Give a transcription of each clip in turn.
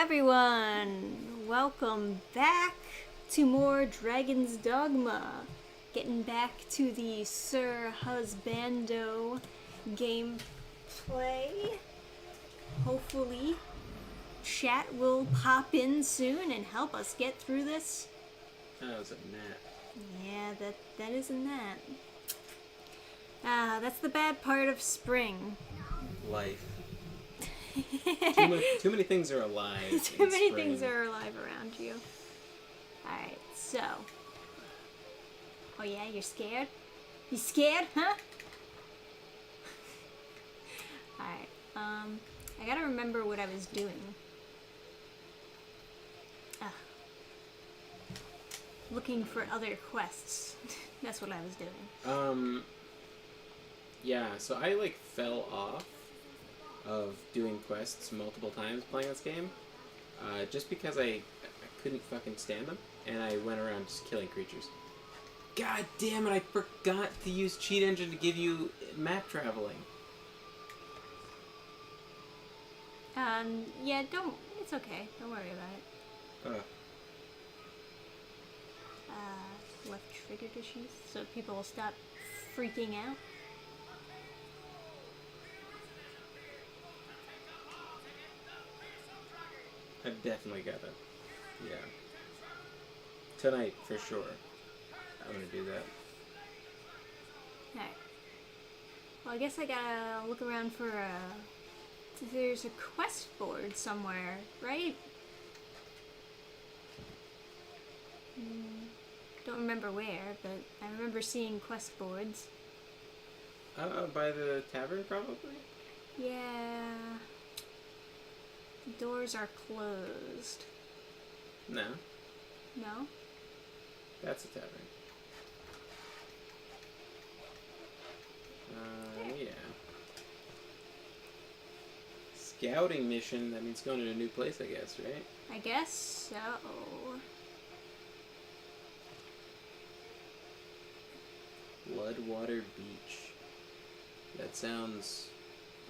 everyone! Welcome back to more Dragon's Dogma. Getting back to the Sir Husbando gameplay. Hopefully, chat will pop in soon and help us get through this. That was a gnat. Yeah, that is a gnat. That's the bad part of spring. Life. Too many things are alive. Too many things are alive around you. Alright, so. Oh yeah, you're scared? You scared, huh? Alright, I gotta remember what I was doing. Looking for other quests. That's what I was doing. Yeah, so I fell off of doing quests multiple times playing this game, just because I couldn't fucking stand them, and I went around just killing creatures. God damn it, I forgot to use Cheat Engine to give you map traveling. Yeah, it's okay. Don't worry about it. Left trigger to sheath, so people will stop freaking out. I've definitely got it. Yeah. Tonight, for sure. I'm gonna do that. Alright. Well, I guess I gotta look around for there's a quest board somewhere, right? Don't remember where, but I remember seeing quest boards. By the tavern, probably? Yeah. The doors are closed. No. No? That's a tavern. Yeah. Scouting mission, that means going to a new place, I guess, right? I guess so. Bloodwater Beach. That sounds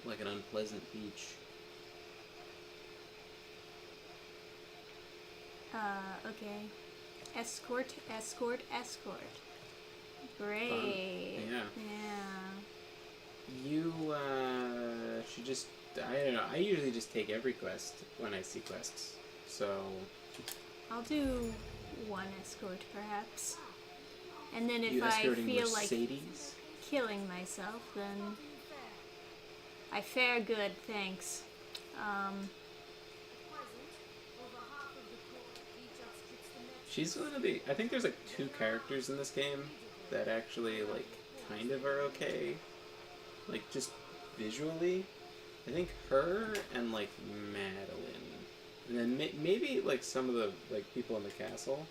like an unpleasant beach. Okay. Escort. Great. Fun. Yeah. Yeah. You, should just, I don't know, I usually just take every quest when I see quests, so... I'll do one escort, perhaps. And then if you I feel Mercedes? like killing myself, then I fare good, thanks. She's one of the... I think there's two characters in this game that actually kind of are okay. Just visually. I think her and Madeline. And then maybe some of the people in the castle.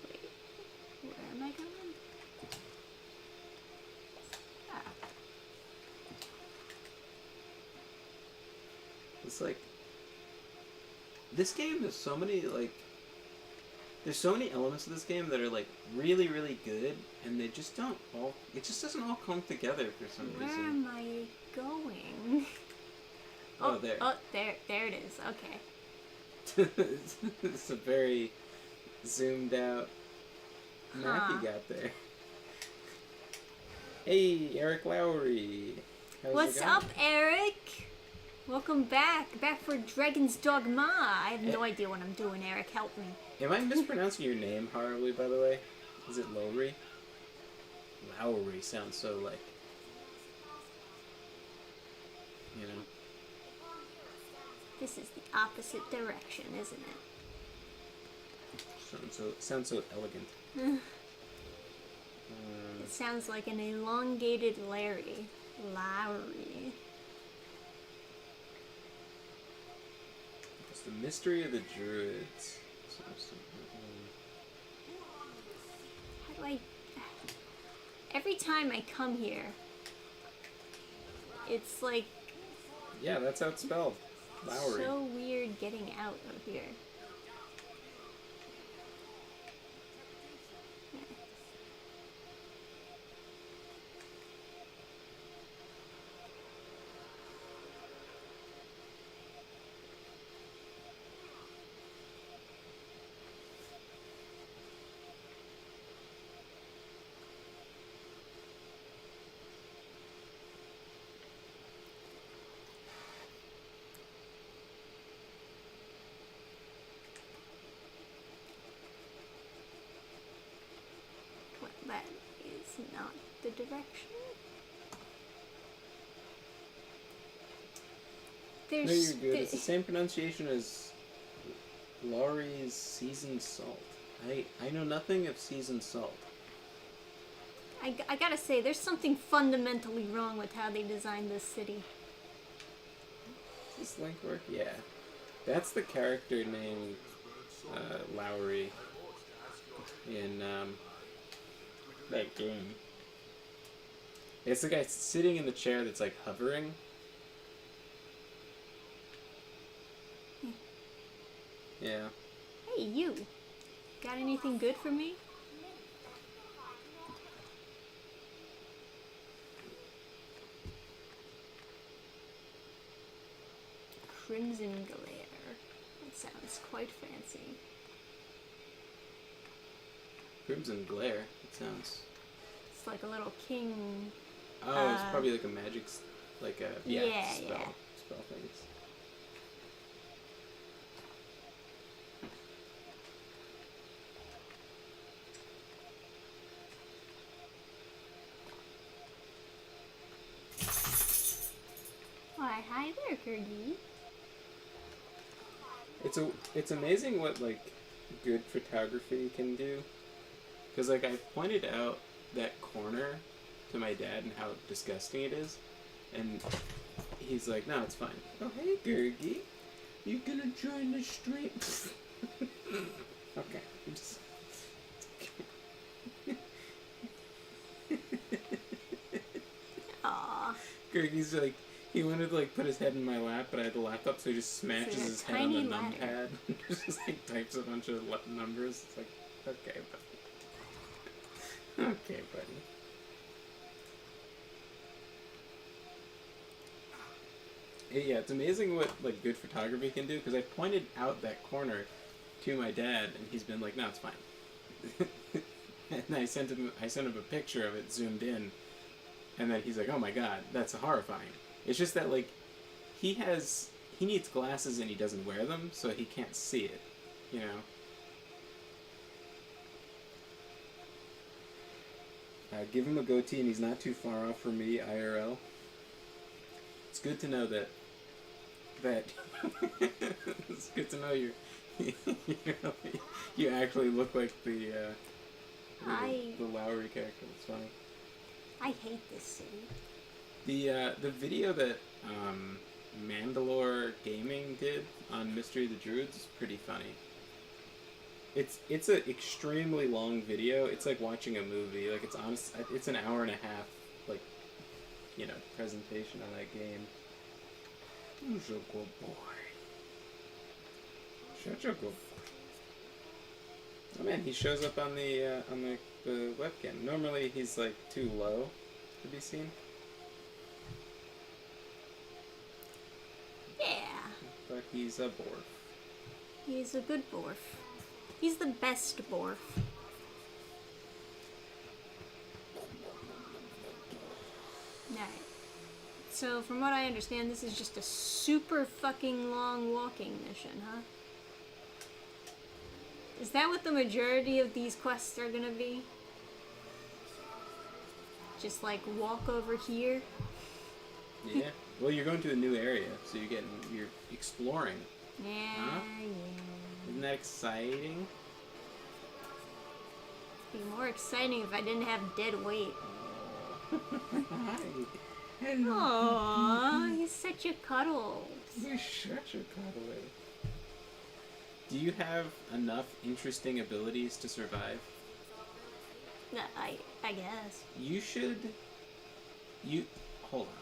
Wait, where am I going? It's this game, there's so many there's so many elements of this game that are really, really good, and they just don't all, it just doesn't all come together for some Where reason. am I going? Oh, there. Oh, there it is. Okay. It's a very zoomed out map you got there. Hey, Eric Lowry. How's What's it going? up, Eric? Welcome back for Dragon's Dogma. I have no idea what I'm doing, Eric. Help me. Am I mispronouncing your name horribly, by the way? Is it Lowry? Lowry sounds so you know. This is the opposite direction, isn't it? Sounds so elegant. It sounds like an elongated Larry. Lowry. It's the mystery of the druids. How do I... Every time I come here, it's Yeah, that's how it's spelled. Lowry. so weird getting out of here. the direction. No, you're good. It's the same pronunciation as Laurie's seasoned salt. I know nothing of seasoned salt. I gotta say, there's something fundamentally wrong with how they designed this city. Does this link work? Yeah. That's the character named Lowry in that game. It's the guy sitting in the chair that's like hovering. Yeah. Hey, you. Got anything good for me? Crimson Glare. That sounds quite fancy. Crimson Glare? It sounds... It's like a little king. Oh, it's probably like a magic... Like a... Yeah, spell things. Why, hi there, Kurgi. It's amazing what like good photography can do. Cause like I pointed out that corner to my dad and how disgusting it is, and he's like, "No, it's fine." Oh, hey, Gergie, you gonna join the stream? Okay. Just... Aww. Gergie's like. He wanted to like put his head in my lap, but I had the laptop, so he just smashes his head on the numpad. Just like types a bunch of numbers. It's like, okay, buddy. Okay, buddy. Yeah, it's amazing what like good photography can do. Because I pointed out that corner to my dad, and he's been like, "No, it's fine." And I sent him a picture of it zoomed in, and then he's like, "Oh my god, that's horrifying." It's just that, like, he needs glasses and he doesn't wear them, so he can't see it, you know? Give him a goatee and he's not too far off from me, IRL. It's good to know that it's good to know you actually look like the Lowry character. It's funny. I hate this city. The video that Mandalore Gaming did on Mystery of the Druids is pretty funny. It's an extremely long video. It's like watching a movie. Like it's an hour and a half, like, you know, presentation on that game. Who's a good boy? Such a good boy. Oh man, he shows up on the webcam. Normally he's like too low to be seen. Yeah. But he's a borf. He's a good borf. He's the best borf. Alright. So, from what I understand, this is just a super fucking long walking mission, huh? Is that what the majority of these quests are gonna be? Just like walk over here? Yeah. Well, you're going to a new area, so you're exploring. Yeah, Huh? yeah. Isn't that exciting? It'd be more exciting if I didn't have dead weight. Hi. Hello. Aww, he's such a cuddle. You're such a cuddler. Do you have enough interesting abilities to survive? I guess. You should... Hold on.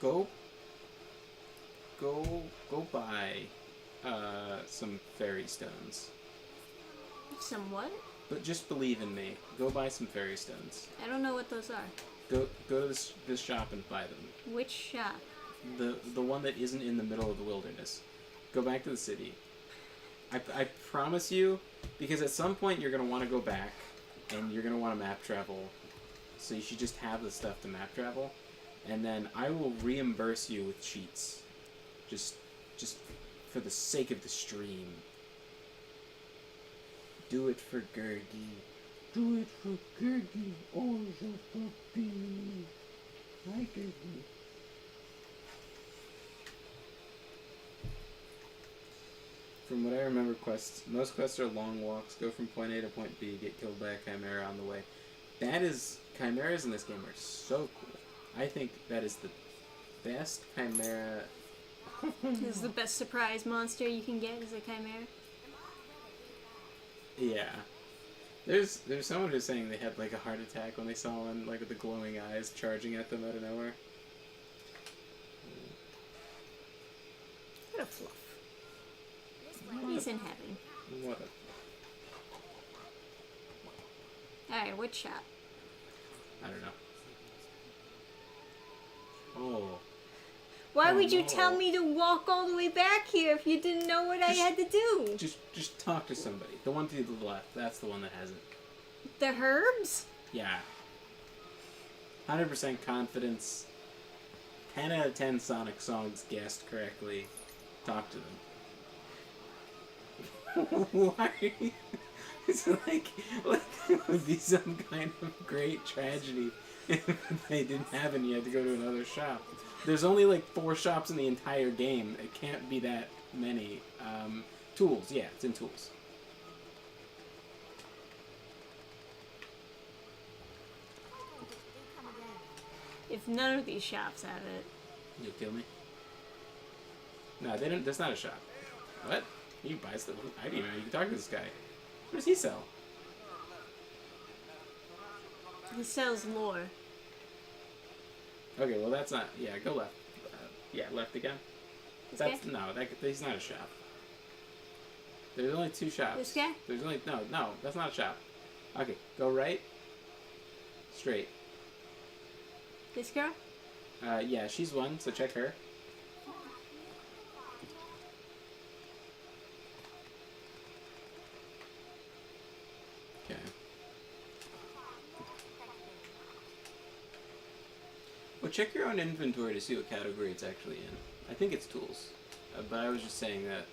Go buy some fairy stones. Some what? But just believe in me. Go buy some fairy stones. I don't know what those are. Go to this shop and buy them. Which shop? The one that isn't in the middle of the wilderness. Go back to the city. I promise you, because at some point you're going to want to go back, and you're going to want to map travel, so you should just have the stuff to map travel, and then I will reimburse you with cheats. Just for the sake of the stream. Do it for Gergie. Do it for Gergie. Oh, From what I remember, most quests are long walks. Go from point A to point B. Get killed by a chimera on the way. Chimeras in this game are so cool. I think that is the best chimera. This is the best surprise monster you can get is a chimera. Yeah. There's someone who's saying they had like a heart attack when they saw one, like with the glowing eyes charging at them out of nowhere. What a fluff. He's in heaven. What a... Alright, what shop? I don't know. Oh. Why Oh, would you no. tell me to walk all the way back here if you didn't know what I had to do? Just talk to somebody. The one to the left, that's the one that has it. The herbs? Yeah. 100% confidence. 10 out of 10 Sonic songs guessed correctly. Talk to them. Why are you... It's like it would be some kind of great tragedy if they didn't have any. You had to go to another shop. There's only like 4 shops in the entire game. It can't be that many. Tools, yeah, it's in tools. If none of these shops have it. You'll kill me? No, they don't. That's not a shop. What? You buy stuff? I didn't even know you can talk to this guy. What does he sell? He sells lore. Okay, well that's not. Yeah, go left. Yeah, left again. This That's guy? no. He's not a shop. There's only 2 shops. This guy? There's only no. That's not a shop. Okay, go right. Straight. This girl? Yeah, she's one. So check her. Okay. Well, check your own inventory to see what category it's actually in. I think it's tools, but I was just saying that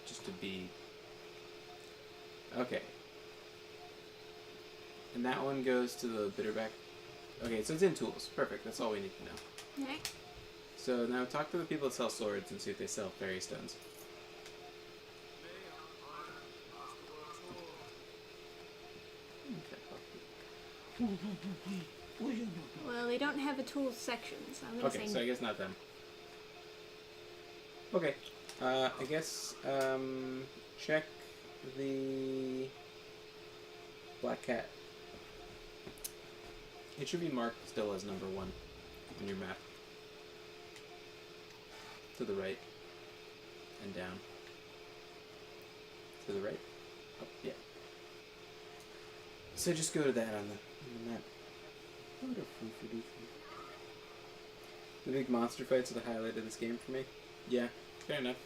just to be... Okay. And that one goes to the bitterback. Okay, so it's in tools. Perfect, that's all we need to know. Right. So now talk to the people that sell swords and see if they sell fairy stones. Well, they don't have a tools section, so I'm gonna Okay, say so I guess not them. Okay, I guess, check the black cat. It should be marked still as number 1 on your map. To the right. And down. To the right? Up, yeah. So just go to that on the map. The big monster fights are the highlight of this game for me. Yeah, fair enough.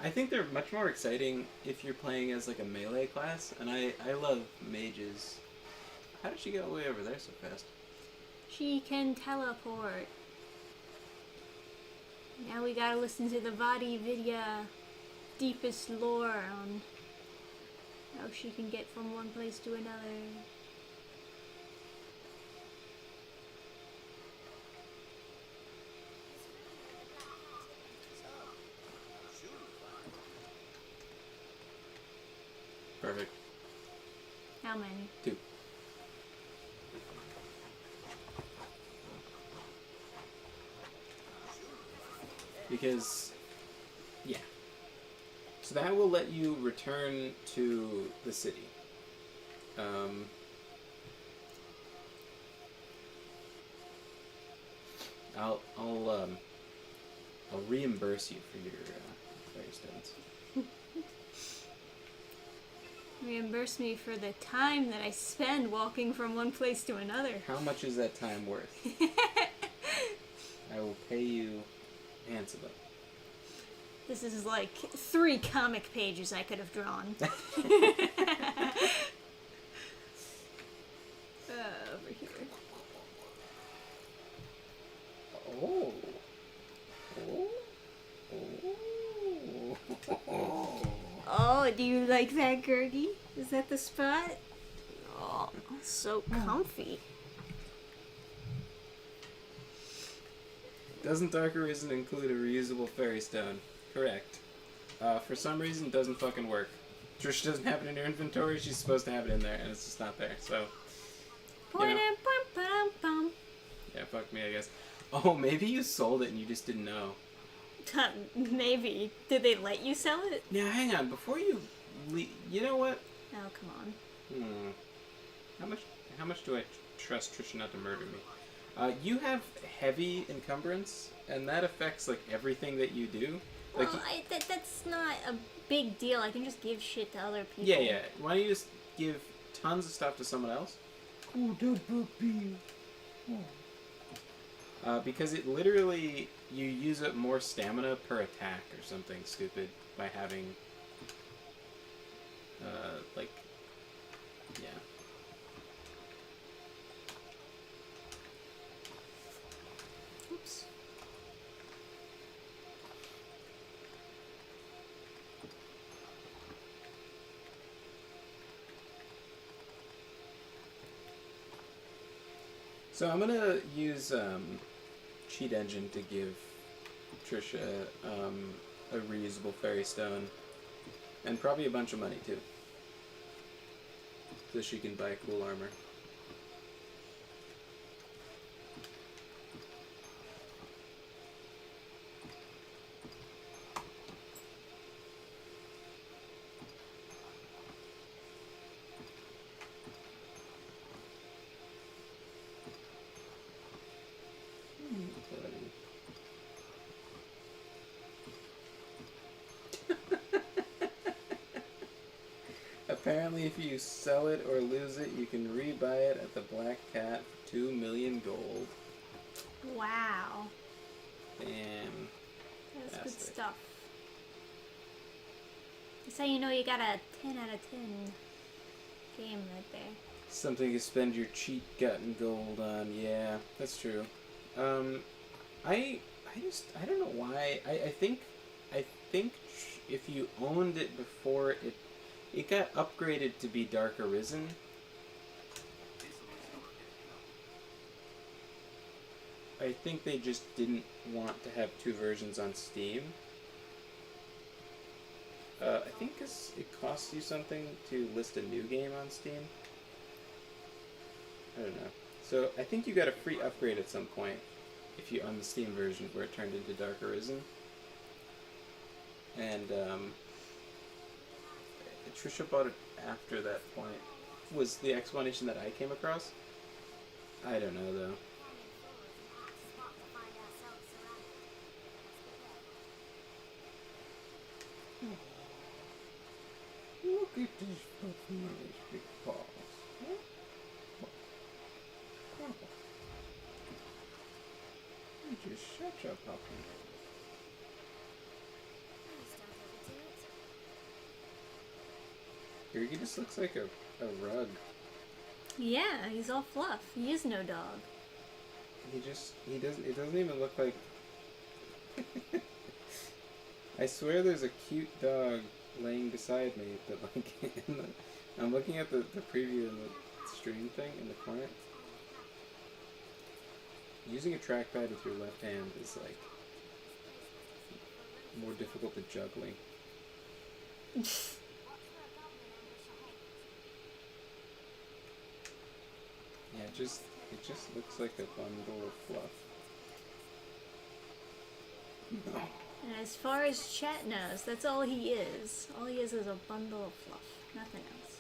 I think they're much more exciting if you're playing as like a melee class, and I love mages. How did she get all the way over there so fast? she can teleport. Now we gotta listen to the Vadi Vidya deepest lore on how she can get from one place to another. Perfect. How many? 2. Because, yeah. So that will let you return to the city. I'll reimburse you for your fire stones. Reimburse me for the time that I spend walking from one place to another. How much is that time worth? I will pay you handsomely. This is like 3 comic pages I could have drawn. Over here. Oh. Oh, do you like that, Gergie? Is that the spot? Oh, so comfy. Doesn't Dark Arisen include a reusable fairy stone? Correct. For some reason, it doesn't fucking work. Trish doesn't have it in her inventory. She's supposed to have it in there, and it's just not there. So, you know. Yeah, fuck me, I guess. Oh, maybe you sold it and you just didn't know. Maybe. Did they let you sell it? Now, hang on. Before you you know what? Oh, come on. How much do I trust Trisha not to murder me? You have heavy encumbrance, and that affects, like, everything that you do. Like, well, that's not a big deal. I can just give shit to other people. Yeah. Why don't you just give tons of stuff to someone else? Oh, that puppy. Because it literally, you use up more stamina per attack or something stupid by having, like, yeah. Oops. So I'm gonna use Cheat Engine to give Trisha a reusable fairy stone, and probably a bunch of money too, so she can buy cool armor. Apparently, if you sell it or lose it, you can rebuy it at the Black Cat for 2 million gold. Wow. Damn. That's good stuff. That's how you know you got a 10 out of 10 game right there. Something you spend your cheat gotten gold on. Yeah, that's true. I don't know why. I think if you owned it before it got upgraded to be Dark Arisen. I think they just didn't want to have two versions on Steam. I think it costs you something to list a new game on Steam. I don't know. So I think you got a free upgrade at some point if you on the Steam version where it turned into Dark Arisen. And Trisha bought it after that point. Was the explanation that I came across? I don't know though. Look at this puppy and his big paws. You're just such a puppy. He just looks like a rug. Yeah, he's all fluff. He is no dog. It doesn't even look like... I swear there's a cute dog laying beside me, but like, I'm looking at the preview in the stream thing in the corner. Using a trackpad with your left hand is like more difficult than juggling. Yeah, it just looks like a bundle of fluff. No. And as far as chat knows, that's all he is. All he is a bundle of fluff. Nothing else.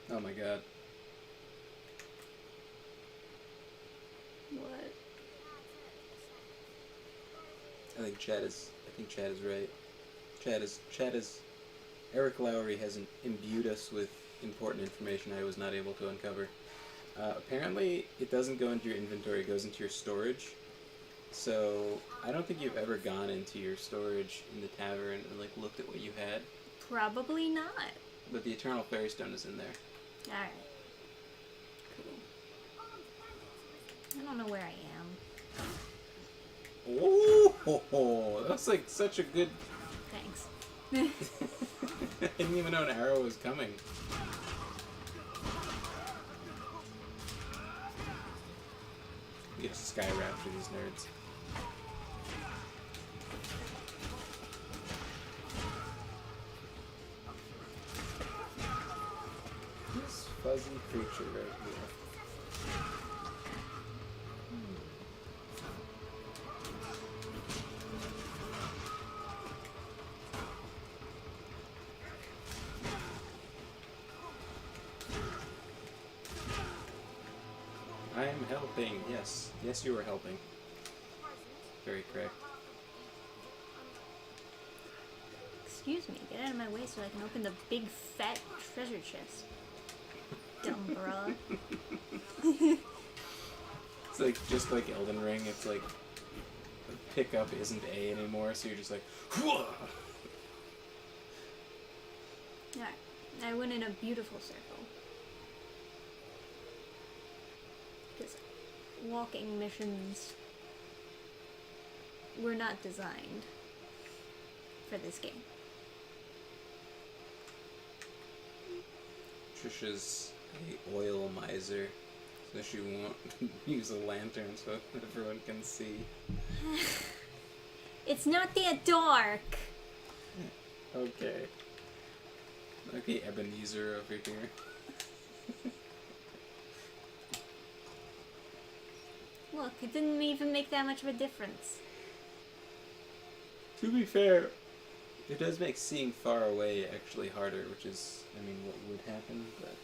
Oh my god. What? I think Chad is right. Chad is Eric Lowry has imbued us with important information I was not able to uncover. Apparently, it doesn't go into your inventory, it goes into your storage. So, I don't think you've ever gone into your storage in the tavern and like looked at what you had. Probably not. But the Eternal Fairy Stone is in there. Alright. Cool. I don't know where I am. Oh, that's like such a good... Thanks. I didn't even know an arrow was coming. We get a Skyrap for these nerds. this fuzzy creature right here. I'm helping. Yes. Yes, you were helping. Very correct. Excuse me, get out of my way so I can open the big fat treasure chest. Dumb broad. It's like, just like Elden Ring, it's like, pickup isn't A anymore, so you're just like, whoa! Alright, I went in a beautiful circle. Because walking missions were not designed for this game. Trisha's a oil miser, so she won't use a lantern so everyone can see. It's not that dark! Okay. Okay, Ebenezer over here. Look, it didn't even make that much of a difference. To be fair, it does make seeing far away actually harder, which is, I mean, what would happen, but...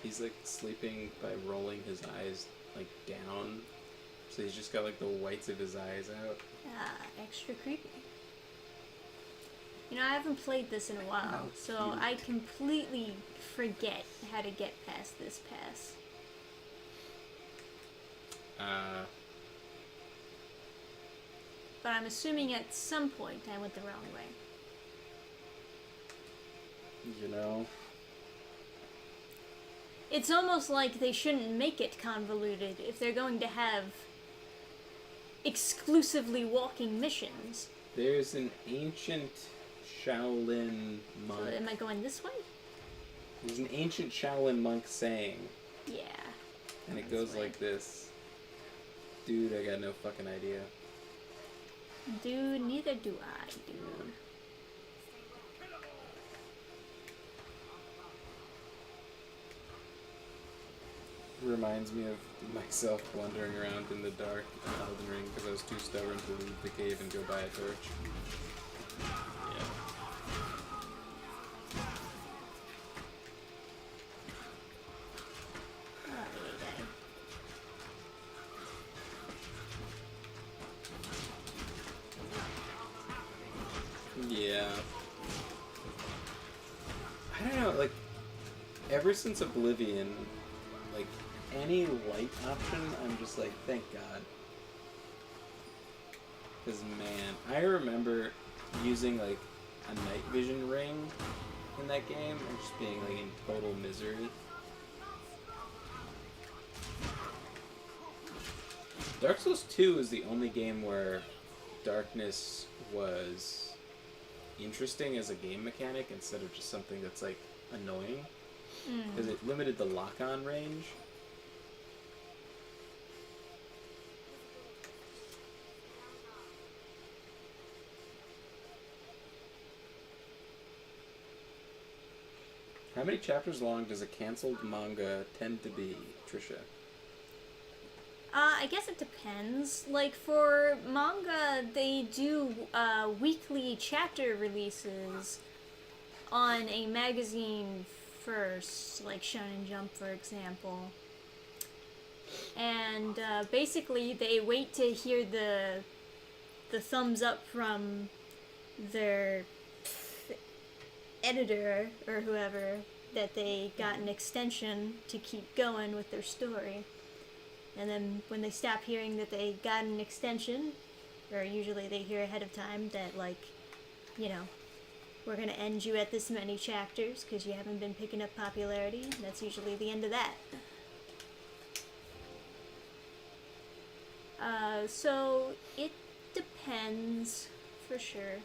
He's, like, sleeping by rolling his eyes, like, down, so he's just got, like, the whites of his eyes out. Ah, extra creepy. You know, I haven't played this in a while, so I completely forget how to get past this pass. But I'm assuming at some point I went the wrong way. You know? It's almost like they shouldn't make it convoluted if they're going to have exclusively walking missions. There's an ancient Shaolin monk. So am I going this way? There's an ancient Shaolin monk saying. Yeah. And it goes like this. Dude, I got no fucking idea. Dude, neither do I, dude. Reminds me of myself wandering around in the dark in Elden Ring because I was too stubborn to leave the cave and go buy a torch. Yeah. I don't know, like, ever since Oblivion, like, any light option, I'm just like, thank God. Because, man, I remember using, like, a night vision ring in that game and just being, like, in total misery. Dark Souls 2 is the only game where darkness was interesting as a game mechanic instead of just something that's, like, annoying. Because it limited the lock-on range. How many chapters long does a cancelled manga tend to be, Trisha? I guess it depends. Like, for manga, they do weekly chapter releases on a magazine first, like Shonen Jump, for example. And basically, they wait to hear the thumbs up from their editor or whoever that they got an extension to keep going with their story. And then when they stop hearing that they got an extension, or usually they hear ahead of time that, like, you know, we're going to end you at this many chapters because you haven't been picking up popularity, that's usually the end of that. So it depends, for sure.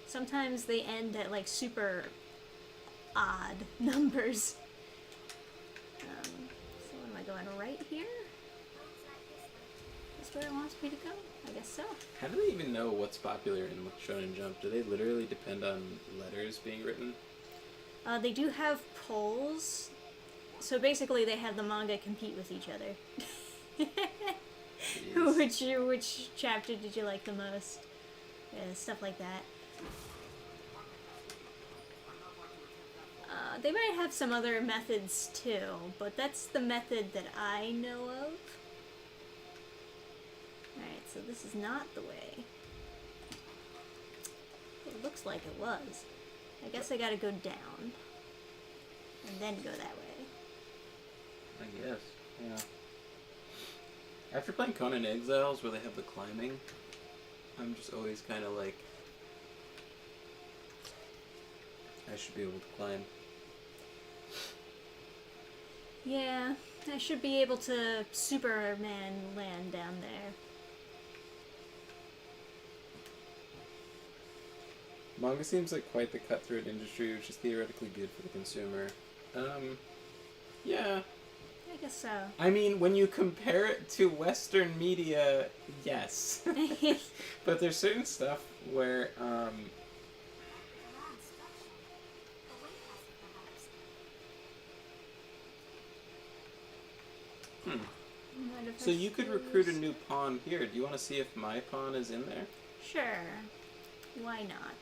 Sometimes they end at, like, super odd numbers. So am I going right here? Is this where it wants me to go? I guess so. How do they even know what's popular in Shonen Jump? Do they literally depend on letters being written? They do have polls. So basically, they have the manga compete with each other. Jeez. Which chapter did you like the most? Stuff like that. They might have some other methods too, but that's the method that I know of. Alright, so this is not the way. It looks like it was. I guess I gotta go down. And then go that way. I guess, yeah. After playing Conan Exiles, where they have the climbing, I'm just always kind of like, I should be able to climb. Yeah, I should be able to Superman land down there. Manga seems like quite the cutthroat industry, which is theoretically good for the consumer. Yeah. I guess so. I mean, when you compare it to Western media, yes. But there's certain stuff where, So you could recruit a new pawn here. Do you want to see if my pawn is in there? Sure. Why not?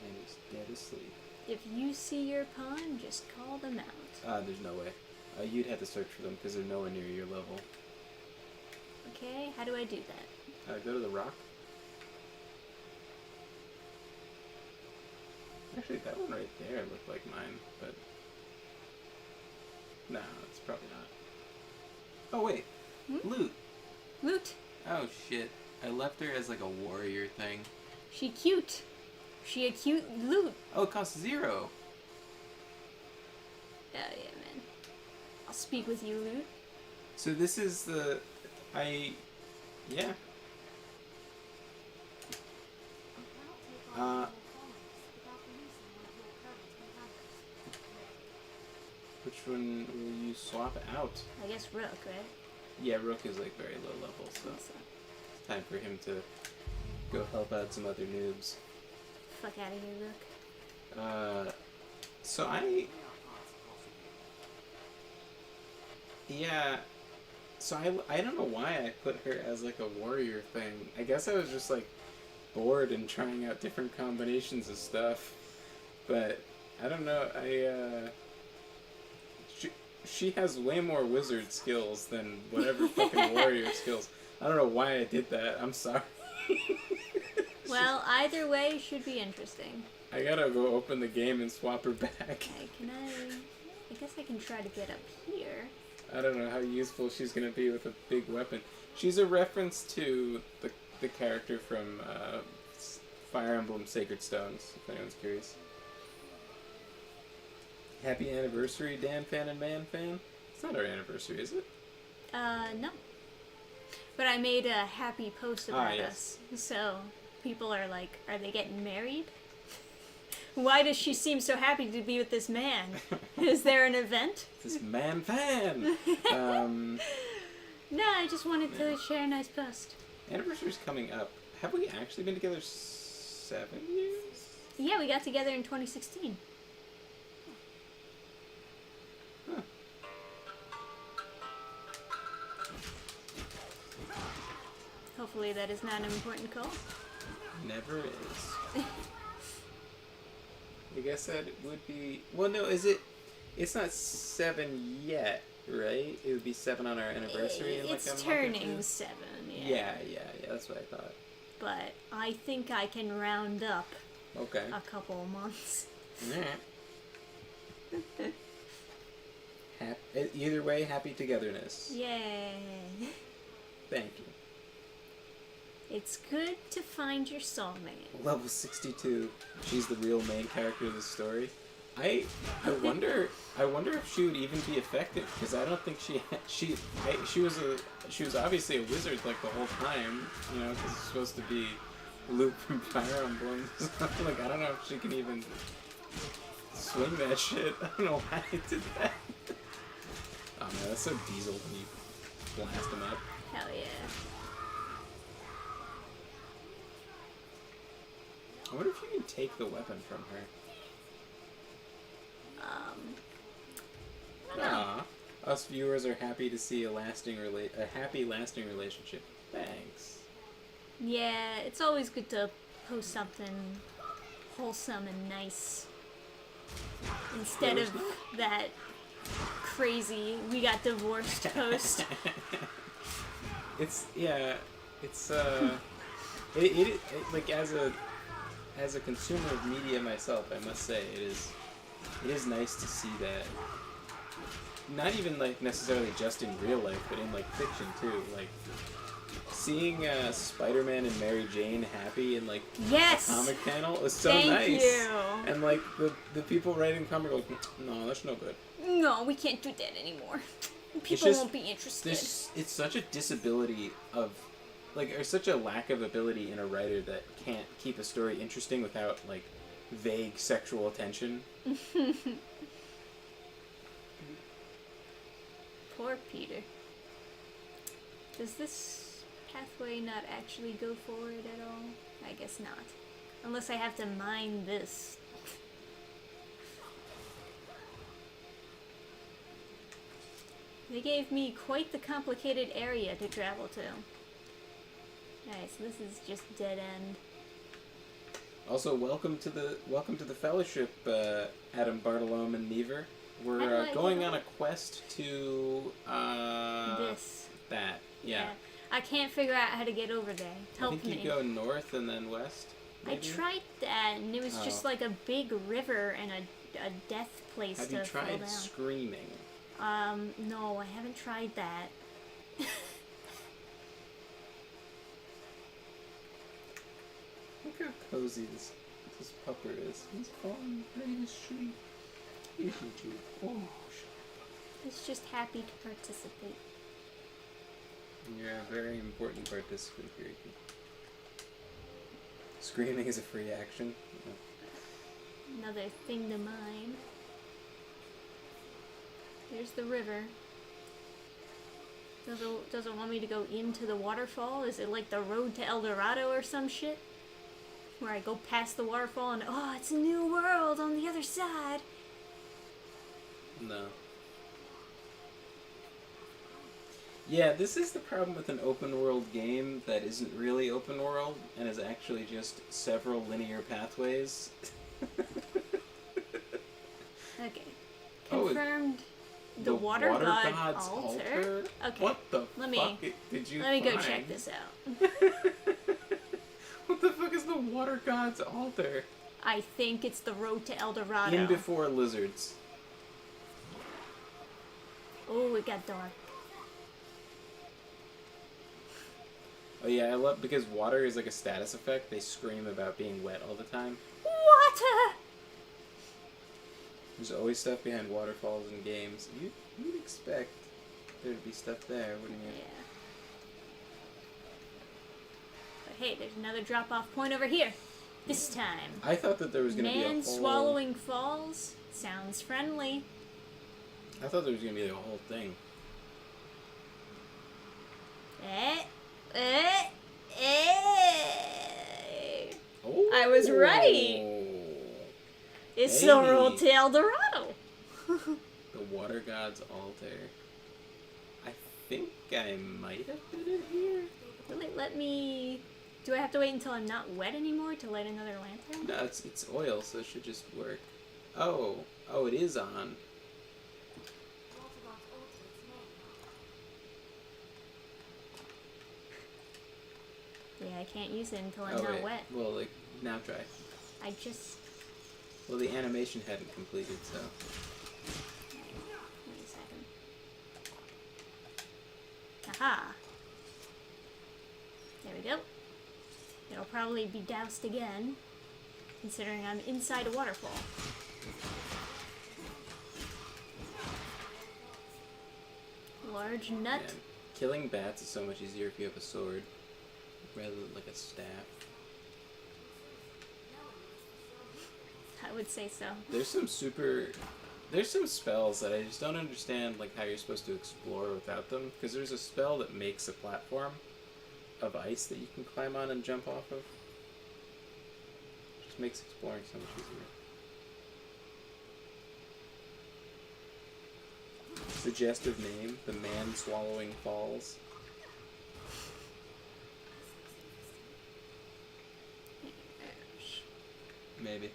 And he's dead asleep. If you see your pawn, just call them out. There's no way. You'd have to search for them because they're nowhere near your level. Okay, how do I do that? Go to the rock. Actually, that one right there looked like mine, but... No, it's probably not. Oh, wait. Loot. Loot. Oh, shit. I left her as, like, a warrior thing. She cute. She a cute loot. Oh, it costs 0. Oh, yeah, man. I'll speak with you, loot. So this is the... Yeah. Which one will you swap out? I guess Rook, right? Yeah, Rook is like very low level, so it's time for him to go help out some other noobs. Fuck out of here, Rook. So I... Yeah, so I don't know why I put her as like a warrior thing. I guess I was just like bored and trying out different combinations of stuff. But I don't know, she has way more wizard skills than whatever fucking warrior skills. I don't know why I did that. I'm sorry. Well, either way should be interesting. I gotta go open the game and swap her back. Okay, I guess I can try to get up here. I don't know how useful she's gonna be with a big weapon. She's a reference to the character from Fire Emblem Sacred Stones, if anyone's curious. Happy anniversary, Dan fan and Man fan. It's not our anniversary, is it? No. But I made a happy post about yes. us. So people are like, are they getting married? Why does she seem so happy to be with this man? Is there an event? This man fan! No, I just wanted to share a nice post. Anniversary's coming up. Have we actually been together 7 years? Yeah, we got together in 2016. Huh. Hopefully that is not an important call. Never is. I guess that would be... Well, no, is it... It's not 7 yet, right? It would be 7 on our anniversary in like a month or two? Turning 7, yeah. Yeah, that's what I thought. But I think I can round up Okay. a couple months. Either way, happy togetherness. Yay. Thank you. It's good to find your soulmate. Level 62. She's the real main character of the story. I wonder if she would even be effective, because I don't think she was obviously a wizard like the whole time, you know, because it's supposed to be Luke from Fire Emblem. Like, I don't know if she can even Swing that shit. I don't know why I did that. Oh man, that's so diesel when you blast him up. Hell yeah. I wonder if you can take the weapon from her. I don't know. Us viewers are happy to see a happy, lasting relationship. Thanks. Yeah, it's always good to post something wholesome and nice. Instead of that crazy, we got divorced post. It's like as a consumer of media myself, I must say it is nice to see that. Not even like necessarily just in real life, but in like fiction too. Like seeing Spider-Man and Mary Jane happy in like Yes! a comic panel is so Thank nice. you. And like the people writing the comic are like, no, that's no good. No, we can't do that anymore. People won't be interested. It's such a disability of, like, or such a lack of ability in a writer that can't keep a story interesting without like vague sexual attention. Poor Peter. Does this pathway not actually go forward at all? I guess not. Unless I have to mine this. They gave me quite the complicated area to travel to. Alright, so this is just dead end. Also, welcome to the fellowship, Adam, Bartolome, and Never. We're going on a quest to that. Yeah. I can't figure out how to get over there. Help me. I think you go north and then west. Maybe? I tried that, and it was just like a big river and a death place Have to you fall tried down. screaming? No, I haven't tried that. Look how cozy this pupper is. He's falling right asleep. Isn't he? Oh, He's just happy to participate. you're a very important participant here. Screaming is a free action. Another thing to mine. There's the river. Does it want me to go into the waterfall? Is it like the road to El Dorado or some shit? Where I go past the waterfall and, oh, it's a new world on the other side. No. Yeah, this is the problem with an open world game that isn't really open world and is actually just several linear pathways. Okay. Confirmed the water god's altar? Okay. What the fuck did you Let me go find? check this out. What the fuck is the water god's altar? I think it's the road to El Dorado. In before lizards. Oh, it got dark. Oh yeah, I love because water is like a status effect. They scream about being wet all the time. Water! There's always stuff behind waterfalls in games. You'd expect there to be stuff there, wouldn't you? Yeah. But hey, there's another drop-off point over here. This time. I thought that there was gonna be a whole... Man swallowing falls? Sounds friendly. I thought there was gonna be like a whole thing. Oh, I was right. It's the road to El Dorado. The water god's altar. I think I might have did it here. Will it let me... Do I have to wait until I'm not wet anymore to light another lantern? No, it's oil, so it should just work. Oh, it is on. Yeah, I can't use it until I'm not wet. Well, like, now try. I just... Well, the animation hadn't completed, so... Wait a second. Aha! There we go. It'll probably be doused again, considering I'm inside a waterfall. Large nut. Man, killing bats is so much easier if you have a sword, rather than like a staff. I would say so. There's some spells that I just don't understand, like how you're supposed to explore without them. Because there's a spell that makes a platform of ice that you can climb on and jump off of. Just makes exploring so much easier. Suggestive name: the Man Swallowing Falls. Maybe.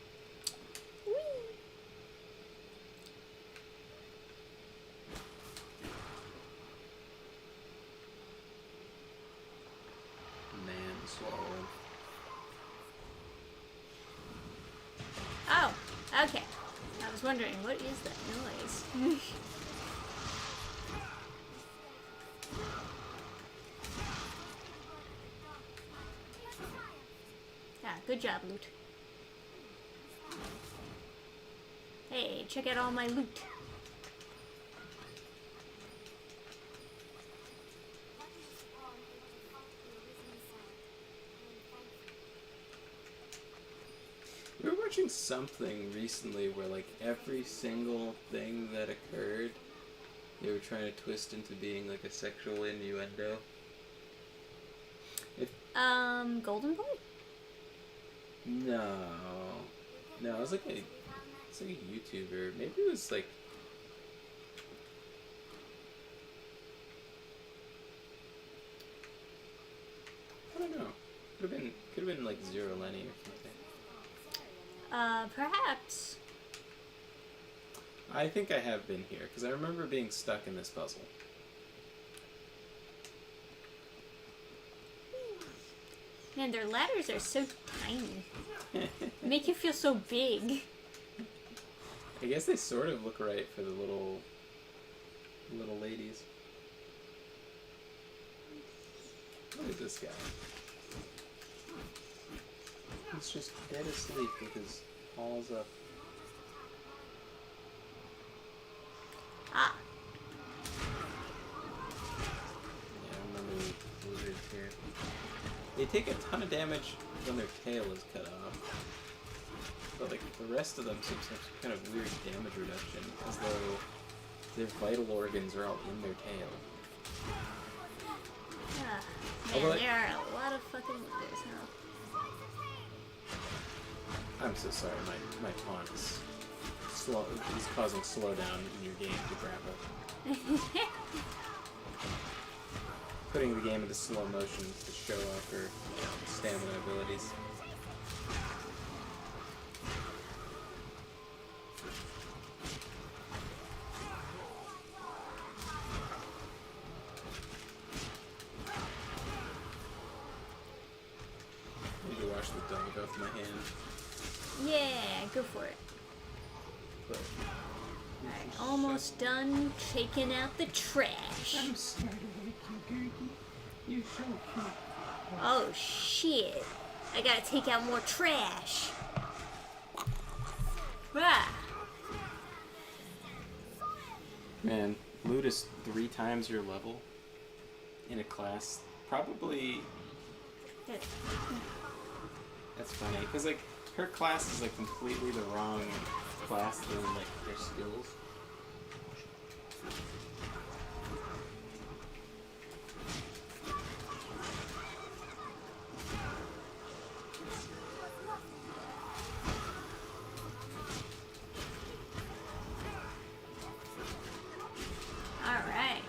Whee! Man swallowing. Oh, okay. I was wondering, what is that noise? Ah, good job, loot. Hey, check out all my loot. We were watching something recently where, like, every single thing that occurred, they were trying to twist into being, like, a sexual innuendo. Golden Boy? No, it was like a YouTuber. Maybe it was like. I don't know. Could have been like Zero Lenny or something. Perhaps. I think I have been here because I remember being stuck in this puzzle. Man, their ladders are so tiny. Make you feel so big. I guess they sort of look right for the little ladies. Look at this guy. He's just dead asleep with his paws up. Ah. Yeah, I remember lizards here. They take a ton of damage when their tail is cut off. But like the rest of them seem some kind of weird damage reduction, as though their vital organs are all in their tail. Ah. Although Man, there are a lot of fucking lizards, huh? I'm so sorry, my taunt is causing slowdown in your game to grapple. Putting the game into slow motion to show off her stamina abilities. I need to wash the dog off my hand. Yeah, go for it. But Alright, almost done taking out the trash. I'm sorry to wake you, Gertie. You're so cute. Oh shit. I gotta take out more trash. Ah. Man, loot is 3 times your level in a class. Probably. That's funny, because like her class is like completely the wrong class than like her skills. Alright.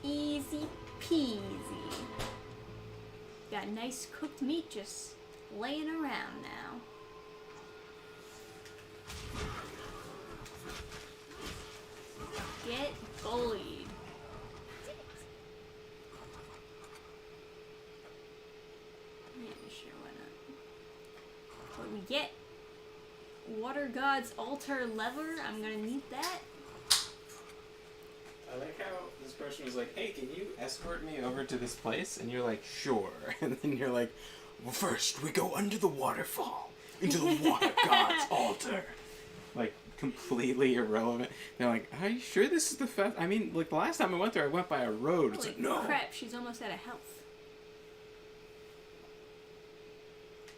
Easy peasy. Got nice cooked meat just laying around now. Get bullied. Yeah, sure, why not? What we get? Water God's altar lever. I'm gonna need that. I like how this person was like, hey, can you escort me over to this place? And you're like, sure. And then you're like, well, first we go under the waterfall, into the water god's altar. like completely irrelevant. They're like, "Are you sure this is the fest?" I mean, like the last time I went there, I went by a road. It's Holy like, no. crap, she's almost out of health.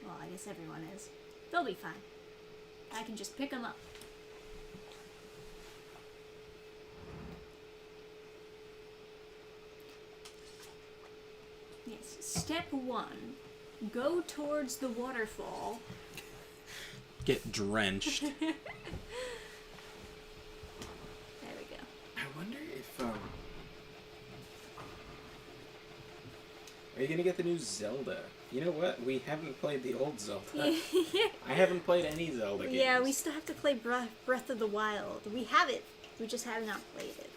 Well, I guess everyone is. They'll be fine. I can just pick them up. Yes. Step 1. Go towards the waterfall. Get drenched. There we go. I wonder if are you gonna get the new Zelda? You know what? We haven't played the old Zelda. I haven't played any Zelda games. Yeah, we still have to play Breath of the Wild. We have it. We just have not played it.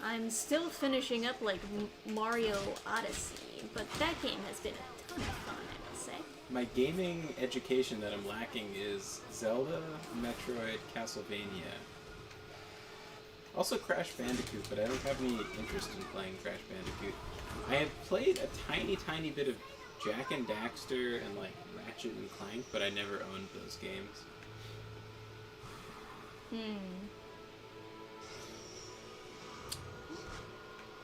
I'm still finishing up like Mario Odyssey, but that game has been a ton of fun, I must say. My gaming education that I'm lacking is Zelda, Metroid, Castlevania. Also Crash Bandicoot, but I don't have any interest in playing Crash Bandicoot. I have played a tiny bit of Jak and Daxter and like Ratchet and Clank, but I never owned those games.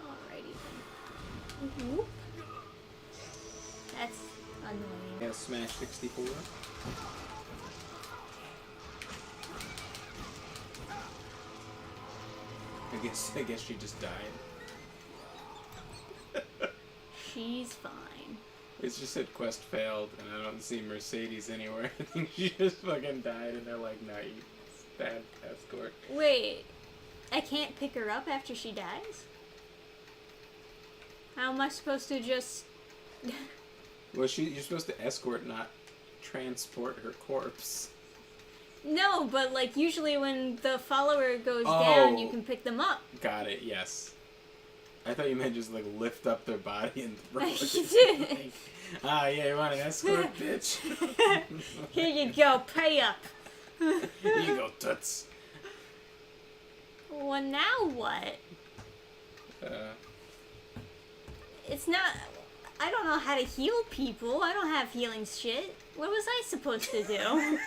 Alrighty then. Whoop. That's annoying. Yeah, Smash 64. I guess she just died. She's fine. It's just said quest failed, and I don't see Mercedes anywhere. I think she just fucking died, and they're like, "No, you bad escort." Wait, I can't pick her up after she dies? How am I supposed to just... Well, you're supposed to escort, not transport her corpse. No, but like usually when the follower goes down, you can pick them up. Got it, yes. I thought you meant just like lift up their body and throw it. You did. Like, yeah, you want an escort, bitch? Here you go, pay up. Here you go, toots. Well, now what? It's not... I don't know how to heal people. I don't have healing shit. What was I supposed to do?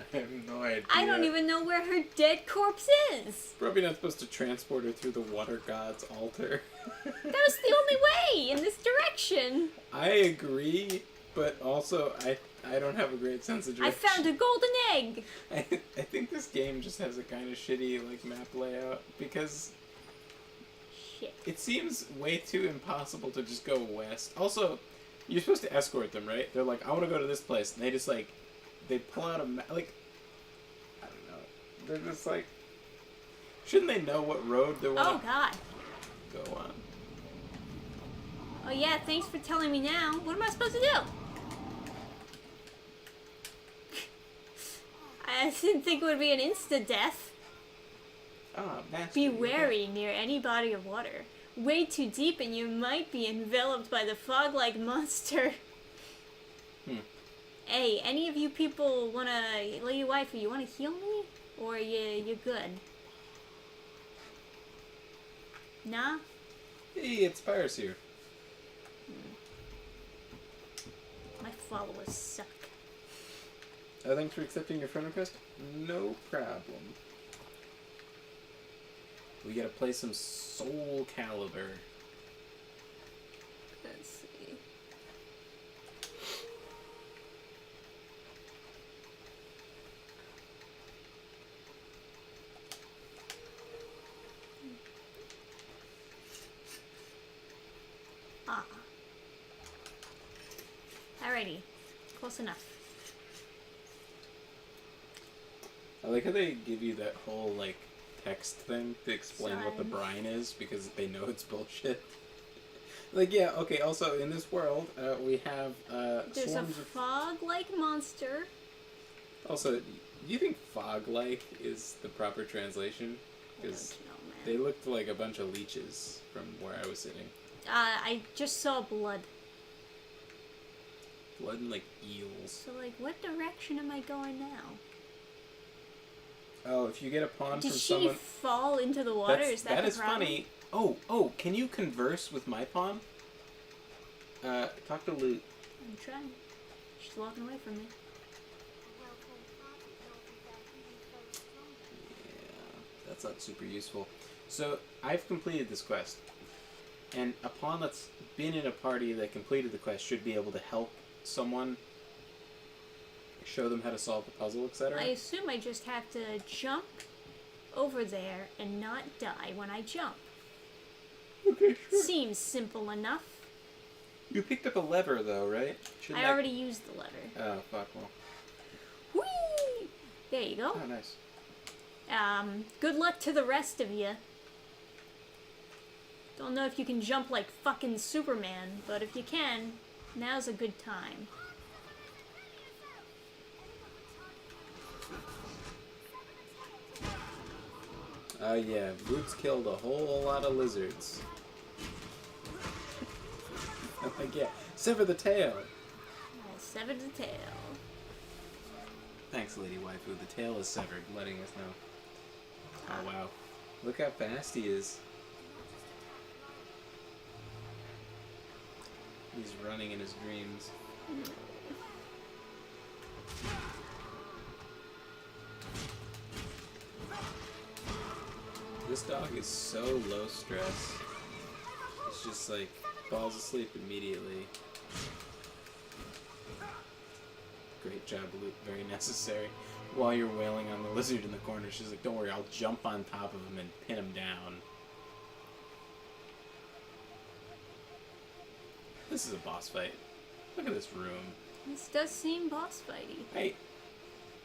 I have no idea. I don't even know where her dead corpse is. Probably not supposed to transport her through the water god's altar. That was the only way in this direction. I agree, but also I don't have a great sense of direction. I found a golden egg. I think this game just has a kind of shitty like map layout because Shit. it seems way too impossible to just go west. Also, you're supposed to escort them, right? They're like, I want to go to this place, and they just like they pull out a map. Like, I don't know. They're just like, shouldn't they know what road they want Oh God. to go on? Oh yeah, thanks for telling me now. What am I supposed to do? I didn't think it would be an insta-death. Ah, master. Be wary near any body of water. Way too deep and you might be enveloped by the fog-like monster. Hey, any of you people wanna... Lady Waifu, you wanna heal me? Or you good? Nah? Hey, it's Pyrus here. My followers suck. Thanks for accepting your friend request. No problem. We gotta play some Soul Calibur. Let's see. Ah. Alrighty. Close enough. I like how they give you that whole, like, text thing to explain what the Sign. brine is, because they know it's bullshit. Like, yeah, okay, also, in this world, we have, There's a swarms of... fog-like monster. Also, do you think fog-like is the proper translation? Because I don't know, man. they looked like a bunch of leeches from where I was sitting. I just saw blood. Blood and, like, eels. So, like, what direction am I going now? Oh, if you get a pawn Did from she someone... fall into the water? Is that the is problem? funny. Oh, can you converse with my pawn? Talk to Loot. I'm trying. She's walking away from me. Yeah, that's not super useful. So, I've completed this quest. And a pawn that's been in a party that completed the quest should be able to help someone, show them how to solve the puzzle, etc. I assume I just have to jump over there and not die when I jump. Okay, sure. Seems simple enough. You picked up a lever, though, right? I already used the lever. Oh, fuck, well. Whee! There you go. Oh, nice. Good luck to the rest of you. Don't know if you can jump like fucking Superman, but if you can, now's a good time. Yeah, Boots killed a whole lot of lizards. Like, yeah, sever the tail. I severed the tail. Thanks, Lady Waifu. The tail is severed, letting us know. Oh, wow. Look how fast he is. He's running in his dreams. This dog is so low stress. It's just like falls asleep immediately. Great job, Luke. Very necessary. While you're wailing on the lizard in the corner, she's like, don't worry, I'll jump on top of him and pin him down. This is a boss fight. Look at this room. This does seem boss fighty.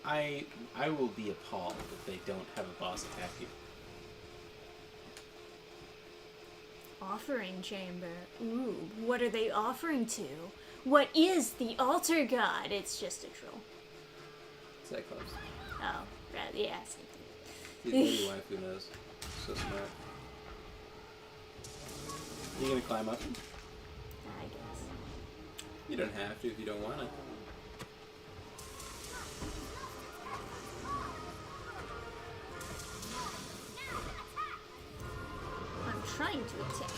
I will be appalled if they don't have a boss attack you. Offering chamber. Ooh, what are they offering to? What is the altar god? It's just a troll. Cyclops. Oh, right, yeah, same thing. The Lady Waifu knows. So smart. You gonna climb up? I guess. You don't have to if you don't want to. I'm trying to attack.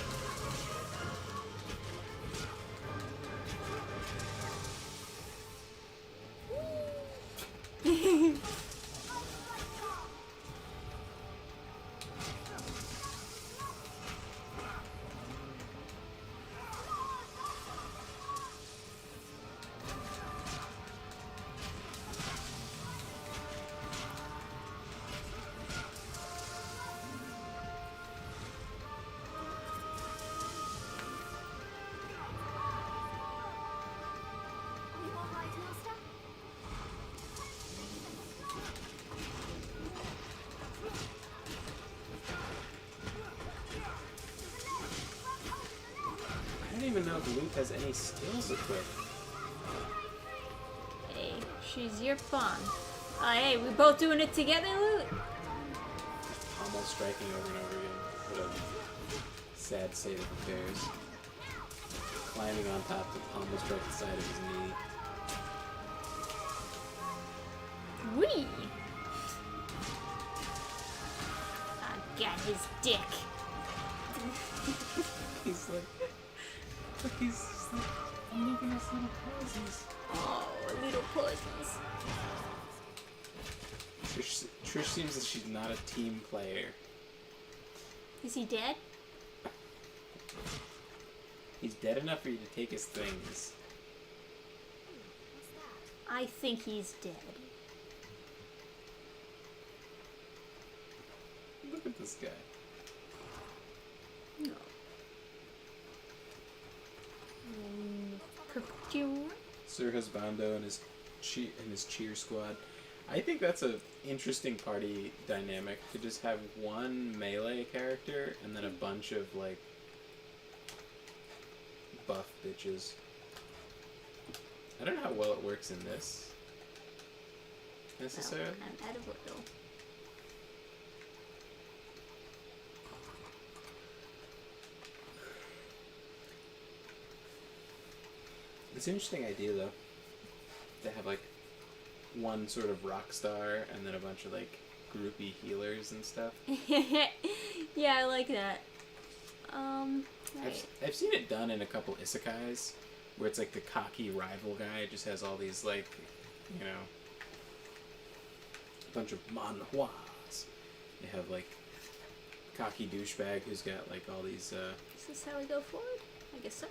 I don't even know if Luke has any skills equipped. Hey, she's your pawn. Oh, hey, we both doing it together, Loot? Almost striking over and over again. What a sad state of affairs. Climbing on top to almost strike the side of his knee. Wee! I got his dick. He's like, he's just like making us little posies. Oh, little pussies. Trish seems that she's not a team player. Is he dead? He's dead enough for you to take his things. I think he's dead. Look at this guy. No. Procure? Sir Husbando and his cheer squad. I think that's a interesting party dynamic to just have one melee character and then a bunch of like buff bitches. I don't know how well it works in this necessarily. No, I'm out of oil. It's an interesting idea though. To have like one sort of rock star and then a bunch of like groupie healers and stuff. Yeah, I like that. Right. I've seen it done in a couple isekais, where it's like the cocky rival guy just has all these like, you know, bunch of manhwas. You have like cocky douchebag who's got like all these. Is this how we go forward? I guess so.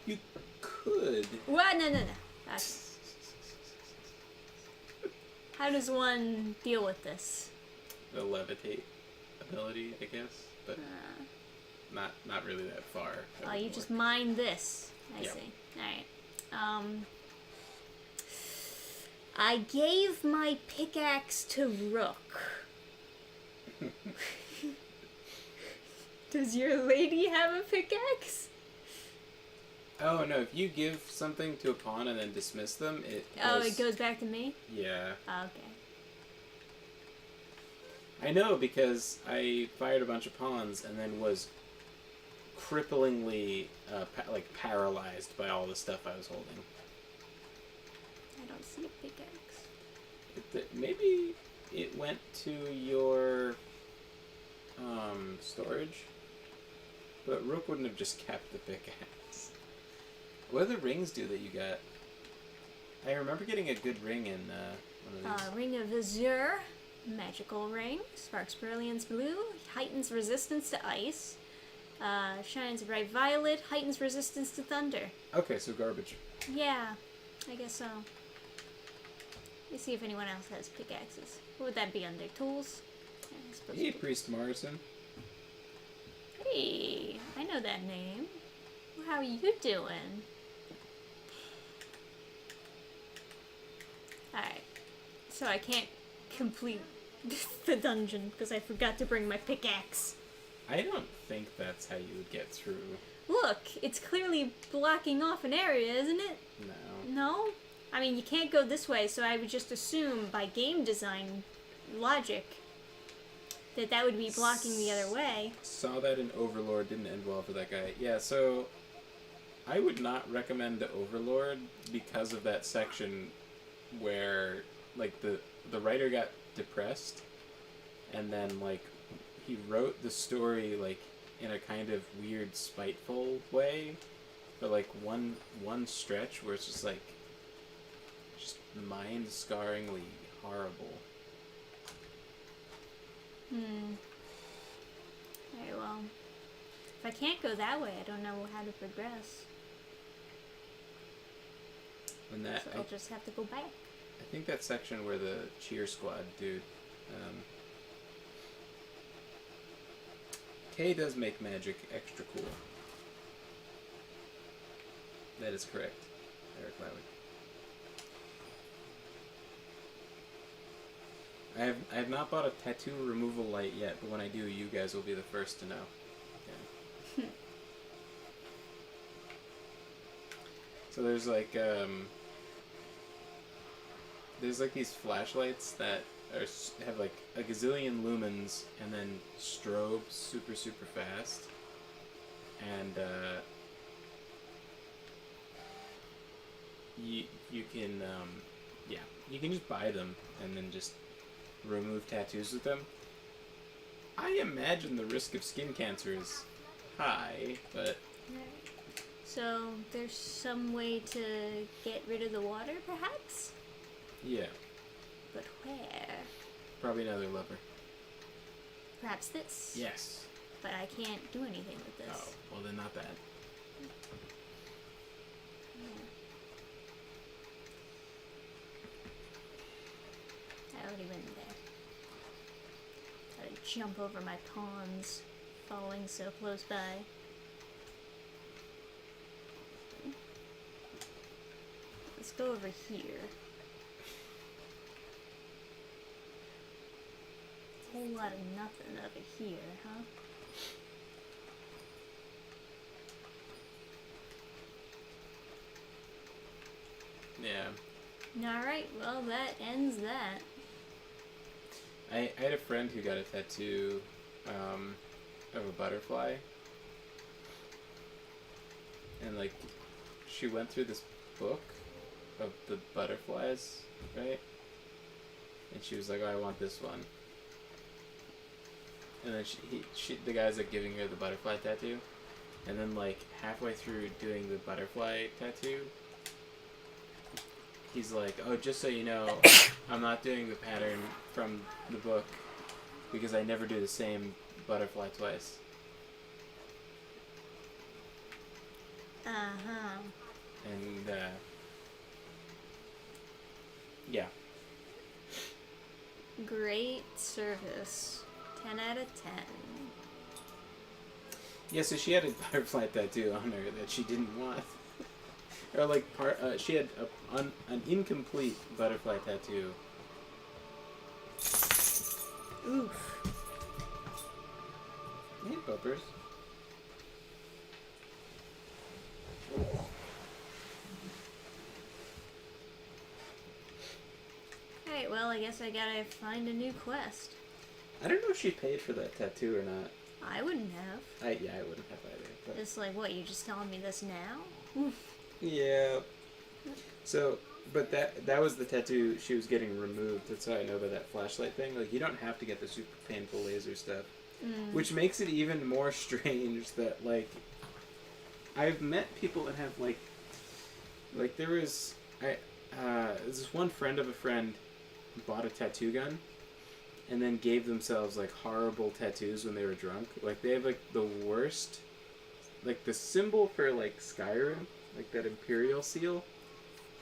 You could. What? No. That's... How does one deal with this? The levitate ability, I guess, but not really that far. Oh, you just mine this. I Yep. see. Alright. I gave my pickaxe to Rook. Does your lady have a pickaxe? Oh no! If you give something to a pawn and then dismiss them, it goes back to me? Yeah. Okay. I know because I fired a bunch of pawns and then was cripplingly paralyzed by all the stuff I was holding. I don't see a pickaxe. Maybe it went to your storage, but Rook wouldn't have just kept the pickaxe. What do the rings do that you got? I remember getting a good ring in one of these. Ring of Azure, magical ring, sparks brilliance blue, heightens resistance to ice, shines bright violet, heightens resistance to thunder. Okay, so garbage. Yeah, I guess so. Let me see if anyone else has pickaxes. What would that be under? Tools? Yeah, I suppose Hey, tools. Priest Morrison. Hey, I know that name. How are you doing? Alright. So I can't complete the dungeon because I forgot to bring my pickaxe. I don't think that's how you would get through. Look, it's clearly blocking off an area, isn't it? No. No? I mean, you can't go this way, so I would just assume by game design logic that would be blocking the other way. Saw that in Overlord, didn't end well for that guy. Yeah, so I would not recommend Overlord because of that section where like the writer got depressed and then like he wrote the story like in a kind of weird spiteful way for like one stretch where it's just like just mind-scarringly horrible. Very well. If I can't go that way, I don't know how to progress. And that So I'll just have to go back. I think that section where the cheer squad dude K does make magic extra cool. That is correct, Eric Lowry. I have not bought a tattoo removal light yet, but when I do, you guys will be the first to know. Yeah. So there's like these flashlights that have like a gazillion lumens and then strobe super fast, and you can you can just buy them and then just remove tattoos with them. I imagine the risk of skin cancer is high, but So there's some way to get rid of the water, perhaps? yeah, But where? probably another lever. Perhaps this? Yes. But I can't do anything with this. Oh, well then not bad. I already went there. Gotta jump over my pawns, falling so close by. Let's go over here. Whole lot of nothing over here, huh? Yeah. Alright, well that ends that. I had a friend who got a tattoo of a butterfly. And like she went through this book of the butterflies, right? And she was like, oh, I want this one. and then the guy's like giving her the butterfly tattoo, and then like halfway through doing the butterfly tattoo, he's like, "Oh, just so you know, I'm not doing the pattern from the book because I never do the same butterfly twice." Uh-huh. And yeah. Great service. 10 out of 10. Yeah, so she had a butterfly tattoo on her that she didn't want. Or like she had an incomplete butterfly tattoo. Oof. Hey, bumpers. Alright, well, I guess I gotta find a new quest. I don't know if she paid for that tattoo or not. I wouldn't have. I wouldn't have either. But... It's like, what, you're just telling me this now? Yeah. So, but that was the tattoo she was getting removed. That's how I know about that flashlight thing. Like, you don't have to get the super painful laser stuff. Which makes it even more strange that, like, I've met people that have, like there was, this one friend of a friend bought a tattoo gun and then gave themselves, like, horrible tattoos when they were drunk. Like, they have, like, the worst, like, the symbol for, like, Skyrim, like, that Imperial seal,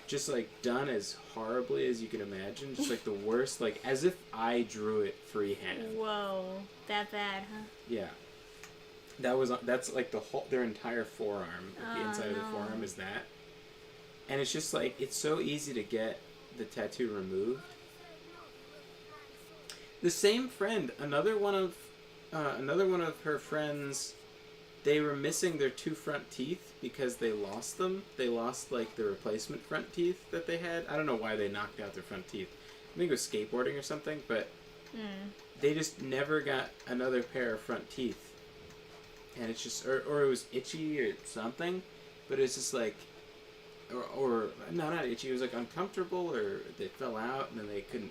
just, like, done as horribly as you can imagine. Just, like, the worst, like, as if I drew it freehand. Whoa. That bad, huh? Yeah. That's, like, their entire forearm. Like, the inside of the forearm is that. And it's just, like, it's so easy to get the tattoo removed. The same friend, another one of her friends, they were missing their 2 front teeth because they lost them. They lost, like, the replacement front teeth that they had. I don't know why they knocked out their front teeth. I think it was skateboarding or something, but they just never got another pair of front teeth. And it's just, or it was itchy or something, but it's just like, or no, not itchy, it was like uncomfortable, or they fell out and then they couldn't,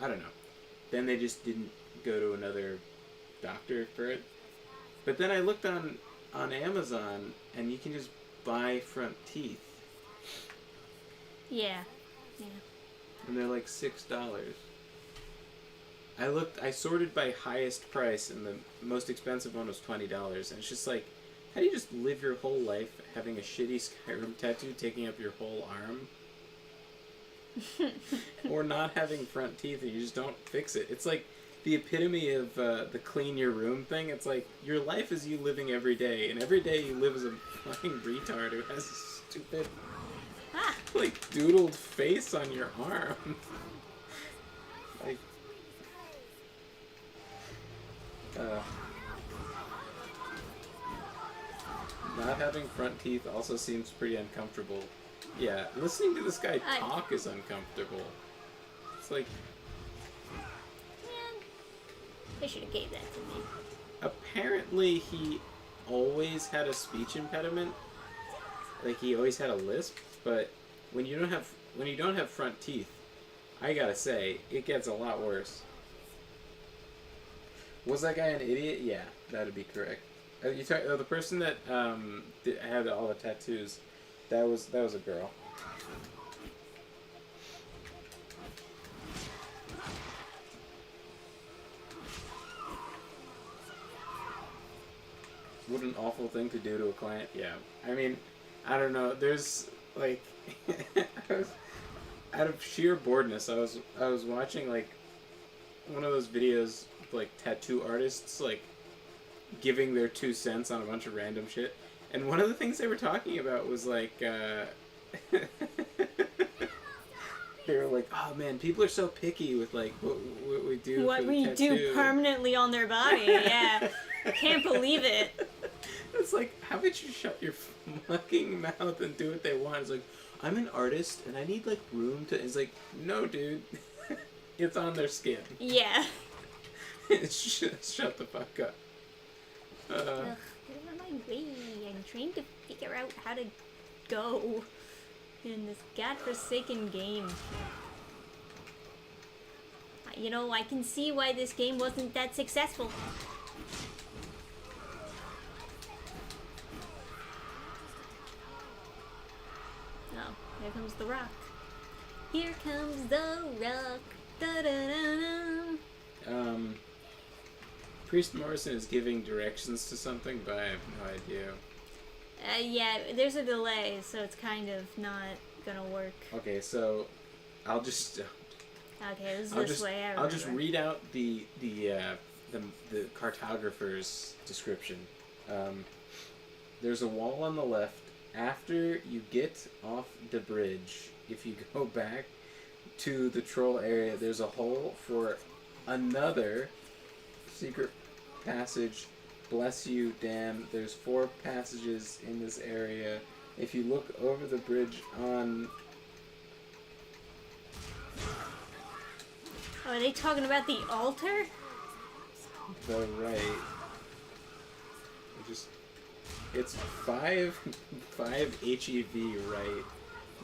I don't know. Then they just didn't go to another doctor for it. But then I looked on Amazon, and you can just buy front teeth. Yeah. And they're like $6. I sorted by highest price, and the most expensive one was $20. And it's just like, how do you just live your whole life having a shitty Skyrim tattoo taking up your whole arm? Or not having front teeth and you just don't fix it. It's like the epitome of the clean your room thing. It's like your life is you living every day, and every day you live as a fucking retard who has a stupid like doodled face on your arm. Like not having front teeth also seems pretty uncomfortable. Yeah, listening to this guy talk is uncomfortable. It's like... Man, they should have gave that to me. Apparently he always had a speech impediment. Like, he always had a lisp, but when you don't have front teeth, I gotta say, it gets a lot worse. Was that guy an idiot? Yeah, that'd be correct. The person that had all the tattoos, that was a girl. What an awful thing to do to a client. Yeah, I mean, I don't know. There's like, out of sheer boredness, I was watching like one of those videos of, like, tattoo artists like giving their 2 cents on a bunch of random shit. And one of the things they were talking about was like, they were like, oh man, people are so picky with like what we do. What for the we tattoo. do permanently on their body, yeah. Can't believe it. It's like, how about you shut your fucking mouth and do what they want? It's like, I'm an artist and I need like room to. It's like, no, dude, it's on their skin. Yeah. Shut the fuck up. Ugh, get out of my way. I'm trying to figure out how to go in this godforsaken game. You know, I can see why this game wasn't that successful. Oh, here comes the rock. Here comes the rock. Da-da-da-da. Priest Morrison is giving directions to something, but I have no idea. Yeah, there's a delay, so it's kind of not gonna work. Okay, so I'll just. Okay, this is this way. I'll just read out the cartographer's description. There's a wall on the left. After you get off the bridge, if you go back to the troll area, there's a hole for another secret passage. Bless you, Dan. There's 4 passages in this area. If you look over the bridge on... Oh, are they talking about the altar? the right. It's 5 HEV right.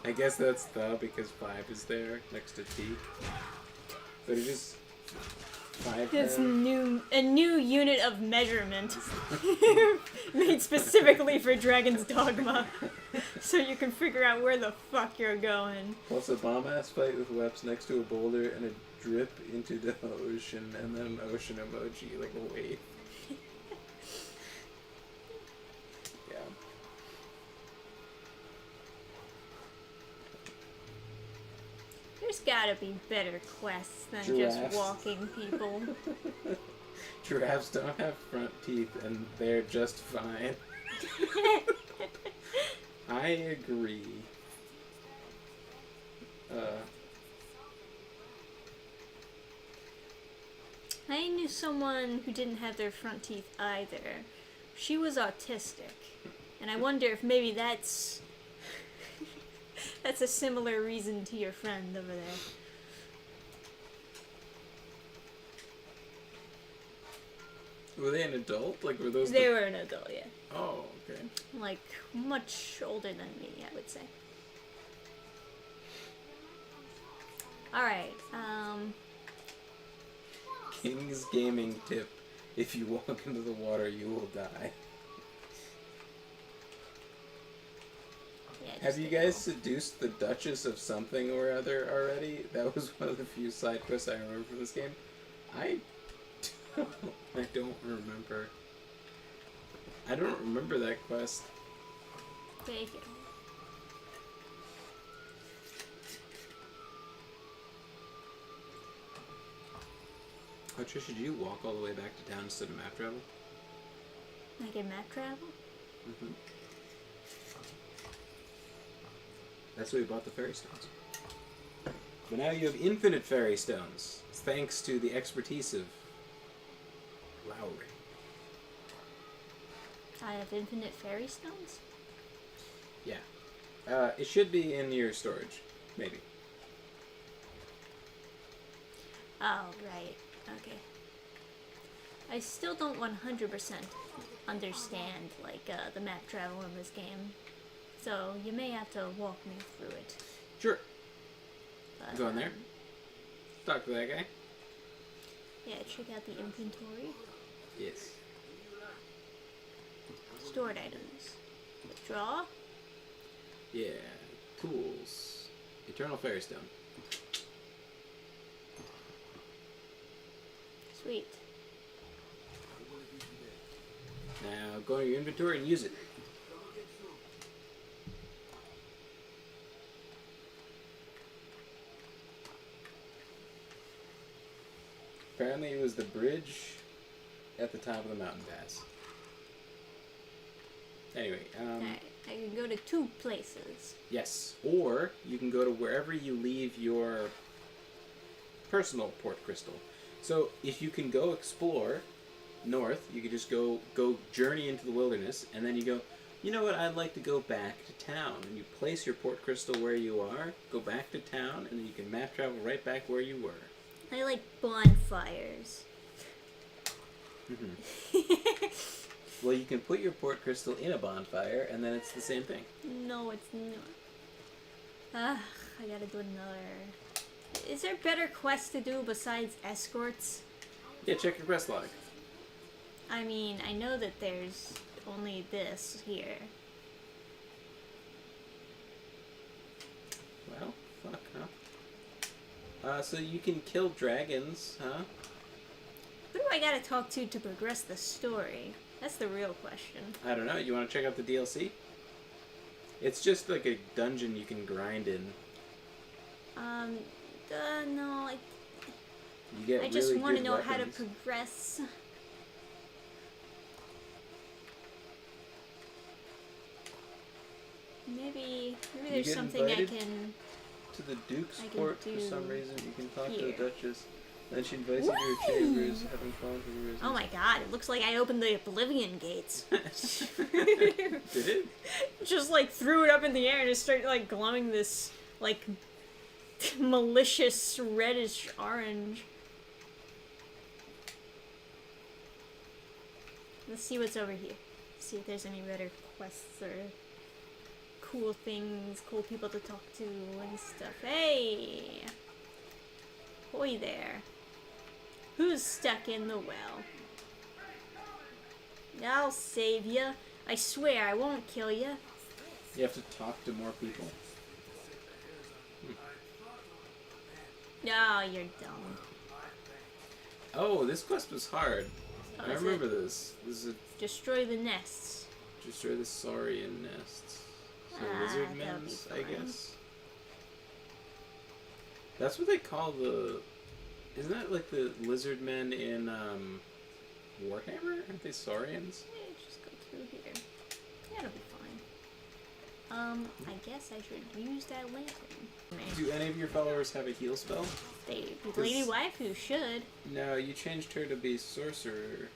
I guess that's because 5 is there next to T. But it is 5. It's a new unit of measurement made specifically for Dragon's Dogma, so you can figure out where the fuck you're going. Plus a bomb-ass fight with Weps next to a boulder and a drip into the ocean, and then an ocean emoji, like a wave. Yeah. There's gotta be better quests than Giraffes. just walking people. Giraffes don't have front teeth, and they're just fine. I agree. I knew someone who didn't have their front teeth either. She was autistic, and I wonder if maybe that's a similar reason to your friend over there. Were they an adult? Like, were those? They were an adult, yeah. Oh, okay. Like, much older than me, I would say. Alright, King's gaming tip: if you walk into the water, you will die. yeah, Have just you guys seduced the Duchess of something or other already? That was one of the few side quests I remember from this game. I don't remember. I don't remember that quest. take it. Oh, Trish, did you walk all the way back to town instead of map travel? Like in map travel? Mm-hmm. That's where we bought the fairy stones. But now you have infinite fairy stones, thanks to the expertise of Lowry. I have infinite fairy stones? Yeah. It should be in your storage, maybe. Oh, right. Okay. I still don't 100% understand, like, the map travel in this game. So, you may have to walk me through it. Sure. But, Go in there. Talk to that guy. Yeah, check out the inventory. Yes. Stored items. Withdraw. Yeah. Tools. Eternal fairy stone. Sweet. Now go to your inventory and use it. Apparently it was the bridge at the top of the mountain pass. Anyway, Alright, I can go to 2 places. yes. Or you can go to wherever you leave your personal port crystal. So if you can go explore north, you could just go journey into the wilderness, and then you go, you know what, I'd like to go back to town. And you place your port crystal where you are, go back to town, and then you can map travel right back where you were. I like bonfires. Well, you can put your port crystal in a bonfire, and then it's the same thing. No, it's not. I gotta do another Is there better quests to do besides escorts? Yeah, check your quest log. I mean, I know that there's only this here. Well, fuck, huh? So you can kill dragons, huh? Who do I gotta talk to progress the story? That's the real question. I don't know. You want to check out the DLC? It's just like a dungeon you can grind in. No, You get I just really want to good know how to weapons. progress. Maybe You there's get something I invited can... to the Duke's I can court for do some reason. You can talk to here. the Duchess. Then she invites you to her chambers, having fun for reasons. Oh my god, it looks like I opened the Oblivion gates. Did it? Just like threw it up in the air and it started like glowing this like malicious reddish orange. Let's see what's over here. See if there's any better quests or cool things, cool people to talk to and stuff. Hey! Hoy there. Who's stuck in the well? I'll save ya. I swear I won't kill ya. You have to talk to more people. Oh, you're dumb. Oh, this quest was hard. Oh, I is remember it? this. This is Destroy the nests. destroy the saurian nests. So That'll lizard be men's, I fine. guess. That's what they call the... Isn't that like the lizard men in Warhammer? Aren't they saurians? Just go through here. That'll be fine. I guess I should use that lantern. Do any of your followers have a heal spell? The Lady Waifu should. No, you changed her to be sorcerer.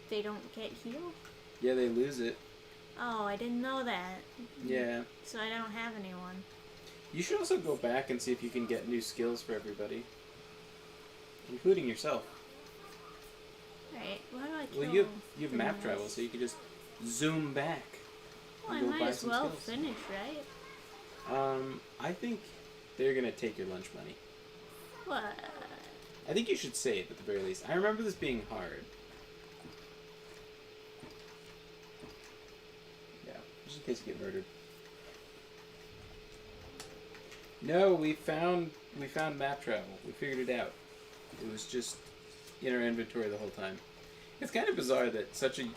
They don't get healed? Yeah, they lose it. Oh, I didn't know that. Yeah. So I don't have anyone. You should also go back and see if you can get new skills for everybody. Including yourself. Alright, how do I kill Well, you have the map travel, nest? so you can just zoom back. Well, I and go might buy as some well skills. finish, right? I think they're gonna take your lunch money. What? I think you should save at the very least. I remember this being hard. Yeah, just in case you get murdered. No, we found map travel. We figured it out. It was just in our inventory the whole time. It's kind of bizarre that such an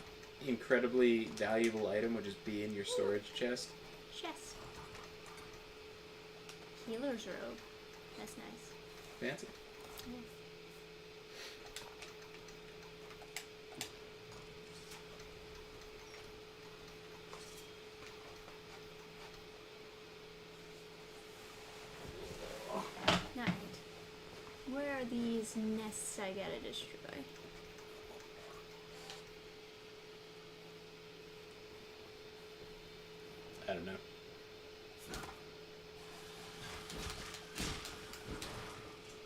incredibly valuable item would just be in your storage chest. Chest. Healer's robe. That's nice. Fancy. Yeah. Alright. Where are these nests I gotta destroy? I don't know.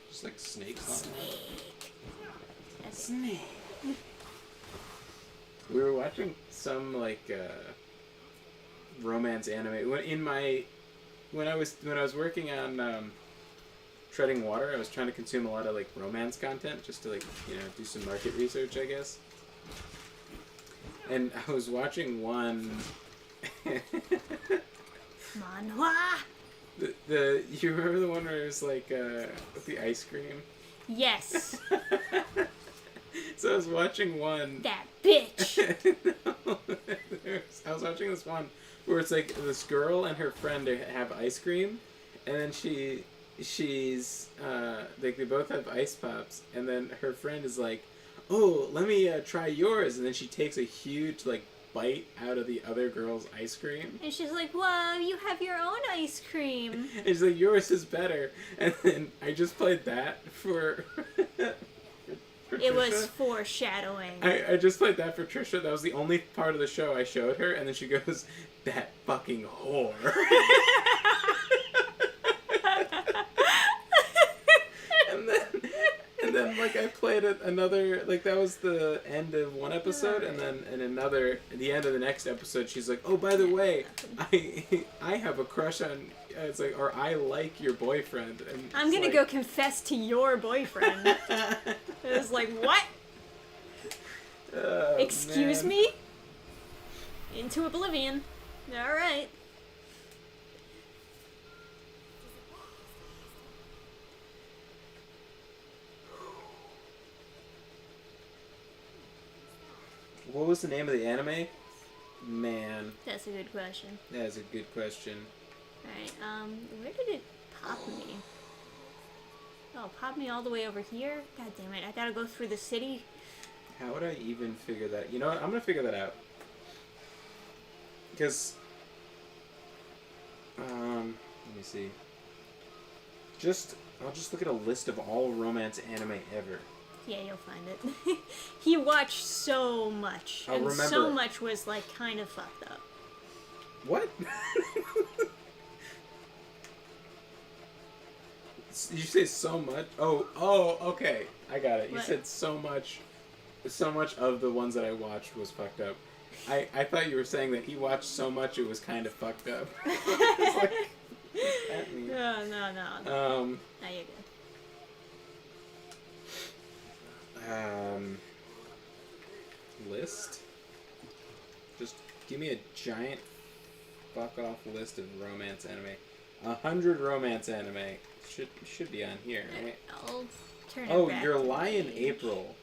Just like snakes on it. That's Snake. We were watching some like romance anime. When I was working on treading water, I was trying to consume a lot of like romance content just to like do some market research, I guess. And I was watching one. manhwa! The you remember the one where it was like with the ice cream? Yes! So I was watching one. That bitch! No, I was watching this one where it's like this girl and her friend have ice cream, and then she's like they both have ice pops, and then her friend is like, "Oh, let me try yours," and then she takes a huge like bite out of the other girl's ice cream. And she's like, whoa, you have your own ice cream. And she's like, yours is better. And then I just played that for It was Trisha. foreshadowing. I just played that for Trisha. That was the only part of the show I showed her. And then she goes, that fucking whore. and then then like I played another, like that was the end of one episode, and then in another, at the end of the next episode, she's like, "Oh, by the way, I have a crush on." It's like, or I like your boyfriend. And I'm gonna go confess to your boyfriend. It was like, what? Oh, Excuse man. me? Into oblivion. All right. What was the name of the anime? Man, That's a good question. that is a good question. Alright, where did it pop me? Oh, it popped me all the way over here? God damn it, I gotta go through the city. How would I even figure that? You know what? I'm gonna figure that out. Because, let me see. I'll just look at a list of all romance anime ever. Yeah, you'll find it. He watched so much. I'll and remember. so much was, like, kind of fucked up. What? Did you say so much? Oh, okay. I got it. You What? said so much. So much of the ones that I watched was fucked up. I thought you were saying that he watched so much it was kind of fucked up. It's like, what does that mean? No. Now you're good. List? Just give me a giant fuck off list of romance anime. 100 romance anime should be on here, right? I'll turn it Oh, back Your to the Lion page. April.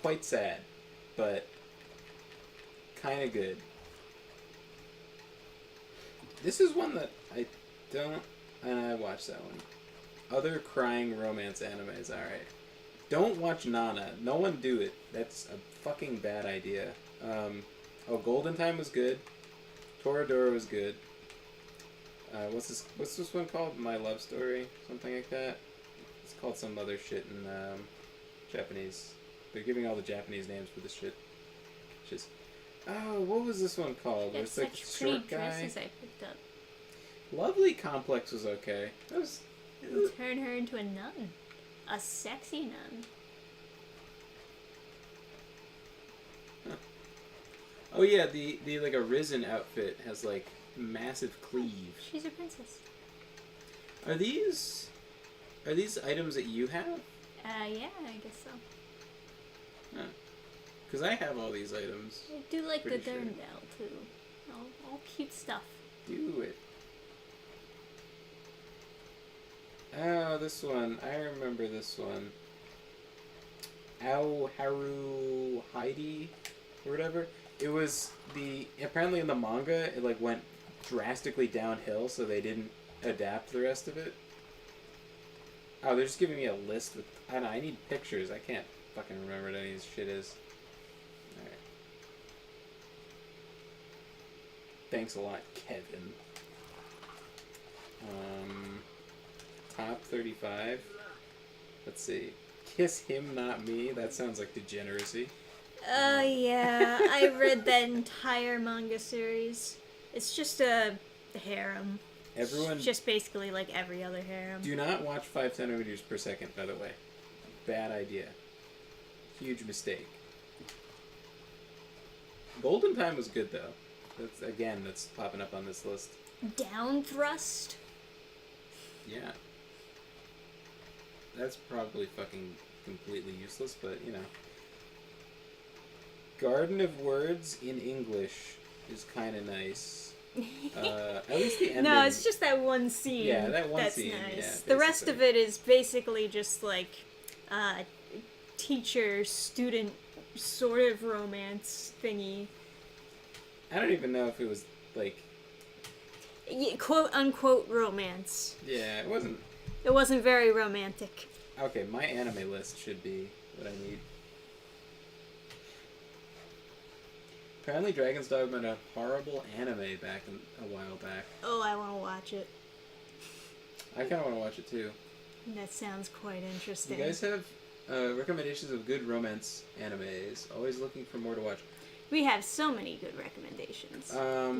Quite sad, but kind of good. This is one that I don't, and I watched that one. Other crying romance animes, alright. Don't watch Nana. No one do it. That's a fucking bad idea. Golden Time was good. Toradora was good. What's this one called? My Love Story? Something like that? It's called some other shit in Japanese. They're giving all the Japanese names for this shit. Just, what was this one called? Where It's it's like such a pretty short guy. dresses I picked up. Lovely Complex was okay. That was. Turn her into a nun. A sexy nun. Oh yeah, the like Arisen outfit has like massive cleave. She's a princess. Are these items that you have? Yeah, I guess so. Because I have all these items. I do like the Pretty sure. Dern Bell, too. All cute stuff. Do it. Oh, this one. I remember this one. Ao Haru Heidi or whatever. It was apparently in the manga it like went drastically downhill, so they didn't adapt the rest of it. Oh, they're just giving me a list with I don't know, I need pictures. I can't fucking remember what any of this shit is. Alright. Thanks a lot, Kevin. Top 35. Let's see. Kiss Him Not Me. That sounds like degeneracy. Oh, yeah. I read that entire manga series. It's just a harem. Everyone, Just basically like every other harem. do not watch 5 centimeters per second, by the way. Bad idea. Huge mistake. Golden Time was good, though. That's popping up on this list. Down thrust? Yeah. That's probably fucking completely useless, but, you know. Garden of Words in English is kind of nice. At least the ending. No, it's just that one scene. Yeah, that one that's scene, nice. yeah, The rest of basically. it is basically just like teacher-student sort of romance thingy. I don't even know if it was, like... Quote-unquote romance. Yeah, it wasn't... It wasn't very romantic. Okay, my anime list should be what I need. Apparently Dragon's Dogma had a horrible anime a while back. Oh, I want to watch it. I kind of want to watch it too. That sounds quite You interesting. guys have recommendations of good romance animes? Always looking for more to watch. We have so many good recommendations.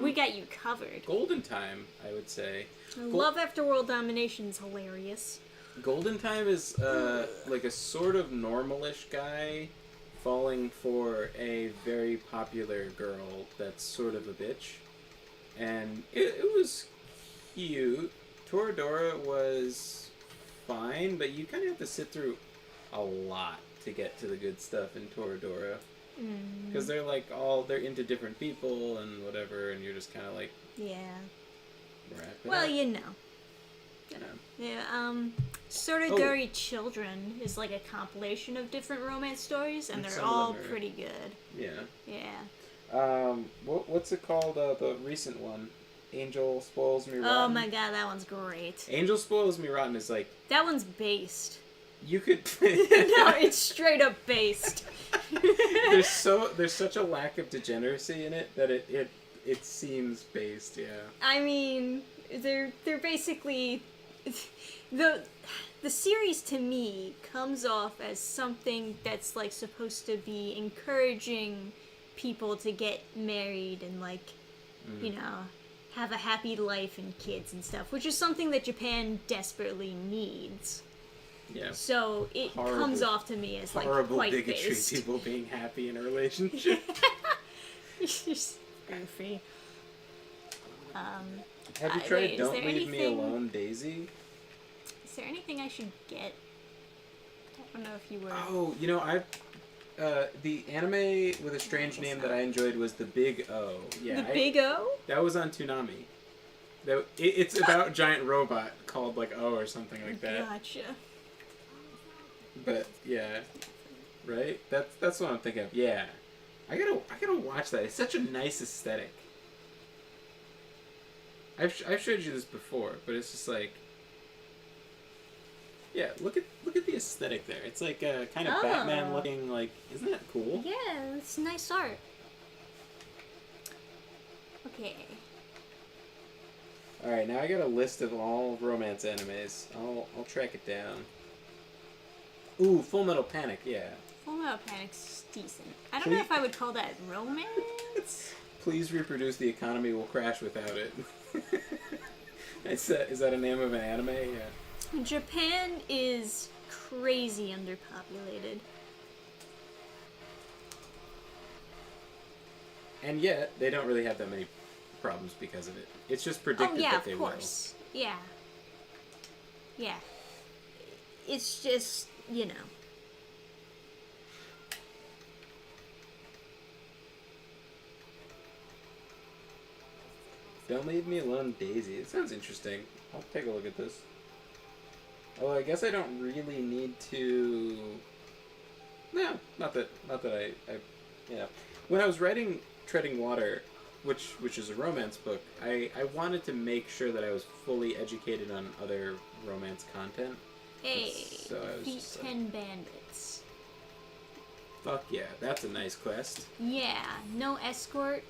We got you covered. Golden Time, I would say. Love After World Domination's hilarious. Golden Time is like a sort of normalish guy falling for a very popular girl that's sort of a bitch. And it was cute. Toradora was fine, but you kind of have to sit through a lot to get to the good stuff in Toradora. Because they're like they're into different people and whatever, and you're just kind of like... Yeah. Wrap it Well, up. you know. Yeah. Yeah, Sorority Children is like a compilation of different romance stories, and they're Some of all them are- pretty good. Yeah. Yeah. What's it called? The recent one, Angel Spoils Me Rotten. Oh my god, that one's great. Angel Spoils Me Rotten is like That one's based. you could. No, it's straight up based. there's such a lack of degeneracy in it that it seems based. Yeah. I mean, they're basically the series to me comes off as something that's like supposed to be encouraging people to get married and like you know, have a happy life and kids and stuff, which is something that Japan desperately needs. Yeah. So it comes off to me as like horrible quite bigotry, based. people being happy in a relationship. It's just goofy. Have you tried wait, is Don't there Leave Me anything- Alone, Daisy? Is there anything I should get? I don't know if you were. Oh, you know, the anime with a strange name that I enjoyed was The Big O. Yeah, Big O? That was on Toonami. It's about a giant robot called like O or something like that. Gotcha. But yeah, right? That's what I'm thinking of. Yeah, I gotta watch that. It's such a nice aesthetic. I've showed you this before, but it's just like, yeah, look at the aesthetic there. It's like a kind of Batman looking, like, isn't that cool? Yeah, it's nice art. Okay. All right, now I got a list of all romance animes. I'll track it down. Ooh, Full Metal Panic, yeah. Full Metal Panic's decent. I don't know if I would call that romance. Please reproduce, the economy will crash without it. Is that a name of an anime? Yeah. Japan is crazy underpopulated. And yet, they don't really have that many problems because of it. It's just predicted that they will. Oh, yeah, of course. Yeah. Yeah. It's just, you know. Don't Leave Me Alone, Daisy. It sounds interesting. I'll take a look at this. Although I guess I don't really need to... No, not that I yeah. When I was writing Treading Water, which is a romance book, I wanted to make sure that I was fully educated on other romance content. Hey, So I was Beat just 10 Bandits. Fuck yeah, that's a nice quest. Yeah, no escort.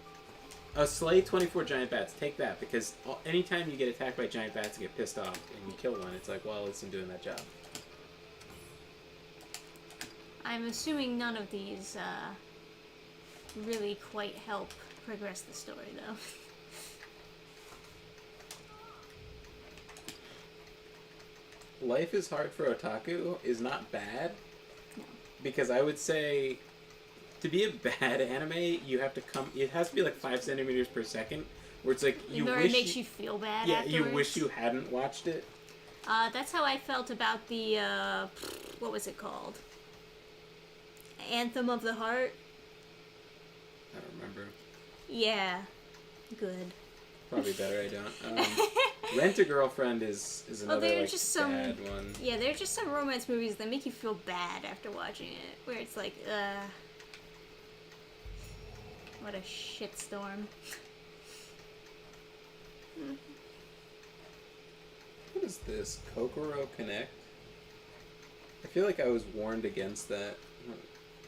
Slay 24 giant bats. Take that, because anytime you get attacked by giant bats and get pissed off and you kill one, it's like, well, it's doing that job. I'm assuming none of these really quite help progress the story, though. Life is Hard for Otaku is not bad, No. because I would say to be a bad anime, you have to it has to be like 5 centimeters per second, where it's like you Or wish it makes you feel bad yeah, afterwards. you wish you hadn't watched it. That's how I felt about the, what was it called? Anthem of the Heart? I don't remember. Yeah. Good. Probably better I don't. Rent a Girlfriend is another they're like just some- bad one. Yeah, there are just some romance movies that make you feel bad after watching it, where it's like, what a shitstorm. What is this? Kokoro Connect? I feel like I was warned against that.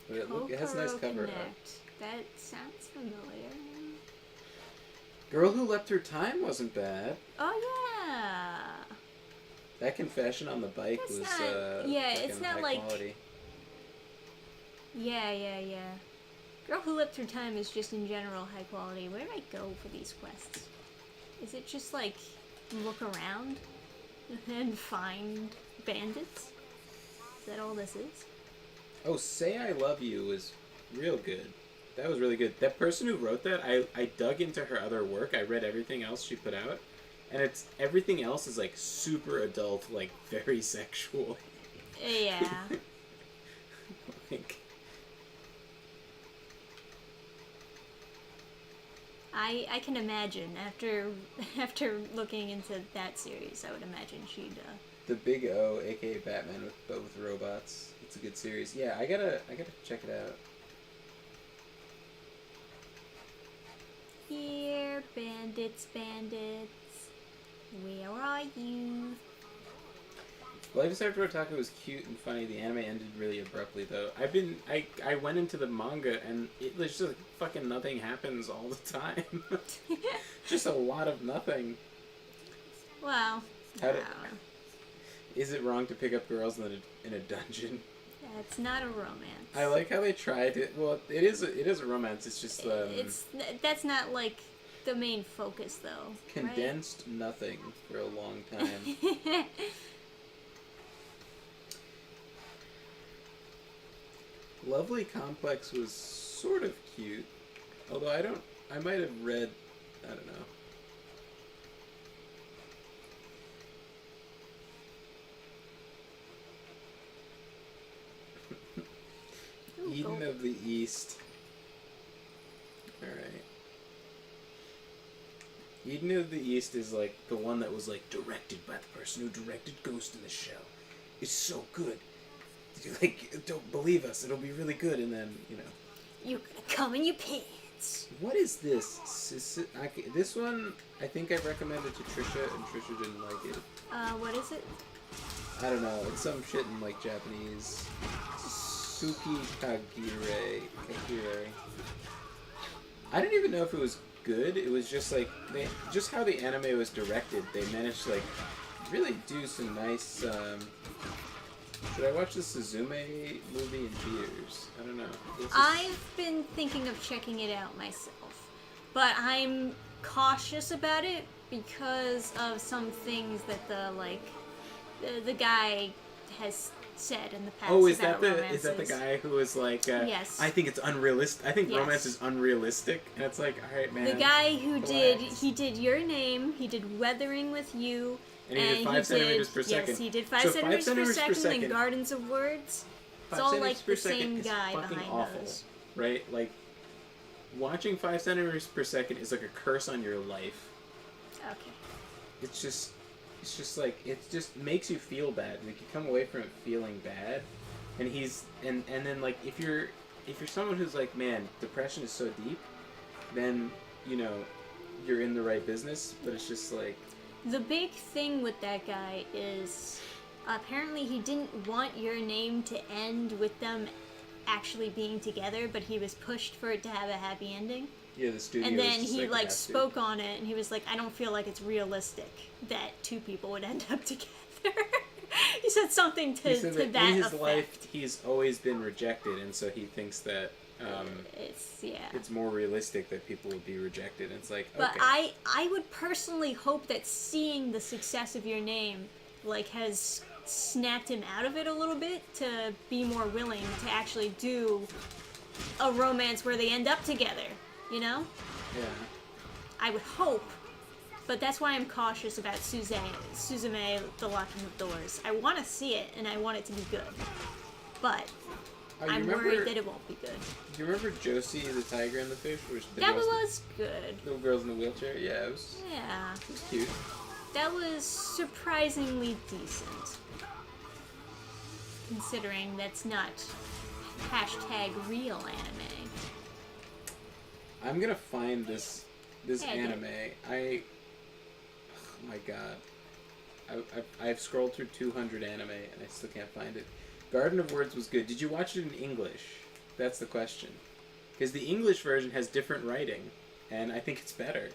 But it has a nice Kokoro cover art. Connect. That sounds familiar. Girl Who Leapt Through Time wasn't bad. Oh yeah. That confession on the bike That's was not- yeah, fucking it's not high like- quality. Yeah. Girl Who Leapt Through Time is just in general high quality. Where do I go for these quests? Is it just like look around and find bandits? Is that all this is? Oh, Say I Love You was real good. That was really good. That person who wrote that, I dug into her other work. I read everything else she put out. And everything else is like super adult, like very sexual. Yeah. Like, I can imagine after looking into that series, I would imagine she'd. The Big O, aka Batman, but with robots. It's a good series. Yeah, I gotta check it out. Here, bandits, where are you? Life is After Otaku was cute and funny. The anime ended really abruptly, though. I went into the manga, and it's just like, fucking nothing happens all the time. Just a lot of nothing. Well, Is it wrong to pick up girls in a dungeon? It's not a romance. I like how they tried it. Well, it is a romance. It's just that's not like the main focus, though. Condensed right? Nothing for a long time. Lovely Complex was sort of cute, although I might have read, I don't know. Eden of the East. Alright. Eden of the East is like the one that was like directed by the person who directed Ghost in the Shell. It's so good. Like, don't believe us, it'll be really good, and then, you know. You come in your pants. What is this? This one, I think I've recommended to Trisha, and Trisha didn't like it. What is it? I don't know, it's some shit in, like, Japanese. Suki Kagire. I didn't even know if it was good. It was just, like, just how the anime was directed, they managed to, like, really do some nice, should I watch the Suzume movie in theaters? I don't know. I've been thinking of checking it out myself, but I'm cautious about it because of some things that the guy has said in the past. Oh, is about that the guy who was like? Yes. I think it's unrealistic. I think yes. romance is unrealistic, and it's like, all right, man. The guy who did Your Name, he did Weathering with You. And he did 5 centimeters per second. Yes, he did 5 centimeters per second and Gardens of Words. It's all like the same guy behind awful, those. Right? Like, watching 5 centimeters per second is like a curse on your life. Okay. It's just like, it just makes you feel bad. Like, you come away from it feeling bad. And and then like, if you're someone who's like, man, depression is so deep, then, you know, you're in the right business, but it's just like... The big thing with that guy is apparently he didn't want Your Name to end with them actually being together, but he was pushed for it to have a happy ending. Yeah, the studio. And then he like spoke on it, and he was like, "I don't feel like it's realistic that two people would end up together." He said something to that effect. In his life, he's always been rejected, and so he thinks that it's more realistic that people would be rejected. And it's like, okay. But I would personally hope that seeing the success of Your Name like has snapped him out of it a little bit to be more willing to actually do a romance where they end up together, you know? Yeah. I would hope, but that's why I'm cautious about Suzume, The Locking of Doors. I want to see it, and I want it to be good, but I'm worried that it won't be good. Do you remember Josie the Tiger and the Fish? That was good. Little girls in the wheelchair? Yeah, it was cute. That was surprisingly decent, considering that's not #real anime. I'm gonna find this anime. Oh my god. I've scrolled through 200 anime and I still can't find it. Garden of Words was good. Did you watch it in English? That's the question. Because the English version has different writing, and I think it's better.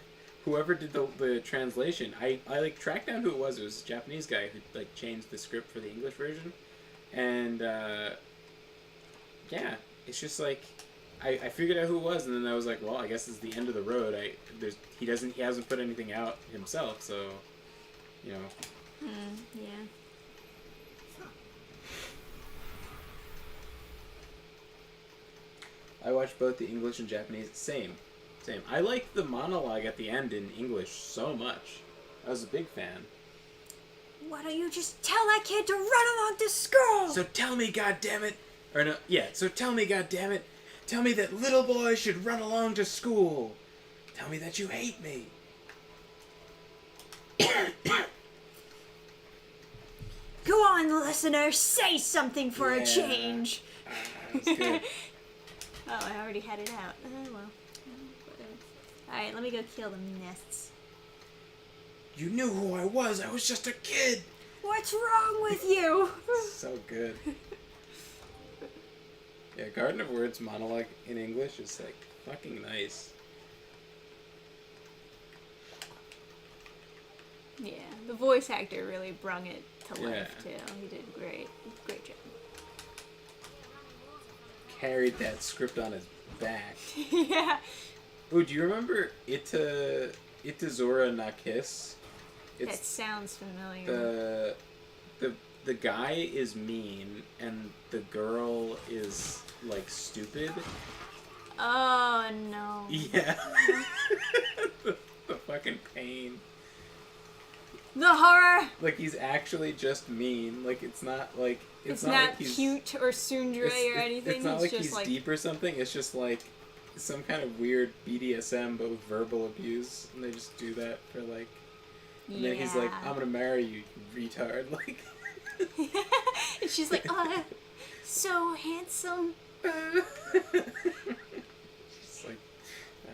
Whoever did the translation, I like tracked down who it was. It was a Japanese guy who like changed the script for the English version, and yeah, it's just like I figured out who it was, and then I was like, well, I guess it's the end of the road. He hasn't put anything out himself, so you know. Yeah. I watched both the English and Japanese. Same. I liked the monologue at the end in English so much. I was a big fan. Why don't you just tell that kid to run along to school? So tell me, goddammit. Or no, yeah, so tell me, goddammit. Tell me that little boys should run along to school. Tell me that you hate me. Go on, listener, say something for a change. That's good. Oh, I already had it out. Oh, well. Alright, let me go kill the nests. You knew who I was just a kid. What's wrong with you? So good. Yeah, Garden of Words monologue in English is like fucking nice. Yeah, the voice actor really brung it to life too. He did great. Great job. Carried that script on his back. Yeah. Ooh, do you remember Itazura na Kiss? That sounds familiar. The guy is mean and the girl is like stupid. Oh no. Yeah. the fucking pain. The horror. Like he's actually just mean. Like it's not like it's not like he's cute or tsundere or anything. It's not like just he's like deep or something. It's just like some kind of weird BDSM but with verbal abuse, and they just do that for like. And then he's like, "I'm gonna marry you, you retard!" Like. And she's like, "Oh, so handsome." She's like,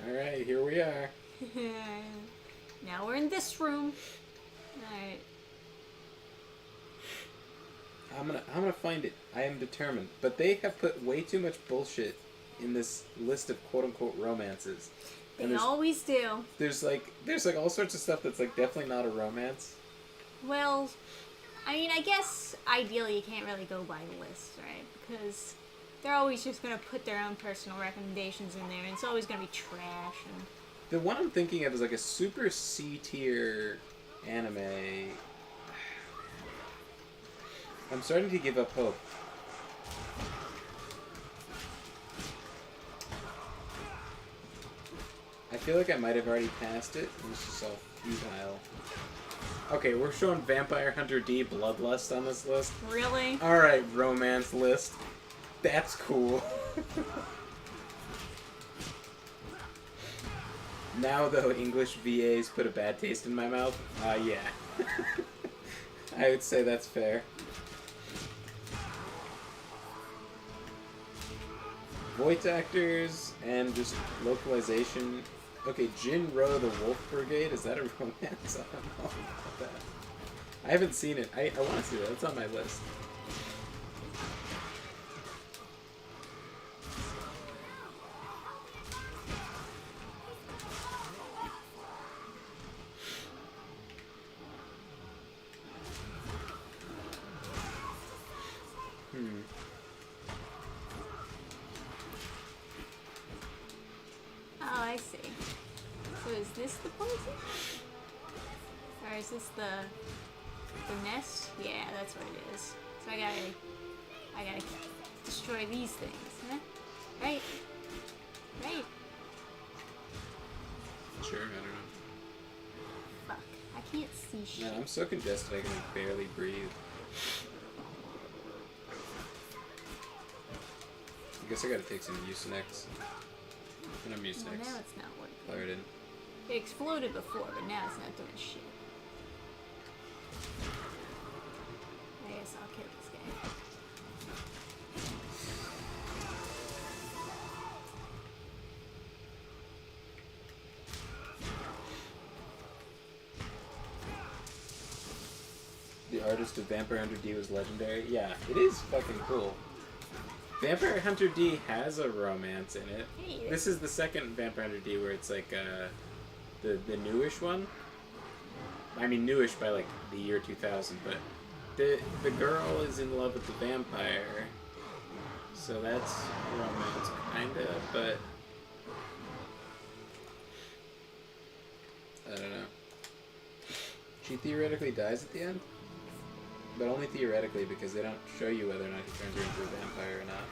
"All right, here we are." Now we're in this room. Alright. I'm gonna find it. I am determined. But they have put way too much bullshit in this list of quote unquote romances. They always do. There's like all sorts of stuff that's like definitely not a romance. Well, I mean, I guess ideally you can't really go by the list, right? Because they're always just gonna put their own personal recommendations in there, and it's always gonna be trash. And the one I'm thinking of is like a super C tier anime. I'm starting to give up hope. I feel like I might have already passed it. It's just all futile. Okay, we're showing Vampire Hunter D Bloodlust on this list. really? Alright, romance list. That's cool. Now, though, English VAs put a bad taste in my mouth, yeah. I would say that's fair. Voice actors and just localization. Okay, Jinro the Wolf Brigade, is that a romance? I don't know about that. I haven't seen it. I want to see that. It's on my list. Oh, I see. So is this the poison? Or is this the nest? Yeah, that's what it is. So I gotta destroy these things, huh? Right? Right? Sure, I don't know. Fuck. I can't see shit. Man, I'm so congested I can barely breathe. I guess I gotta take some Mucinex. And I'm Mucinex. Well, now it's not working. Claritin. It exploded before, but now it's not doing shit. I guess I'll kill this guy. The artist of Vampire Hunter D was legendary. Yeah, it is fucking cool. Vampire Hunter D has a romance in it. Hey, This is the second Vampire Hunter D where it's like the newish one. I mean newish by like the year 2000, but the girl is in love with the vampire, so that's romance kinda. But I don't know. She theoretically dies at the end. But only theoretically, because they don't show you whether or not he turns her into a vampire or not.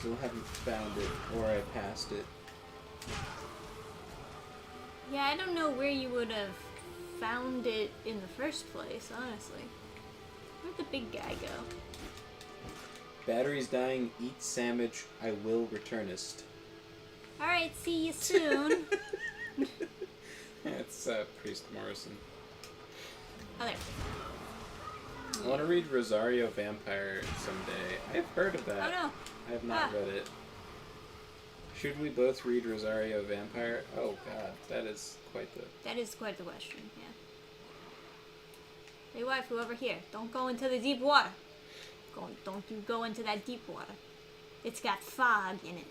still haven't found it, or I passed it. Yeah, I don't know where you would have found it in the first place, honestly. Where'd the big guy go? Battery's dying, eat sandwich, I will returnist. Alright, see you soon. It's Priest Morrison. Oh, there. I want to read Rosario Vampire someday. I've heard of that. Oh, no. I have not read it. Should we both read Rosario Vampire? Oh god, that is quite the... That is quite the question, yeah. Hey, waifu, over here. Don't go into the deep water. Don't you go into that deep water. It's got fog in it.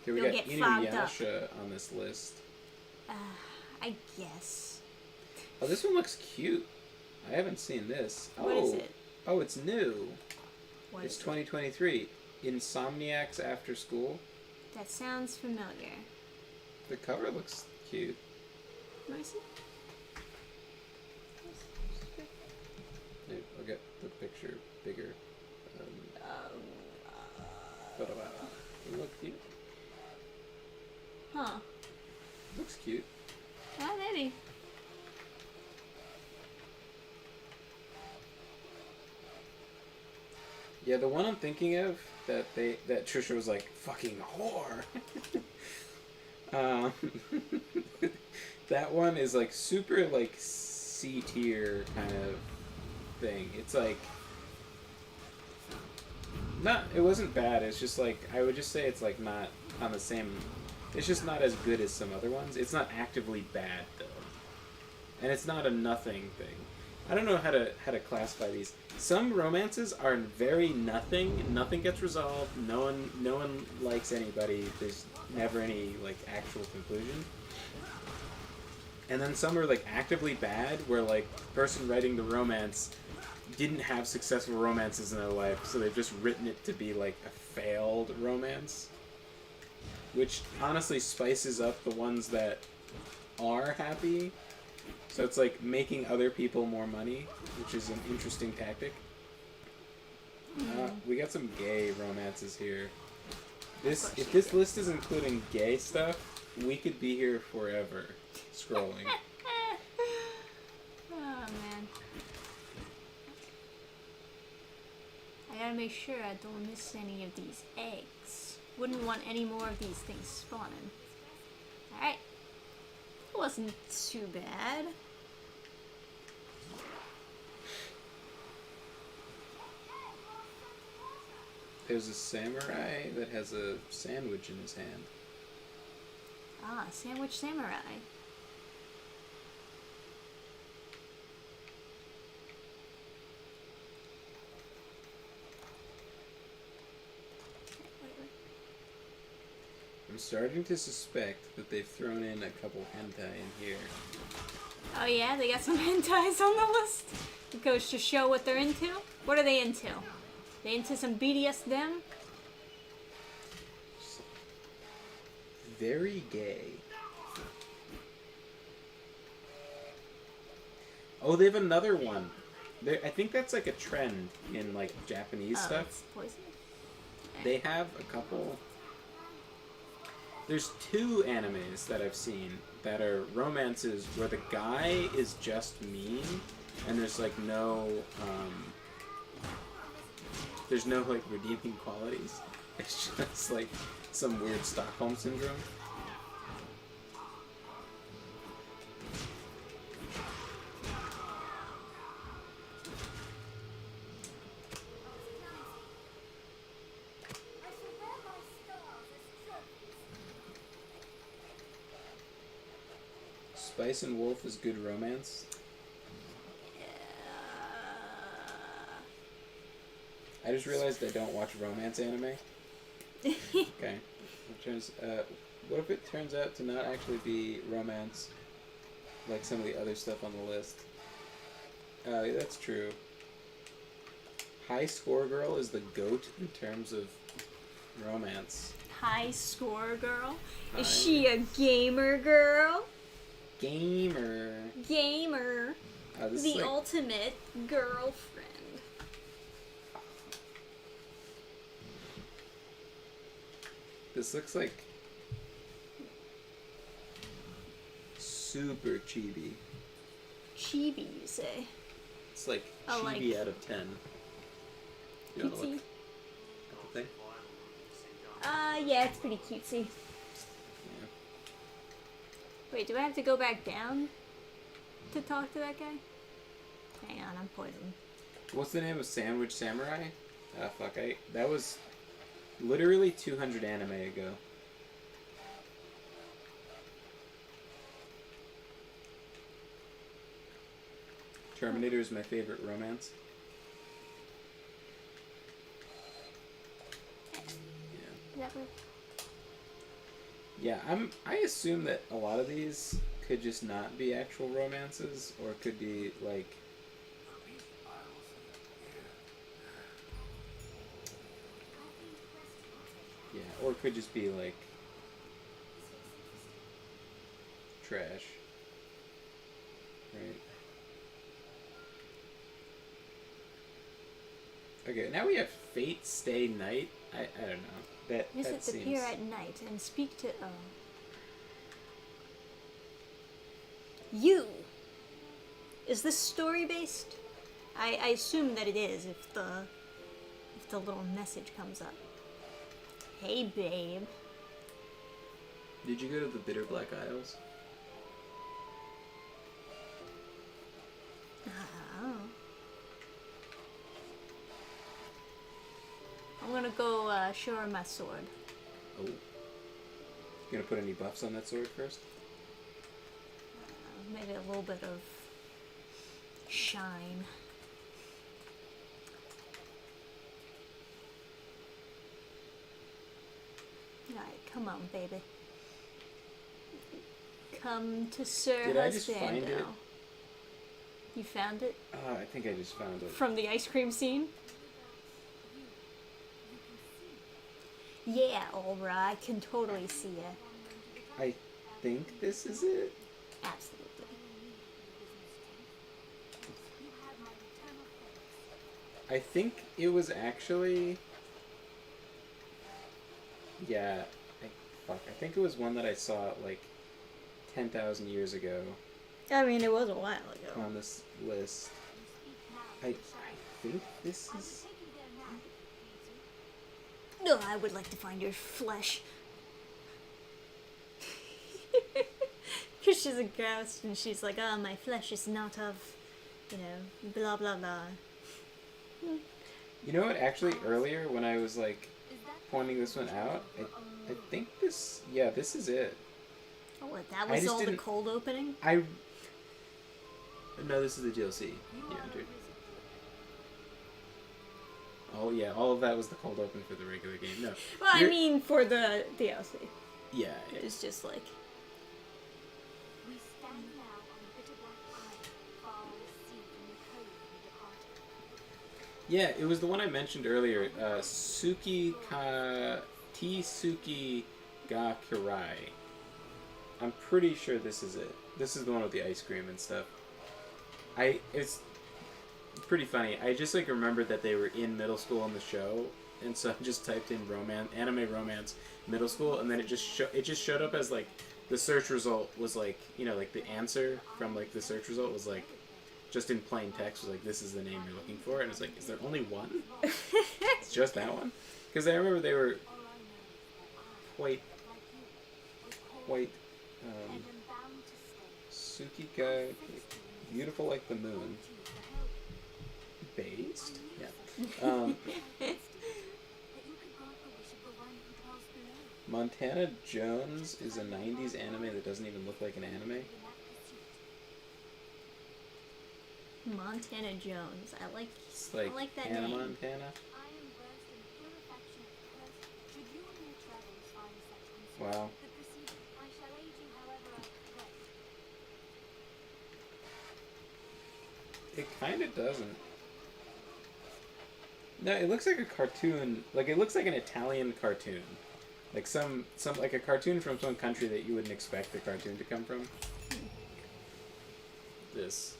Okay, we You'll got get fogged up. Inuyasha on this list. I guess. Oh, this one looks cute. I haven't seen this. What is it? Oh, it's new. What It's is it? 2023. Insomniacs After School. That sounds familiar. The cover looks cute. Let me see. Maybe I'll get the picture bigger. But it look cute. Huh. Looks cute. Ah, maybe. Yeah, the one I'm thinking of that Trisha was like fucking whore. That one is like super like C tier kind of thing. It's like it wasn't bad. It's just like I would just say it's like not on the same. It's just not as good as some other ones. It's not actively bad though, and it's not a nothing thing. I don't know how to classify these. Some romances are very nothing. Nothing gets resolved. No one likes anybody. There's never any like actual conclusion. And then some are like actively bad, where like the person writing the romance didn't have successful romances in their life, so they've just written it to be like a failed romance. Which honestly spices up the ones that are happy. So it's like making other people more money, which is an interesting tactic. We got some gay romances here. If this list is including gay stuff, we could be here forever scrolling. Oh, man. I gotta make sure I don't miss any of these eggs. Wouldn't want any more of these things spawning. Alright. It wasn't too bad. There's a samurai that has a sandwich in his hand. Ah, Sandwich Samurai. I'm starting to suspect that they've thrown in a couple hentai in here. Oh yeah, they got some hentais on the list. It goes to show what they're into. What are they into? They into some BDSM? Very gay. Oh, they have another one. I think that's like a trend in like Japanese stuff. It's poison? They have a couple. There's 2 animes that I've seen that are romances where the guy is just mean, and there's like no like redeeming qualities. It's just like some weird Stockholm syndrome. Spice and Wolf is good romance. I just realized I don't watch romance anime. Okay. What if it turns out to not actually be romance like some of the other stuff on the list? That's true. High Score Girl is the GOAT in terms of romance. High score girl? Is she a gamer girl? Gamer. Gamer. The like, ultimate girlfriend. This looks like super chibi. Chibi, you say? It's like Oh, chibi like out of 10. You wanna look cutesy? at the thing? Yeah, it's pretty cutesy. Yeah. Wait, do I have to go back down to talk to that guy? Hang on, I'm poisoned. What's the name of Sandwich Samurai? Ah, fuck. That was literally 200 anime ago. Terminator is my favorite romance. Yeah. Never. Yeah, I assume that a lot of these could just not be actual romances, or could be like or it could just be like trash. Right. Okay, now we have Fate Stay Night. I don't know. That Visit the seems... pier at night and speak to you. Is this story based? I assume that it is if the little message comes up. Hey babe. Did you go to the Bitter Black Isles? Oh. I'm gonna go show her my sword. Oh. You gonna put any buffs on that sword first? Maybe a little bit of shine. Alright, come on, baby. Come to Sir Did I just find Husbando. it? You found it? I think I just found it. From the ice cream scene? Yeah, Aura, I can totally see it. I think this is it. Absolutely. I think it was actually... Yeah, I think it was one that I saw like 10,000 years ago I mean, it was a while ago. on this list. I think this is... No, I would like to find your flesh. Because she's a ghost and she's like, oh, my flesh is not of, blah, blah, blah. You know what, actually earlier when I was like pointing this one out, I think this, yeah, this is it. Oh, what, that was all the cold opening? No, this is the DLC you entered. Oh yeah, all of that was the cold open for the regular game. No. Well, I mean for the DLC. Yeah. It's just like... Yeah, it was the one I mentioned earlier. Tsuki ga Kirai. I'm pretty sure this is it. This is the one with the ice cream and stuff. It's pretty funny. I just like remembered that they were in middle school in the show, and so I just typed in anime romance middle school, and then it just showed up as like the search result was like, like the answer from like the search result was like just in plain text was like, this is the name you're looking for, and it's like, is there only one? It's just that one? Because I remember they were quite Tsukika, beautiful like the moon. Based? Yeah. Montana Jones is a 90s anime that doesn't even look like an anime. Montana Jones. I like that Hannah name. Montana. Wow. It kind of doesn't. No, it looks like a cartoon. Like, it looks like an Italian cartoon. Like some like a cartoon from some country that you wouldn't expect the cartoon to come from. This.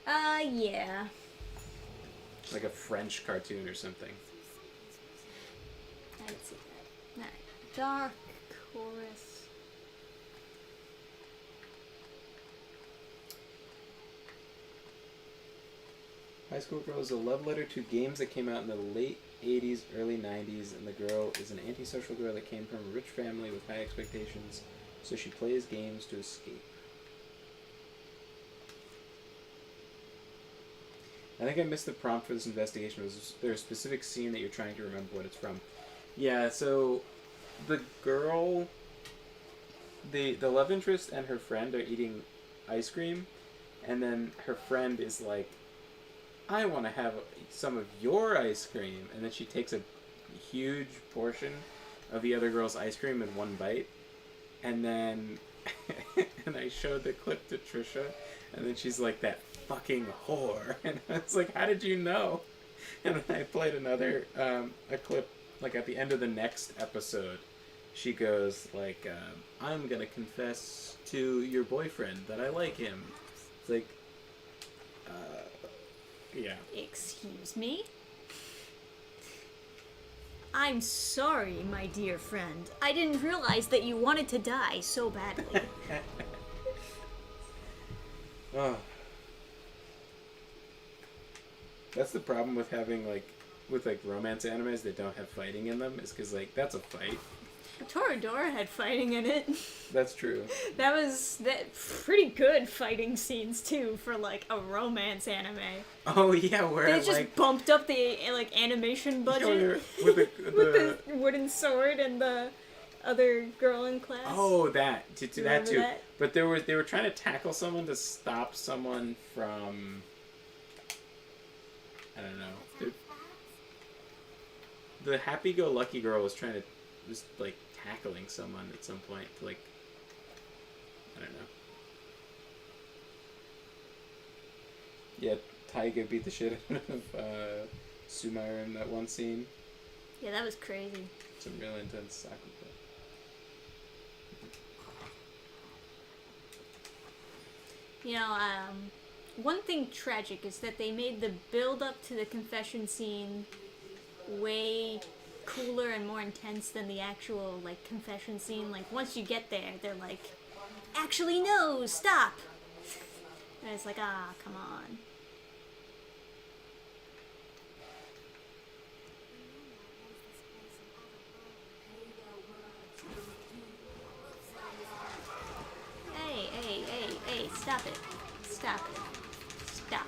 Yeah. Like a French cartoon or something. didn't see that. Alright. Dark Chorus. High School Girl is a love letter to games that came out in the late 80s, early 90s, and the girl is an antisocial girl that came from a rich family with high expectations, so she plays games to escape. I think I missed the prompt for this investigation. Was there a specific scene that you're trying to remember what it's from? Yeah, so the girl, the love interest and her friend are eating ice cream, and then her friend is like, I want to have some of your ice cream. And then she takes a huge portion of the other girl's ice cream in one bite. And then, and I showed the clip to Trisha, and then she's like, that fucking whore. And I was like, how did you know? And then I played another, a clip, like at the end of the next episode. She goes like, I'm going to confess to your boyfriend that I like him. It's like, yeah. Excuse me? I'm sorry, my dear friend. I didn't realize that you wanted to die so badly. Oh. That's the problem with having, with romance animes that don't have fighting in them, is because, that's a fight. Toradora had fighting in it. That's true. That was pretty good fighting scenes, too, for, a romance anime. Oh, yeah, where they just bumped up the, animation budget. Yeah, with the wooden sword and the other girl in class. Oh, that too. That? But they were trying to tackle someone to stop someone from, I don't know. The happy-go-lucky girl was tackling someone at some point to, I don't know. Yeah, Taiga beat the shit out of Sumaira in that one scene. Yeah, that was crazy. Some real intense Sakuga. You know, one thing tragic is that they made the build-up to the confession scene way cooler and more intense than the actual, confession scene. Once you get there, they're like, actually, no, stop! And it's like, come on. Hey, stop it. Stop it. Stop.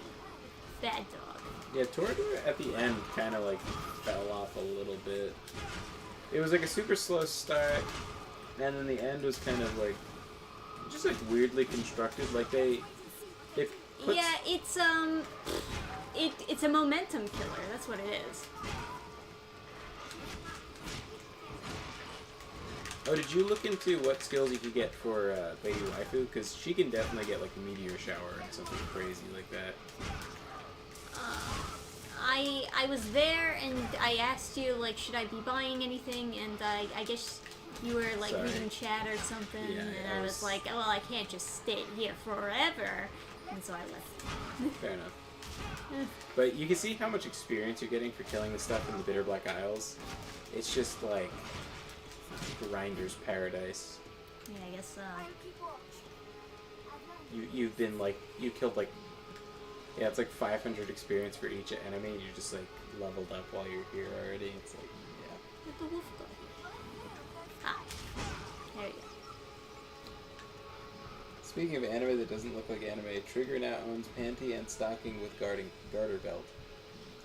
Bad dog. Yeah, Toradora at the end kind of fell off a little bit. It was a super slow start, and then the end was kind of just weirdly constructed. They put... Yeah, it's it's a momentum killer. That's what it is. Oh, did you look into what skills you could get for Baby Waifu? Because she can definitely get a meteor shower and something crazy like that. I was there and I asked you should I be buying anything, and I guess you were Sorry. reading chat or something, Yeah, and I was like, well, I can't just stay here forever, and so I left. Fair enough. But you can see how much experience you're getting for killing the stuff in the Bitter Black Isles. It's just grinder's paradise. Yeah, I guess so. You've been you killed yeah, it's 500 experience for each enemy, and you're just leveled up while you're here already. It's yeah. Where'd the wolf go? Ah, there you go. Speaking of anime that doesn't look like anime, Trigger now owns panty and stocking with garter belt,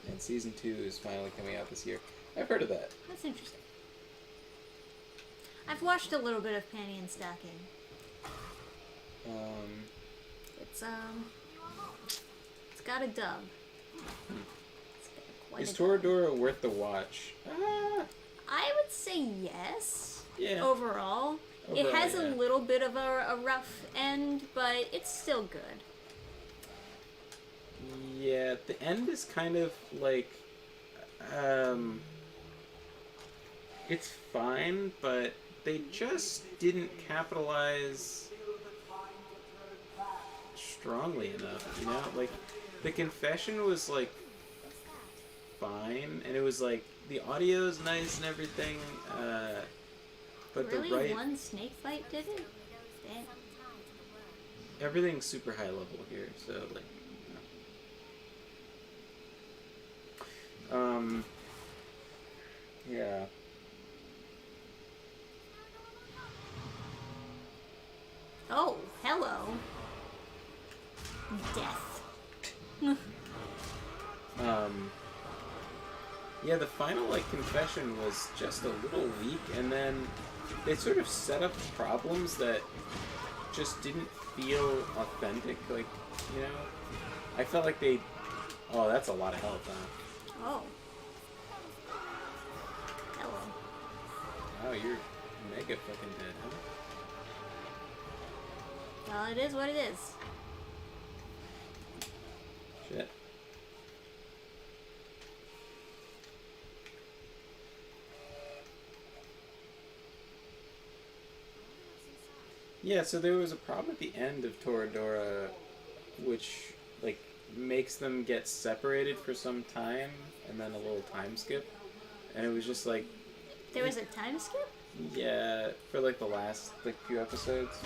and season 2 is finally coming out this year. I've heard of that. That's interesting. I've watched a little bit of Panty and Stocking. It's got a dub. It's got quite Is a dub. Toradora worth the watch? I would say yes. Yeah. Overall. It has yeah. a little bit of a rough end, but it's still good. Yeah, the end is kind of it's fine, but they just didn't capitalize strongly enough, you know? The confession was fine, and it was like the audio's nice and everything, but really, the one snake fight did it? Damn. everything's super high level here, so like, yeah. Oh, hello. Death. Yeah, the final like confession was just a little weak, and then they sort of set up problems that just didn't feel authentic. Like, you know, I felt like they. Oh, that's a lot of health, huh? Oh. Hello. Wow, you're mega fucking dead, huh? Well, it is what it is. Shit. Yeah, so there was a problem at the end of Toradora, which, like, makes them get separated for some time, and then a little time skip. And it was just like... There was a time skip? Yeah, for, like, the last, like, few episodes.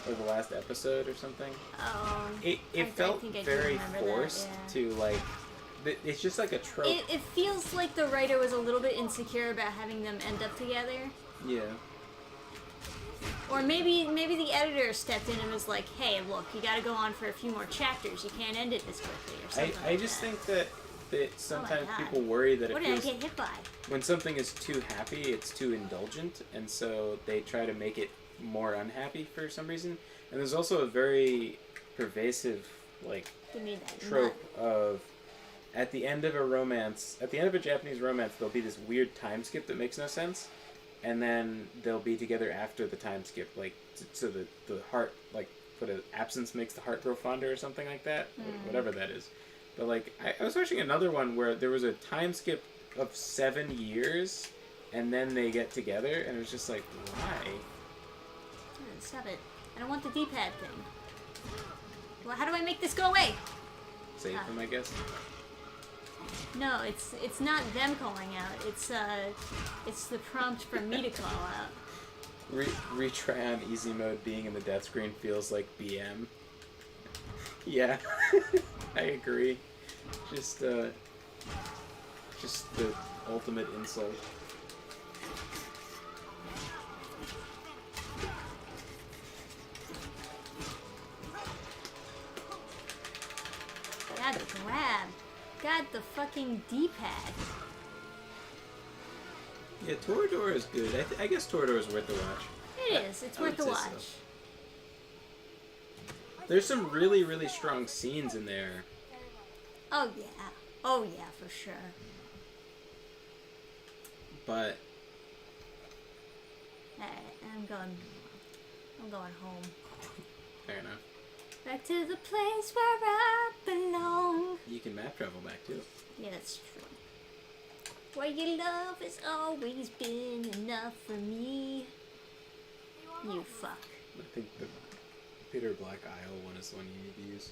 Or the last episode or something. Oh. It felt very forced to, like... It's just like a trope. It feels like the writer was a little bit insecure about having them end up together. Yeah. Or maybe the editor stepped in and was like, hey, look, you gotta go on for a few more chapters. You can't end it this quickly, or something I just think that sometimes God. people worry that what it did feels... I get hit by? When something is too happy, it's too indulgent, and so they try to make it more unhappy for some reason. And there's also a very pervasive, like, Give me that trope of... At the end of a romance, at the end of a Japanese romance, there'll be this weird time skip that makes no sense. And then they'll be together after the time skip, like, so the heart, like, absence makes the heart grow fonder or something like that, whatever that is. But, like, I was watching another one where there was a time skip of 7 years, and then they get together, and it was just like, why? Stop it. I don't want the D-pad thing. Well, how do I make this go away? Save them, I guess. No, it's not them calling out. It's the prompt for me to call out. Retry on easy mode being in the death screen feels like BM. Yeah, I agree. Just the ultimate insult. God, the grab. God, the fucking D-pad. Yeah, Toradora is good. I guess Toradora is worth the watch. It is. It's worth the say watch. so. There's some really, really strong scenes in there. Oh, yeah. Oh, yeah, for sure. But... Alright, I'm going home. Fair enough. Back to the place where I belong. You can map travel back, too. Yeah, that's true. Where your love has always been enough for me. You fuck. I think the Peter Black Isle one is the one you need to use.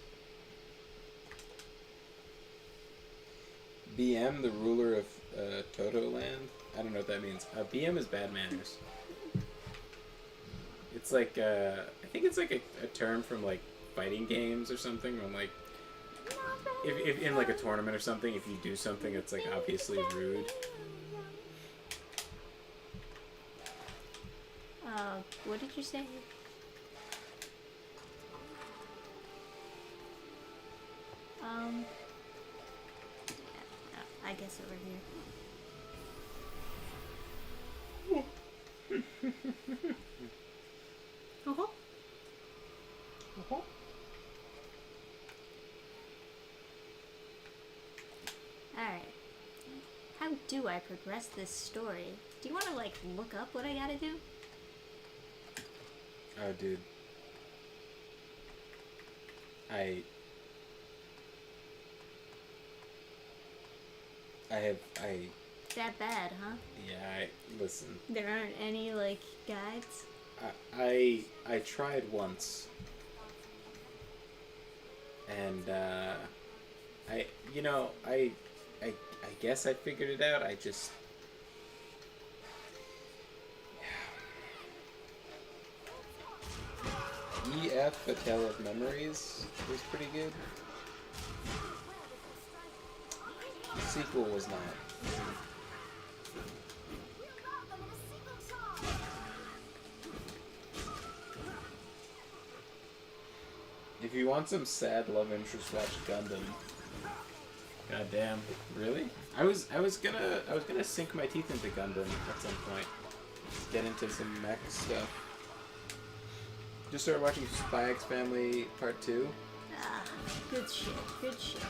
BM, the ruler of Toto Land. I don't know what that means. BM is bad manners. It's like, I think it's like a term from like fighting games or something. When like, if in like a tournament or something, if you do something that's like obviously rude. What did you say? I guess over here. Uh-huh. Uh-huh. Alright. How do I progress this story? Do you want to, like, look up what I gotta do? Oh, dude. I That bad, huh? Yeah, listen. There aren't any, like, guides? I tried once. And, I guess I figured it out. I just. EF, A Tale of Memories was pretty good. The sequel was not. If you want some sad love interest, watch Gundam. God damn. Really? I was gonna sink my teeth into Gundam at some point. Get into some mech stuff. Just started watching Spy X Family Part 2. Ah, good shit, good shit.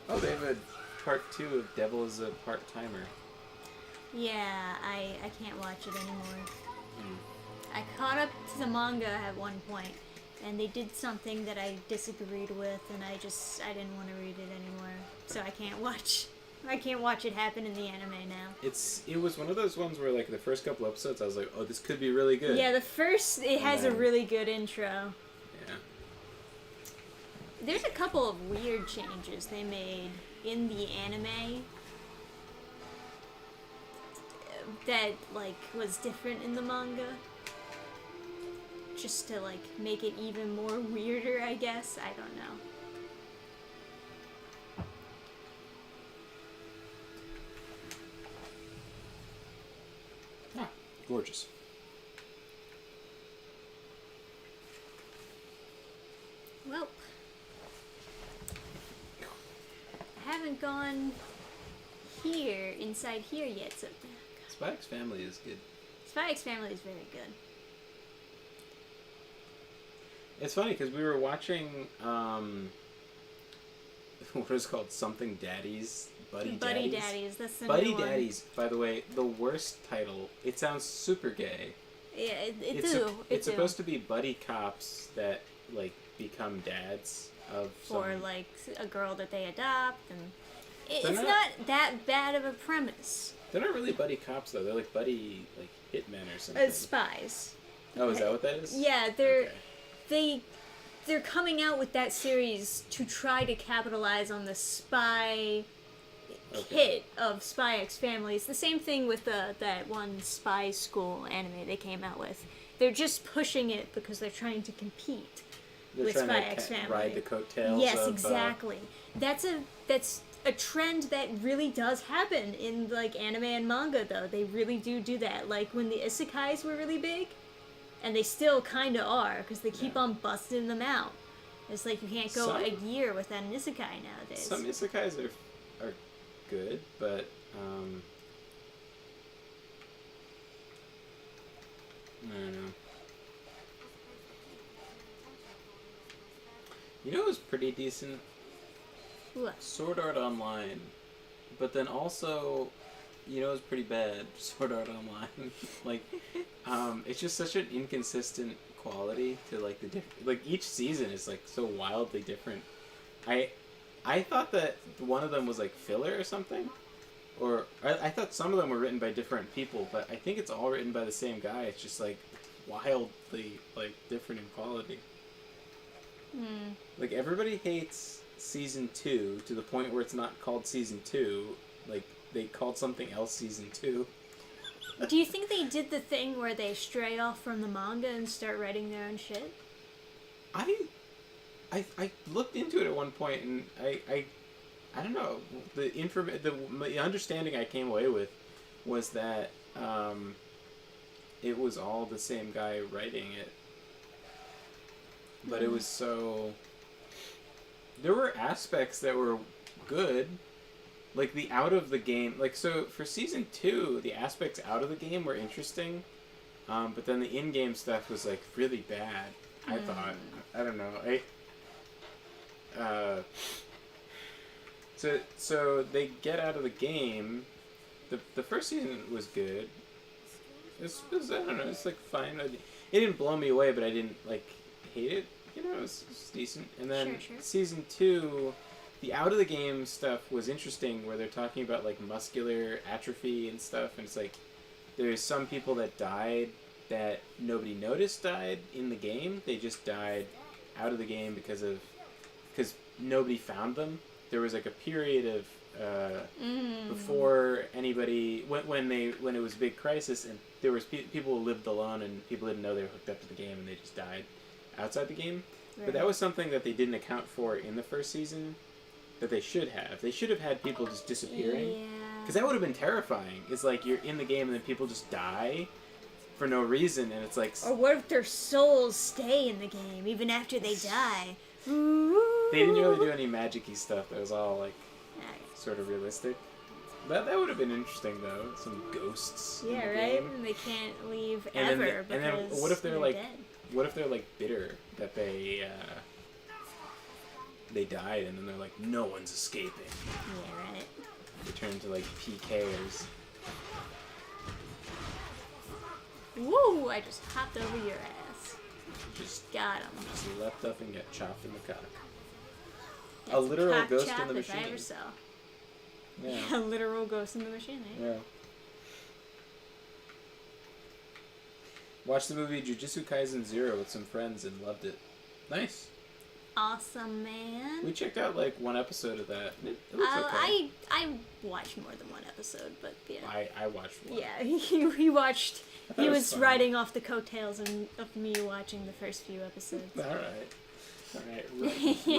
Oh, they have a Part 2 of Devil is a Part-Timer. Yeah, I can't watch it anymore. I caught up to the manga at one point, and they did something that I disagreed with, and I didn't want to read it anymore. So I can't watch it happen in the anime now. It was one of those ones where, like, the first couple episodes I was like, oh, this could be really good. Yeah, it has a really good intro. Yeah. There's a couple of weird changes they made in the anime that, like, was different in the manga. Just to, like, make it even more weirder, I guess. I don't know. Ah, gorgeous. Well, I haven't gone inside here yet, so... Spy X Family is good. Spy X Family is very good. It's funny because we were watching what is it called, Something Daddies, Buddy Daddies. That's the Buddy new one. Daddies. By the way, the worst title. It sounds super gay. Yeah, It's supposed to be buddy cops that like become dads of or some... like a girl that they adopt, and it's They're not that bad of a premise. They're not really buddy cops though. They're like buddy like hitmen or something. Spies. Oh, is that what that is? Yeah, they're coming out with that series to try to capitalize on the spy hit of Spy X Family. It's the same thing with that one spy school anime they came out with. They're just pushing it because they're trying to compete with Spy X Family. Ride the coattails. Yes, of, exactly. That's a trend that really does happen in like anime and manga, though. They really do that. Like when the isekais were really big, and they still kind of are because they keep on busting them out. It's like you can't go a year without an isekai nowadays. Some isekais are good, but I don't know. You know, it was pretty decent. What? Sword Art Online, but then also, you know, it was pretty bad. Sword Art Online, like, it's just such an inconsistent quality to like like each season is like so wildly different. I thought that one of them was like filler or something, or I thought some of them were written by different people, but I think it's all written by the same guy. It's just like wildly like different in quality. Like everybody hates season 2 to the point where it's not called season 2. Like they called something else season 2. Do you think they did the thing where they stray off from the manga and start writing their own shit? I looked into it at one point and I don't know, the understanding I came away with was that it was all the same guy writing it, but it was so, there were aspects that were good, like the out of the game, like, so for season 2 the aspects out of the game were interesting, but then the in-game stuff was like really bad. I thought, I don't know, so they get out of the game. The first season was good. It was, I don't know, it's like fine. It didn't blow me away, but I didn't like hate it. You know, it was decent. And then Sure. season 2, the out of the game stuff was interesting, where they're talking about like muscular atrophy and stuff, and it's like there's some people that died that nobody noticed died in the game. They just died out of the game because nobody found them. There was like a period of before anybody when it was a big crisis and there was people who lived alone and people didn't know they were hooked up to the game and they just died outside the game. Right. But that was something that they didn't account for in the first season that they should have. They should have had people just disappearing. Yeah. Because that would have been terrifying. It's like you're in the game and then people just die for no reason and it's like... Or what if their souls stay in the game even after they die? They didn't really do any magic-y stuff. That was all like sort of realistic. That would have been interesting though. Some ghosts. Yeah, in the right. game. And they can't leave And ever then, because what if they're like, dead. what if they're like bitter that they died and then they're like, no one's escaping. Yeah, right. They turn into like PKers. Woo! I just hopped over your ass. Just Got him. just leapt up and got chopped in the cock. That's a literal cock ghost chop in the if I machine. ever saw. Yeah. A literal ghost in the machine, eh? Yeah. Watched the movie Jujutsu Kaisen 0 with some friends and loved it. Nice. Awesome, man. We checked out like one episode of that. It looks okay. I watched more than one episode, but yeah. I watched one. Yeah, he watched. thought He it was was fun. riding off the coattails of me watching the first few episodes. Alright.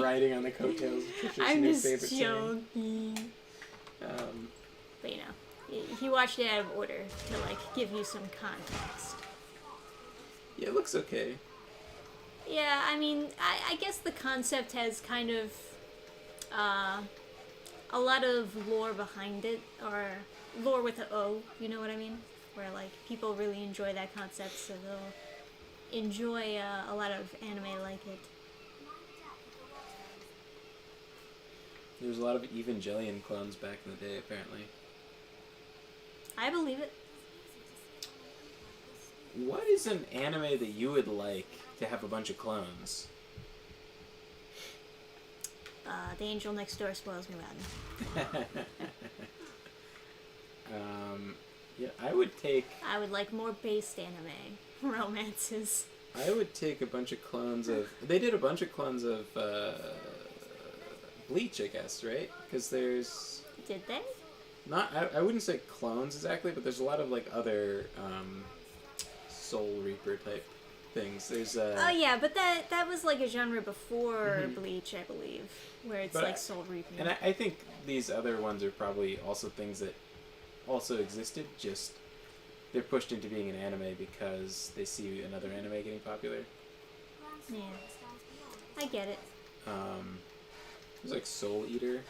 Riding on the coattails of Trisha's I'm new just favorite scene. joking. But you know, he watched it out of order to like give you some context. Yeah, it looks okay. Yeah, I mean, I guess the concept has kind of a lot of lore behind it, or lore with an O, you know what I mean? Where like people really enjoy that concept, so they'll enjoy a lot of anime like it. There was a lot of Evangelion clones back in the day, apparently. I believe it. What is an anime that you would like to have a bunch of clones? The Angel Next Door spoils me rotten. Yeah, I would take... I would like more based anime romances. I would take a bunch of clones of... They did a bunch of clones of Bleach, I guess, right? Because there's... Did they? Not... I wouldn't say clones exactly, but there's a lot of, like, other Soul Reaper type things. There's Oh yeah, but that was like a genre before Mhm. Bleach, I believe, where it's But like Soul Reaping. And I think these other ones are probably also things that also existed, just they're pushed into being an anime because they see another anime getting popular. Yeah, I get it. There's like Soul Eater.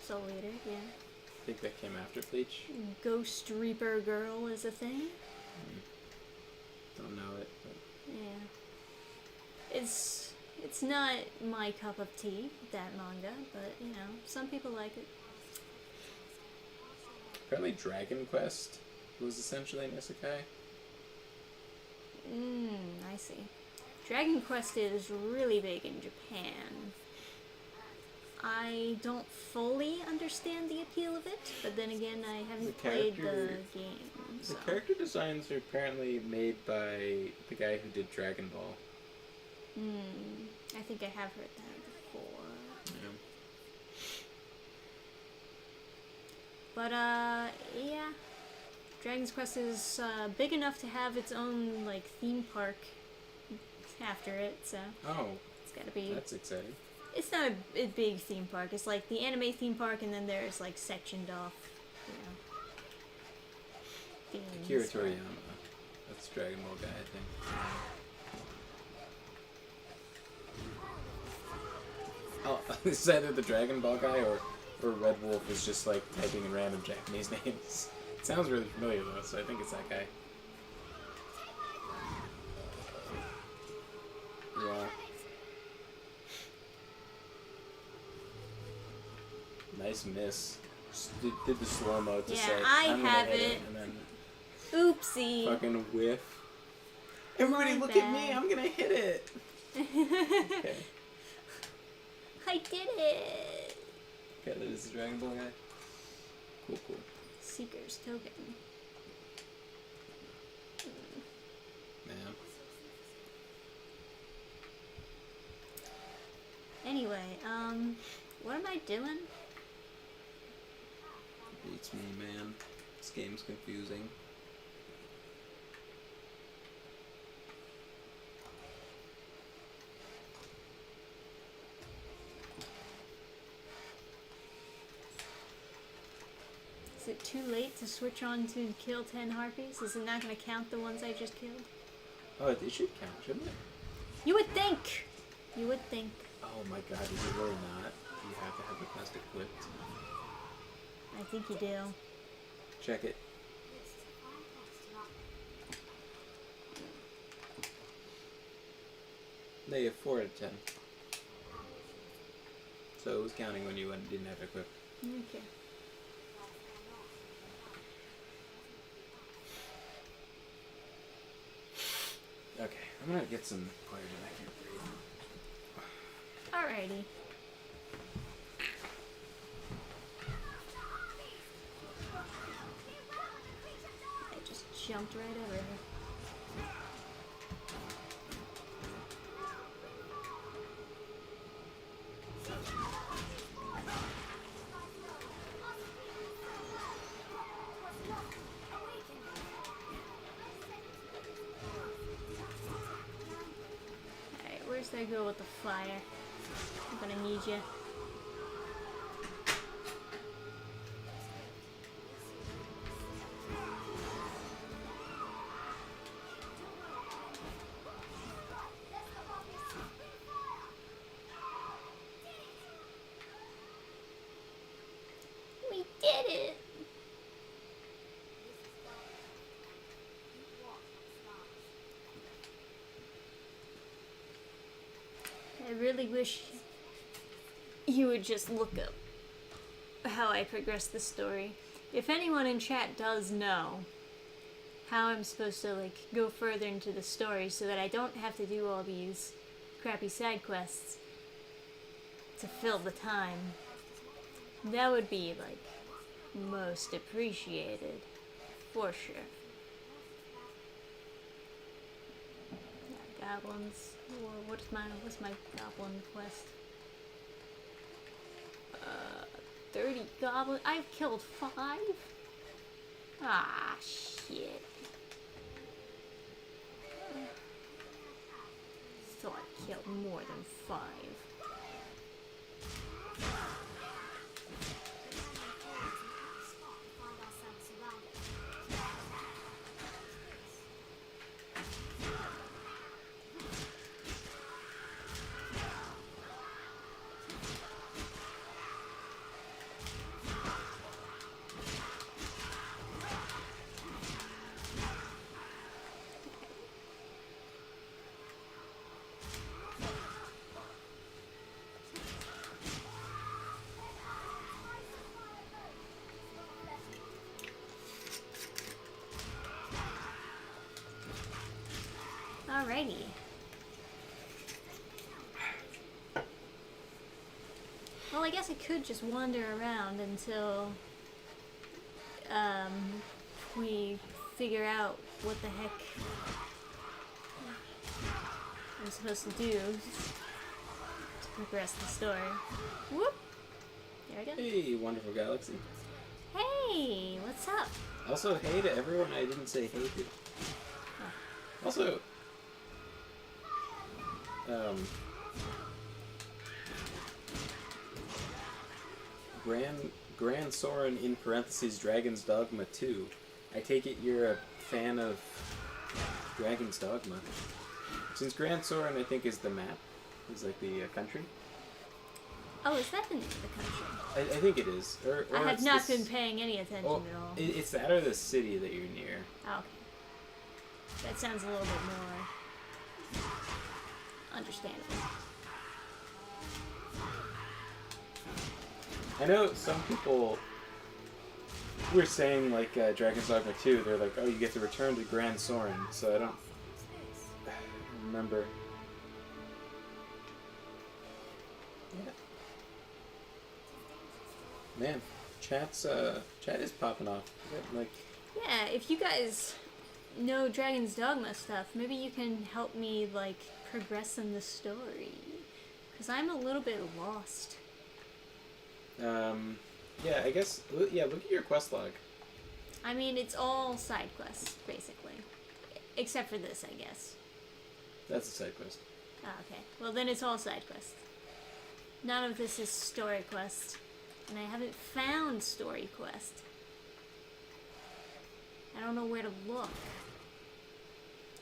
Soul Eater, yeah. I think that came after Bleach. Ghost Reaper Girl is a thing. Don't know it. But... Yeah. It's not my cup of tea, that manga, but you know, some people like it. Apparently Dragon Quest was essentially an isekai. I see. Dragon Quest is really big in Japan. I don't fully understand the appeal of it, but then again, I haven't played the game. So. The character designs are apparently made by the guy who did Dragon Ball. I think I have heard that before. Yeah. But, yeah. Dragon's Quest is big enough to have its own, like, theme park after it, so Oh, it's gotta be... that's exciting. It's not a big theme park. It's like the anime theme park, and then there's, like, sectioned off, you know, themes. Akira Toriyama. That's Dragon Ball guy, I think. Oh, is either the Dragon Ball guy or Red Wolf is just like typing in random Japanese names. It sounds really familiar though, so I think it's that guy. Yeah. Nice miss. Just did the slow-mo to Yeah, say, I I'm gonna have hit it. and then Oopsie. fucking whiff. Everybody My look at me, bad. I'm gonna hit it. Okay. I did it! Okay, that is the Dragon Ball guy. Cool, cool. Seeker's Token. Yeah. Anyway, what am I doing? Beats me, man. This game's confusing. Is it too late to switch on to kill 10 harpies? Is it not going to count the ones I just killed? Oh, it should count, shouldn't it? You would think! You would think. Oh my god, is it really not? You have to have the quest equipped. I think you do. Check it. No, you have 4 out of 10. So it was counting when you didn't have it equipped. Okay. Okay, I'm gonna get some players and I can't breathe. Alrighty. I just jumped right over her. Alright, where's that go with the fire? I'm gonna need you. We did it! I really wish you would just look up how I progress the story. If anyone in chat does know how I'm supposed to like go further into the story so that I don't have to do all these crappy side quests to fill the time, that would be like most appreciated for sure. Yeah, goblins. What's my goblin quest? 30 goblins. I've killed 5. Ah, shit. So I killed more than 5. Alrighty. Well, I guess I could just wander around until we figure out what the heck I'm supposed to do to progress the story. Whoop! There we go. Hey, wonderful galaxy. Hey, what's up? Also, hey to everyone I didn't say hey to. Also, Grand Soren in parentheses Dragon's Dogma 2. I take it you're a fan of Dragon's Dogma. Since Grand Soren, I think, is the map. Is like the country. Oh, is that the name of the country? I think it is. Or I have not been paying any attention at all. It's that or the city that you're near. Oh, okay. That sounds a little bit more understandable. I know some people were saying, like, Dragon's Dogma 2, they're like, oh, you get to return to Grand Soren, so I don't remember. Yeah. Man, chat is popping off. Like, Yeah, if you guys know Dragon's Dogma stuff, maybe you can help me, like, progress in the story. Because I'm a little bit lost. Yeah, I guess. Yeah, look at your quest log. I mean, it's all side quests, basically. Except for this, I guess. That's a side quest. Oh, okay. Well, then it's all side quests. None of this is story quest. And I haven't found story quest. I don't know where to look.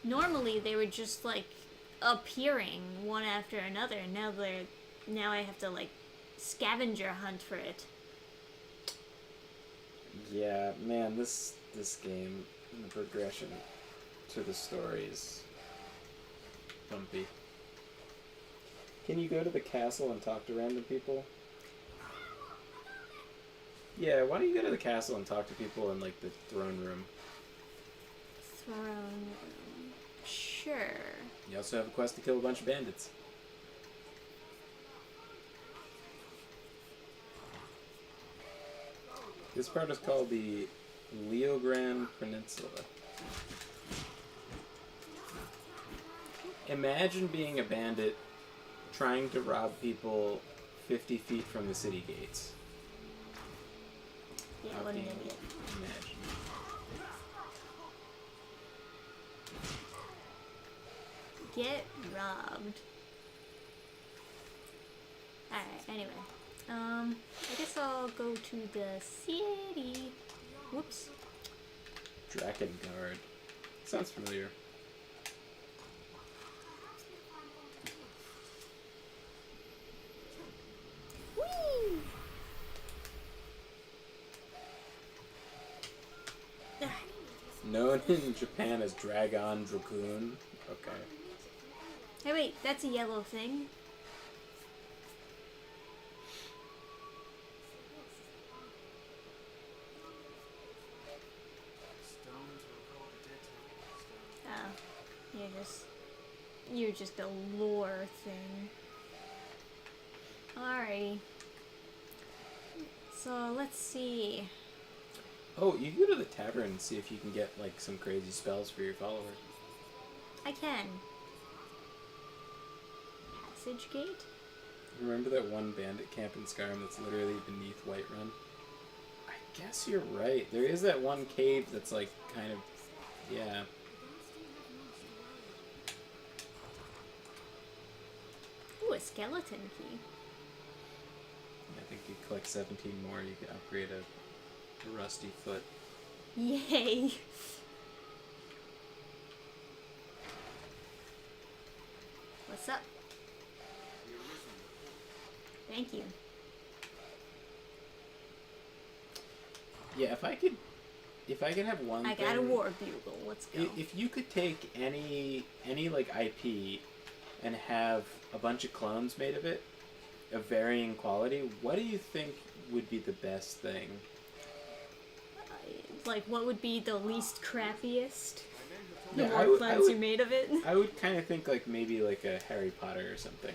Normally, they were just, like, appearing one after another. And now I have to, like, scavenger hunt for it. Yeah, man, this game and the progression to the story is bumpy. Can you go to the castle and talk to random people? Yeah, why don't you go to the castle and talk to people in, like, the throne room? Throne room. Sure. You also have a quest to kill a bunch of bandits. This part is called the Leogran Peninsula. Imagine being a bandit trying to rob people 50 feet from the city gates. Yeah, what an idiot. Imagine. Get robbed. Alright, anyway. I guess I'll go to the city. Whoops. Drakengard. Sounds familiar. Whee! Known in Japan as Dragon Dragoon. Okay. Hey, wait, that's a yellow thing. Oh, you're just a lore thing. Alrighty. So let's see. Oh, you can go to the tavern and see if you can get, like, some crazy spells for your follower. I can. Passage gate? Remember that one bandit camp in Skyrim that's literally beneath Whiterun? I guess you're right. There is that one cave that's, like, kind of... Yeah. Ooh, a skeleton key. I think you collect 17 more, you can upgrade a rusty foot. Yay! What's up? Thank you. Yeah, if I could have one I thing... got a war bugle. Let's go. If you could take any like IP and have a bunch of clones made of it, of varying quality, what do you think would be the best thing? Like, what would be the least crappiest? The Yeah, more clones you made of it? I would kind of think like maybe like a Harry Potter or something.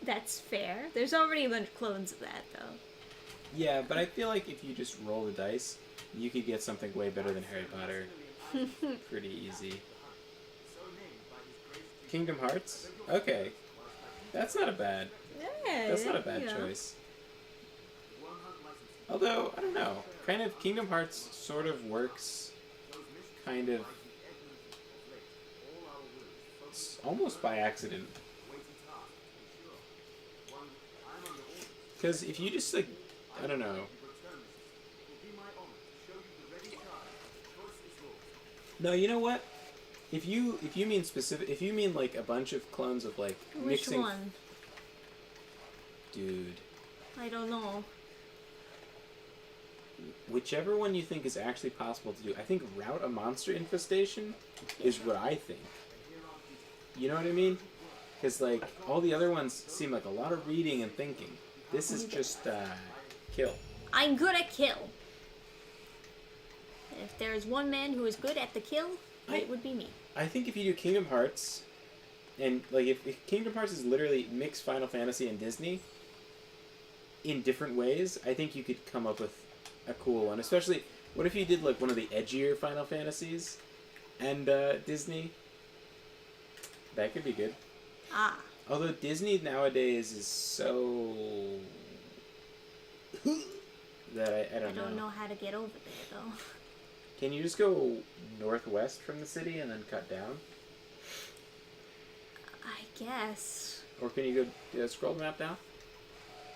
That's fair. There's already a bunch of clones of that, though. Yeah, but I feel like if you just roll the dice, you could get something way better than Harry Potter. Pretty easy. Kingdom Hearts? Okay. That's not a bad... Yeah, That's not a bad choice. Although, I don't know. Kind of, Kingdom Hearts sort of works kind of... almost by accident. Because if you just, like... I don't know. No, you know what? If you mean specific... If you mean, like, a bunch of clones of, like, Which mixing... one? Dude. I don't know. Whichever one you think is actually possible to do. I think route a monster infestation is what I think. You know what I mean? Because, like, all the other ones seem like a lot of reading and thinking. This is just, kill. I'm good at kill. If there is one man who is good at the kill, it would be me. I think if you do Kingdom Hearts, and, like, if Kingdom Hearts is literally mix Final Fantasy and Disney in different ways, I think you could come up with a cool one. Especially, what if you did, like, one of the edgier Final Fantasies and Disney? That could be good. Ah. Although Disney nowadays is so... that I I don't don't know how to get over there, though. Can you just go northwest from the city and then cut down? I guess. Or can you go scroll the map down?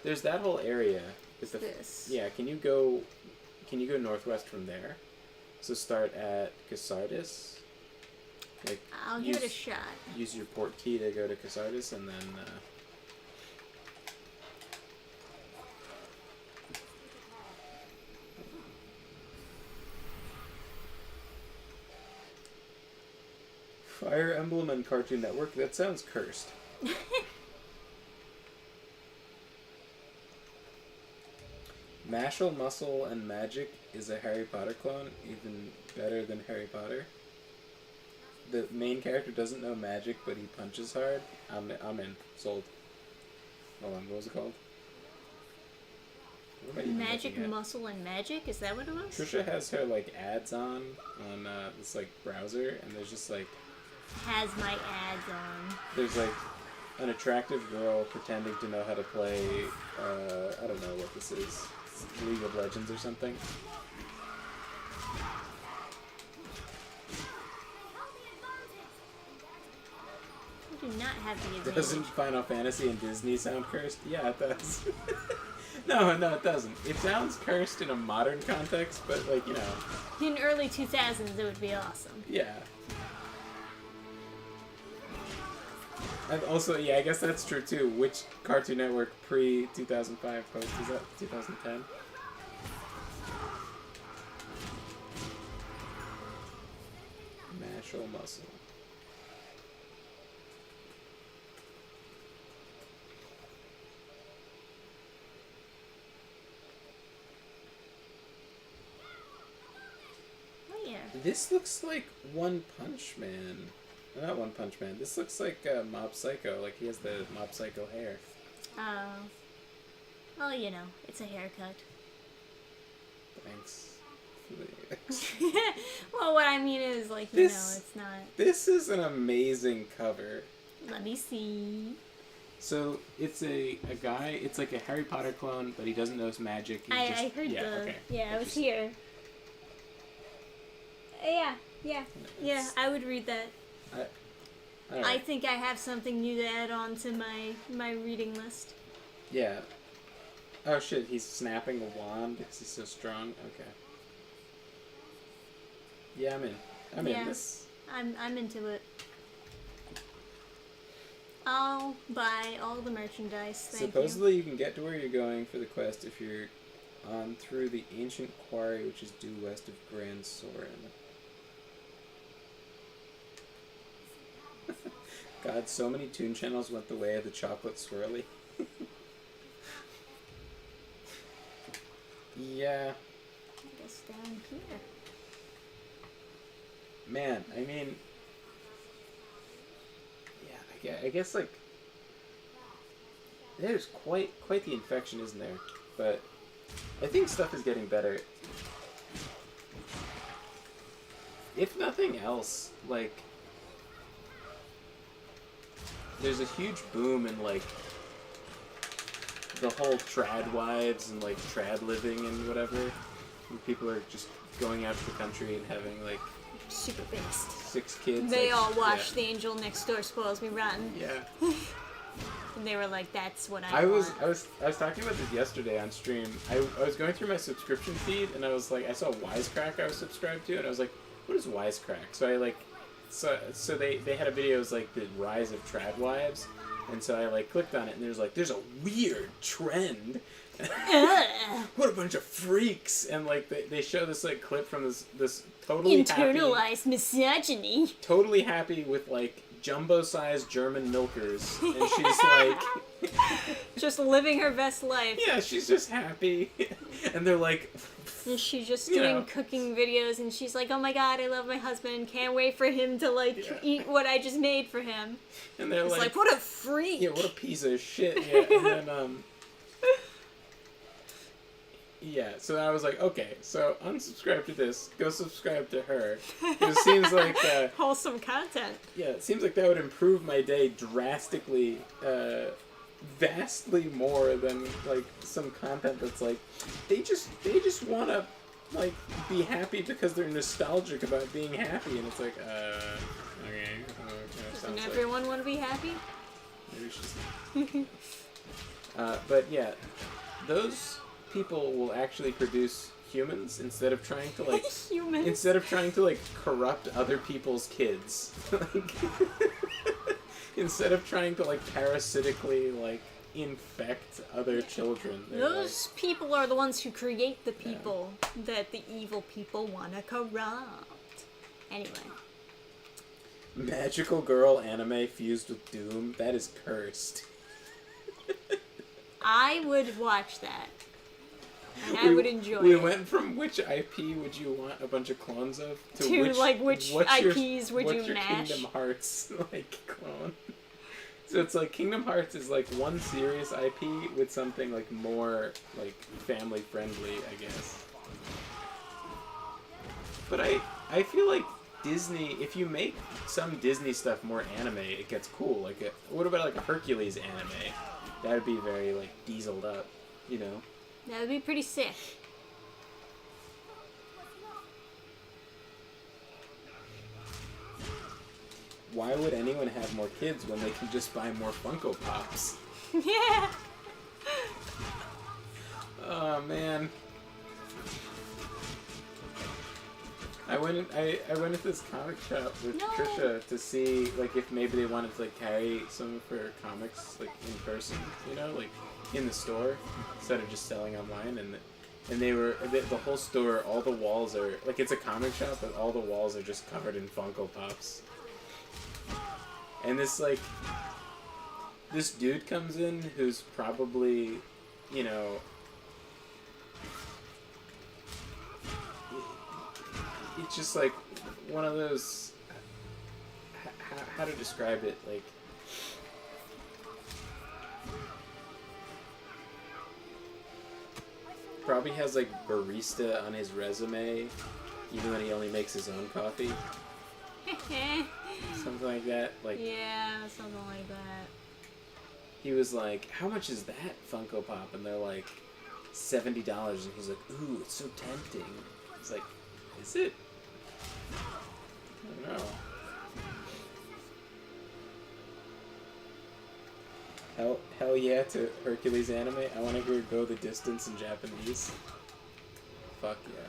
There's that whole area. This. Yeah, can you go northwest from there? So start at Casardis. Like I'll give it a shot. Use your port key to go to Casardis and then Fire Emblem and Cartoon Network. That sounds cursed. Mashal, Muscle, and Magic is a Harry Potter clone, even better than Harry Potter. The main character doesn't know magic, but he punches hard. I'm in. Sold. Hold on, what was it called? What am I even Magic, looking at? Muscle, and Magic? Is that what it was? Trisha has her like ads on this like browser, and there's just like Has my ads on. there's like an attractive girl pretending to know how to play I don't know what this is. League of Legends or something. I do not have the advantage. Doesn't Final Fantasy and Disney sound cursed? Yeah, it does. No, it doesn't. It sounds cursed in a modern context, but like, you know. In early 2000s, it would be awesome. Yeah. And also, yeah, I guess that's true too. Which Cartoon Network pre-2005 post is that? 2010? Mashal Muscle. Oh, yeah. This looks like One Punch Man. Not One Punch Man. This looks like Mob Psycho. Like he has the Mob Psycho hair. Oh. Well, you know, it's a haircut. Thanks. Well, what I mean is, like, you know, it's not... This is an amazing cover. Let me see. So, it's a guy, it's like a Harry Potter clone, but he doesn't know his magic. I heard okay. Yeah, I was here. Yeah, I would read that. I think I have something new to add on to my reading list. Yeah. Oh shit, he's snapping a wand because he's so strong. Okay. Yeah, I'm in this. I'm into it. I'll buy all the merchandise. Supposedly you can get to where you're going for the quest if you're on through the ancient quarry, which is due west of Grand Soren. God, so many Toon channels went the way of the chocolate swirly. Yeah. I guess down here. Man, I mean... Yeah, I guess, like... There's quite the infection, isn't there? But I think stuff is getting better. If nothing else, like... There's a huge boom in, like... the whole trad wives and, like, trad living and whatever. And people are just going out to the country and having, like... Super based. 6 kids. They all watched The Angel Next Door Spoils Me Rotten. Yeah. And they were like, that's what I was talking about this yesterday on stream. I was going through my subscription feed and I was like, I saw Wisecrack I was subscribed to and I was like, what is Wisecrack? So I like, so they had a video, it was like the rise of trad wives. And so I like clicked on it and there's a weird trend. What a bunch of freaks. And like they show this like clip from this totally internalized misogyny. Totally happy with like jumbo-sized German milkers, and she's like just living her best life. Yeah, she's just happy, and they're like, and she's just doing cooking videos, and she's like, oh my god, I love my husband, can't wait for him to like eat what I just made for him. And they're like, what a freak. Yeah, what a piece of shit. Yeah, and then yeah, so I was like, okay, so unsubscribe to this, go subscribe to her. It seems like... wholesome content. Yeah, it seems like that would improve my day drastically, vastly more than like some content that's like they just want to like be happy because they're nostalgic about being happy, and it's like okay, Doesn't everyone want to be happy? Maybe she's but yeah, those people will actually produce humans instead of trying to like Humans. instead of trying to like corrupt other people's kids. Like, instead of trying to like parasitically like infect other children. Those people are the ones who create the people that the evil people want to corrupt. Anyway. Magical girl anime fused with Doom. That is cursed. I would watch that. And I would enjoy it. We went from which IP would you want a bunch of clones of to which IPs would you what's your match? Kingdom Hearts like clone? So it's like Kingdom Hearts is like one serious IP with something like more like family friendly, I guess. But I feel like Disney, if you make some Disney stuff more anime, it gets cool. Like what about like a Hercules anime? That would be very like dieseled up, you know. That would be pretty sick. Why would anyone have more kids when they can just buy more Funko Pops? Yeah. Oh man. I went into this comic shop with Trisha to see like if maybe they wanted to like carry some of her comics like in person, you know, like in the store instead of just selling online, and they were the whole store, all the walls are like, it's a comic shop but all the walls are just covered in Funko Pops. And this dude comes in who's probably, you know, it's just like one of those, how to describe it, like, probably has like barista on his resume even when he only makes his own coffee. Something like that. Like, yeah, something like that. He was like, how much is that Funko Pop? And they're like, $70. And he's like, ooh, it's so tempting. It's like, is it? I don't know. Hell yeah to Hercules anime. I want to hear Go the Distance in Japanese. Fuck yeah.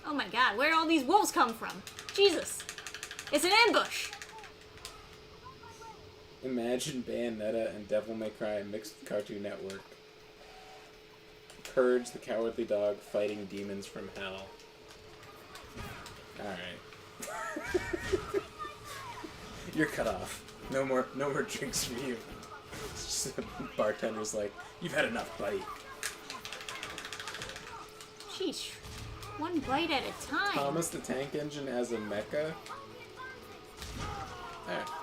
Oh my god, where all these wolves come from? Jesus. It's an ambush! Imagine Bayonetta and Devil May Cry mixed with Cartoon Network. Courage the Cowardly Dog fighting demons from hell. Alright. You're cut off. No more drinks for you. It's just the bartender's like, you've had enough bite. Sheesh. One bite at a time. Thomas the Tank Engine as a mecha?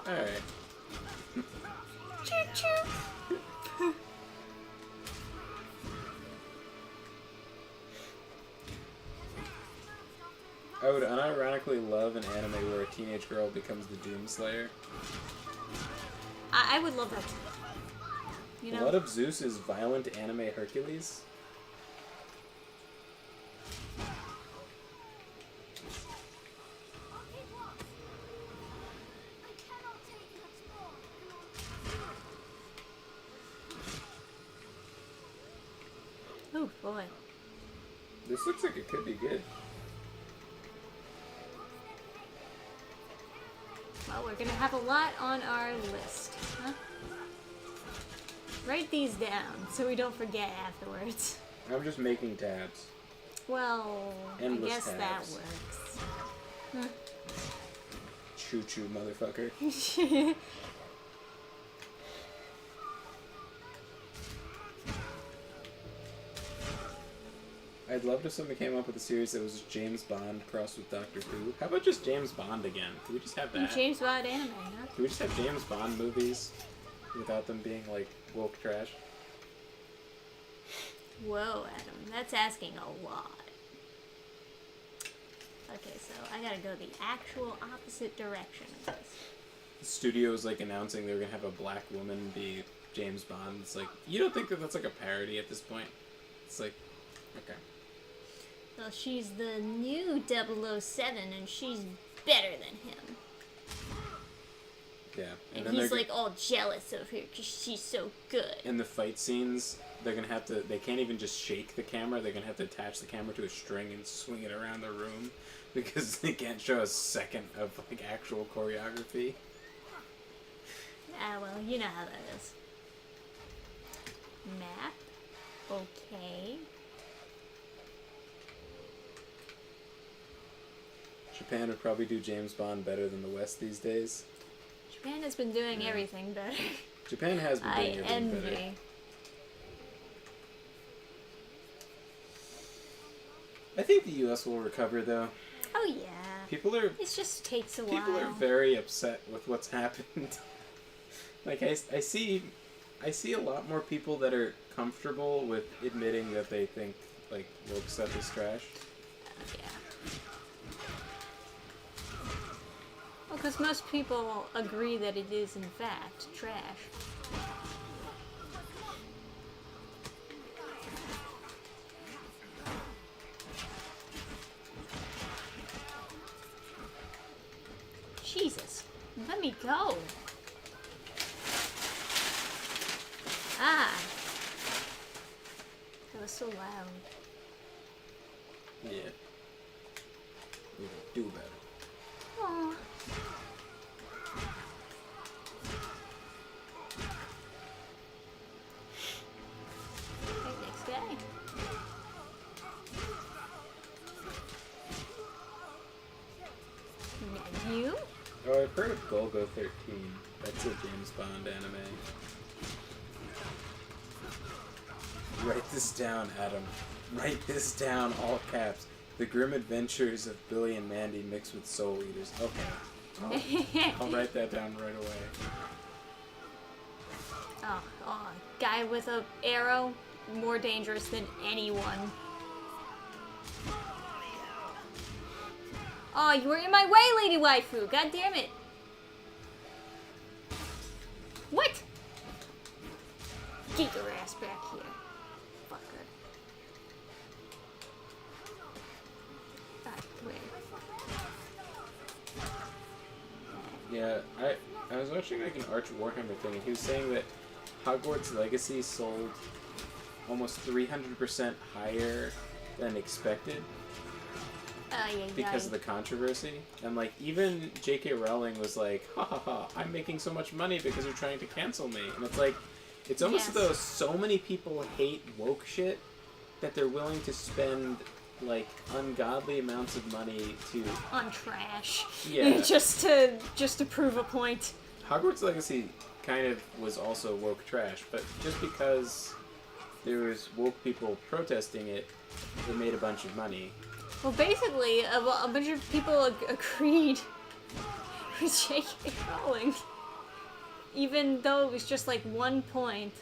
Alright. Choo-choo. I would unironically love an anime where a teenage girl becomes the Doomslayer. I would love that too. You know? Blood of Zeus is violent anime Hercules? Oh boy. This looks like it could be good. Well, we're gonna have a lot on our list, huh? Write these down so we don't forget afterwards. I'm just making tabs. Well, Endless I guess tabs. that works. Huh. Choo-choo, motherfucker. I'd love if somebody came up with a series that was James Bond crossed with Doctor Who. How about just James Bond again? Can we just have that? James Bond anime, huh? Can we just have James Bond movies without them being, like, woke trash? Whoa, Adam, that's asking a lot. Okay, so I gotta go the actual opposite direction of this. the studio was like announcing they were gonna have a black woman be James Bond. It's like, you don't think that that's like a parody at this point? It's like, okay. Well, she's the new 007, and she's better than him. Yeah. And he's like all jealous of her because she's so good. In the fight scenes, they're gonna have to. They can't even just shake the camera. They're gonna have to attach the camera to a string and swing it around the room because they can't show a second of like actual choreography. Ah, well, you know how that is. Map. Okay. Japan would probably do James Bond better than the West these days. Japan has been doing everything better. Japan has been doing everything better. Envy. I think the U.S. will recover, though. Oh yeah. People are. It just takes a while. People are very upset with what's happened. Like I see a lot more people that are comfortable with admitting that they think like woke stuff is trash. Yeah. Well, because most people agree that it is in fact trash. Jesus, let me go. Ah. That was so loud. Yeah. We can do better. Aww. Okay, next guy. Now you? Oh, I've heard of Golgo 13. That's a James Bond anime. Write this down, Adam. Write this down, all caps. The grim adventures of Billy and Mandy mixed with Soul Eaters. Okay. I'll write that down right away. Oh, guy with a arrow, more dangerous than anyone. Oh, you were in my way, lady waifu. God damn it. What? Get your ass back here. Fucker. Yeah, I was watching like an Arch Warhammer thing, and he was saying that Hogwarts Legacy sold almost 300% higher than expected because of the controversy. And like even J.K. Rowling was like, ha ha ha, I'm making so much money because you're trying to cancel me. And it's like, it's almost as though so many people hate woke shit that they're willing to spend like ungodly amounts of money on trash. Yeah. just to prove a point. Hogwarts Legacy kind of was also woke trash, but just because there was woke people protesting it, it made a bunch of money. Well, basically, a bunch of people agreed with J.K. Rowling, even though it was just like 1 point.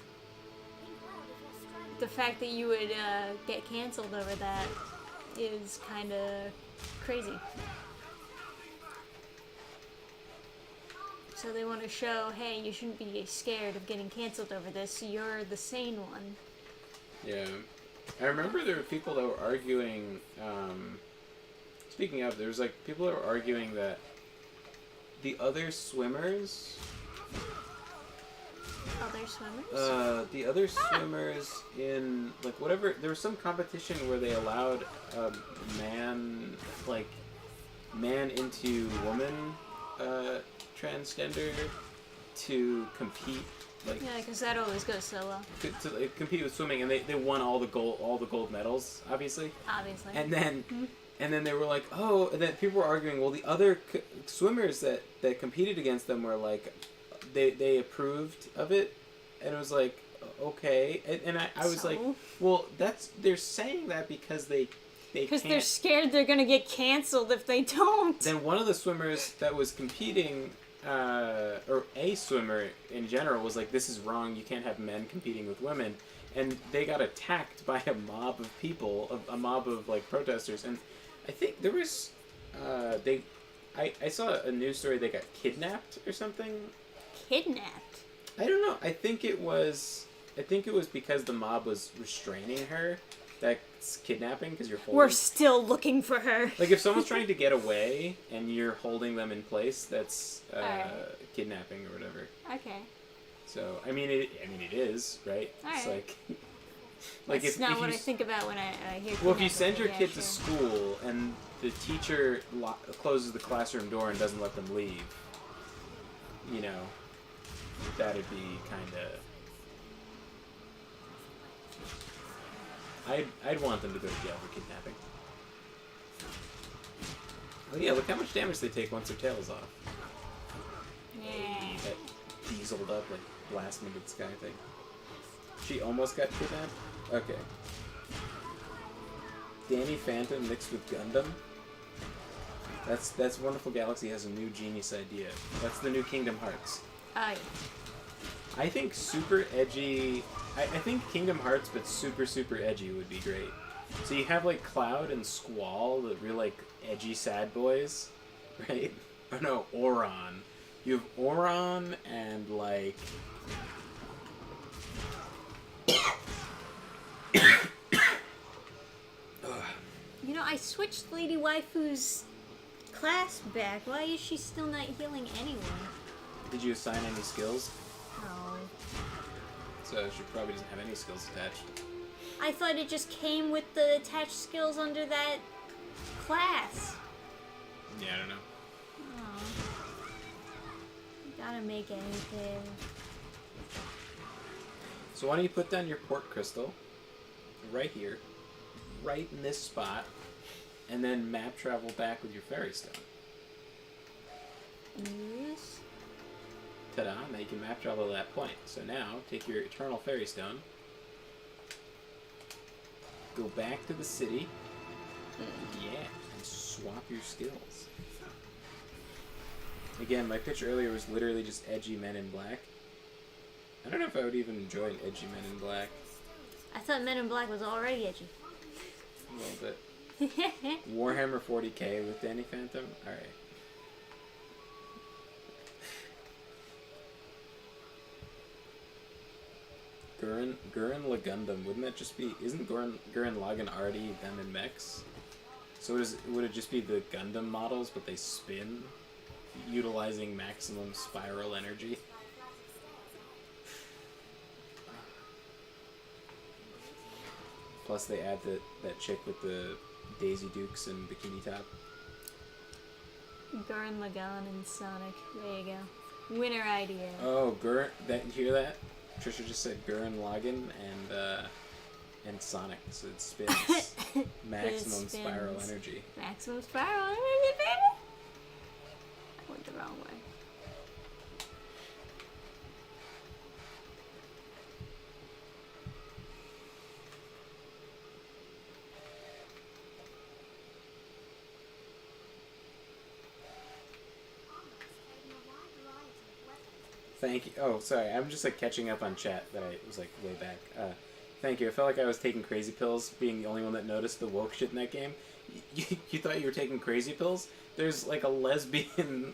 The fact that you would get canceled over that is kind of crazy. So they want to show, hey, you shouldn't be scared of getting canceled over this. You're the sane one. Yeah. I remember there were people that were arguing, speaking of, there was like people that were arguing that the other swimmers... Other swimmers? The other swimmers in, like, whatever, there was some competition where they allowed man into woman, transgender to compete, like... Yeah, because that always goes so well. To like, compete with swimming, and they won all the gold medals, obviously. Obviously. And then they were like, oh, and then people were arguing, well, the other swimmers that competed against them were like, they approved of it, and it was like, okay, and I was like, well, they're saying that because they because they're scared they're gonna get canceled if they don't. Then one of the swimmers that was competing, or a swimmer in general, was like, this is wrong, you can't have men competing with women, and they got attacked by a mob of people, a mob of like protesters, and I think there was, I saw a news story they got kidnapped or something. Kidnapped? I don't know. I think it was because the mob was restraining her. That's kidnapping because you're holding. We're still looking for her. Like if someone's trying to get away and you're holding them in place, that's kidnapping or whatever. Okay. So I mean it is right. All it's right. like That's if not if what you, I think about when I hear. well, if you kidnapping, send your yeah, kid sure. to school and the teacher closes the classroom door and doesn't let them leave, you know, that'd be kind of. I'd want them to go to jail for kidnapping. Oh yeah, look how much damage they take once their tail's off. Yeah. That dieseled up, like, blast into the sky thing. She almost got kidnapped? Okay. Danny Phantom mixed with Gundam? That's Wonderful Galaxy has a new genius idea. That's the new Kingdom Hearts. Oh, yeah. I think super edgy... I think Kingdom Hearts, but super, super edgy would be great. So you have, like, Cloud and Squall, the real, like, edgy sad boys, right? Oh, no, Oron. You have Oron and, like... You know, I switched Lady Waifu's class back. Why is she still not healing anyone? Did you assign any skills? No. So she probably doesn't have any skills attached. I thought it just came with the attached skills under that class. Yeah, I don't know. Oh. You gotta make anything. So why don't you put down your port crystal right here, right in this spot, and then map travel back with your fairy stone. Yes. Ta-da, now you can map travel to that point. So now, take your eternal fairy stone, go back to the city, yeah, and swap your skills. Again, my pitch earlier was literally just edgy Men in Black. I don't know if I would even enjoy an edgy Men in Black. I thought Men in Black was already edgy. A little bit. Warhammer 40k with Danny Phantom? Alright. Gurren Lagundam, wouldn't that just be... Isn't Gurren Lagann already them in mechs? So would it just be the Gundam models, but they spin, utilizing maximum spiral energy? Plus they add that chick with the Daisy Dukes and bikini top. Gurren Lagann and Sonic. There you go. Winner idea. Oh, you hear that? Trisha just said Gurren Lagann and Sonic, so it spins maximum spiral energy. Maximum spiral energy, baby! I went the wrong way. Thank you. Oh, sorry. I'm just like catching up on chat that I was like way back. Thank you. I felt like I was taking crazy pills, being the only one that noticed the woke shit in that game. You thought you were taking crazy pills? There's like a lesbian.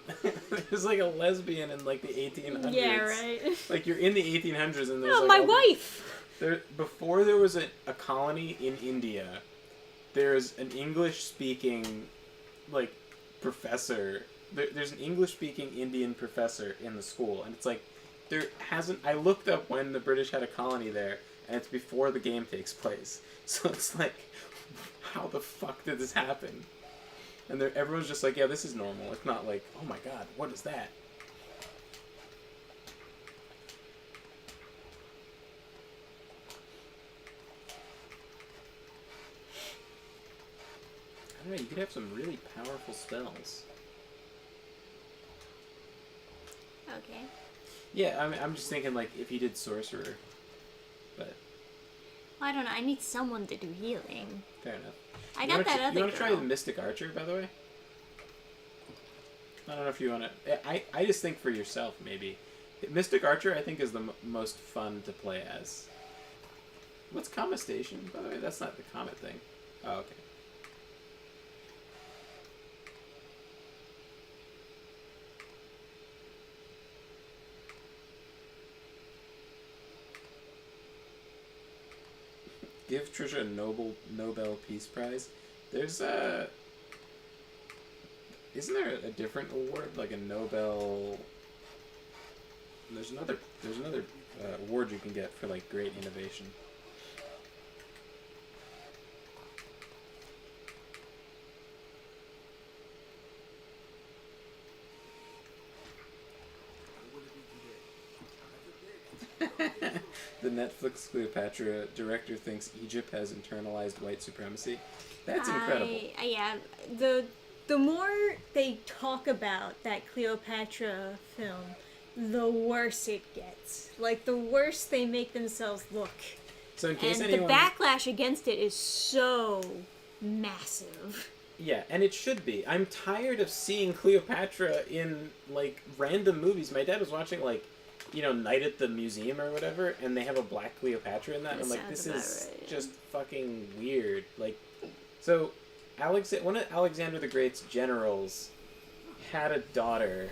There's like a lesbian in like the 1800s. Yeah, right. Like you're in the 1800s and there's Oh, like my wife! Before there was a colony in India, there's an English-speaking like professor. There's an English-speaking Indian professor in the school, and it's like, there hasn't... I looked up when the British had a colony there, and it's before the game takes place. So it's like, how the fuck did this happen? And everyone's just like, yeah, this is normal. It's not like, oh my god, what is that? I don't know, you could have some really powerful spells. Okay. Yeah, I'm just thinking, like, if you did Sorcerer, but... Well, I don't know. I need someone to do healing. Fair enough. I got that other You want to try girl. the Mystic Archer, by the way? I don't know if you want to... I just think for yourself, maybe. Mystic Archer, I think, is the most fun to play as. What's Comet Station, by the way? That's not the Comet thing. Oh, okay. give Trisha a Nobel Peace Prize. There's isn't there a different award, like a Nobel? There's another award you can get for like great innovation. The Netflix Cleopatra director thinks Egypt has internalized white supremacy. That's incredible. Yeah, the more they talk about that Cleopatra film, the worse it gets. Like, the worse they make themselves look. So in case and anyone... the backlash against it is so massive. Yeah, and it should be. I'm tired of seeing Cleopatra in, like, random movies. My dad was watching, like, Night at the Museum or whatever, and they have a black Cleopatra in that. And I'm like, this is just fucking weird. Like, so, one of Alexander the Great's generals had a daughter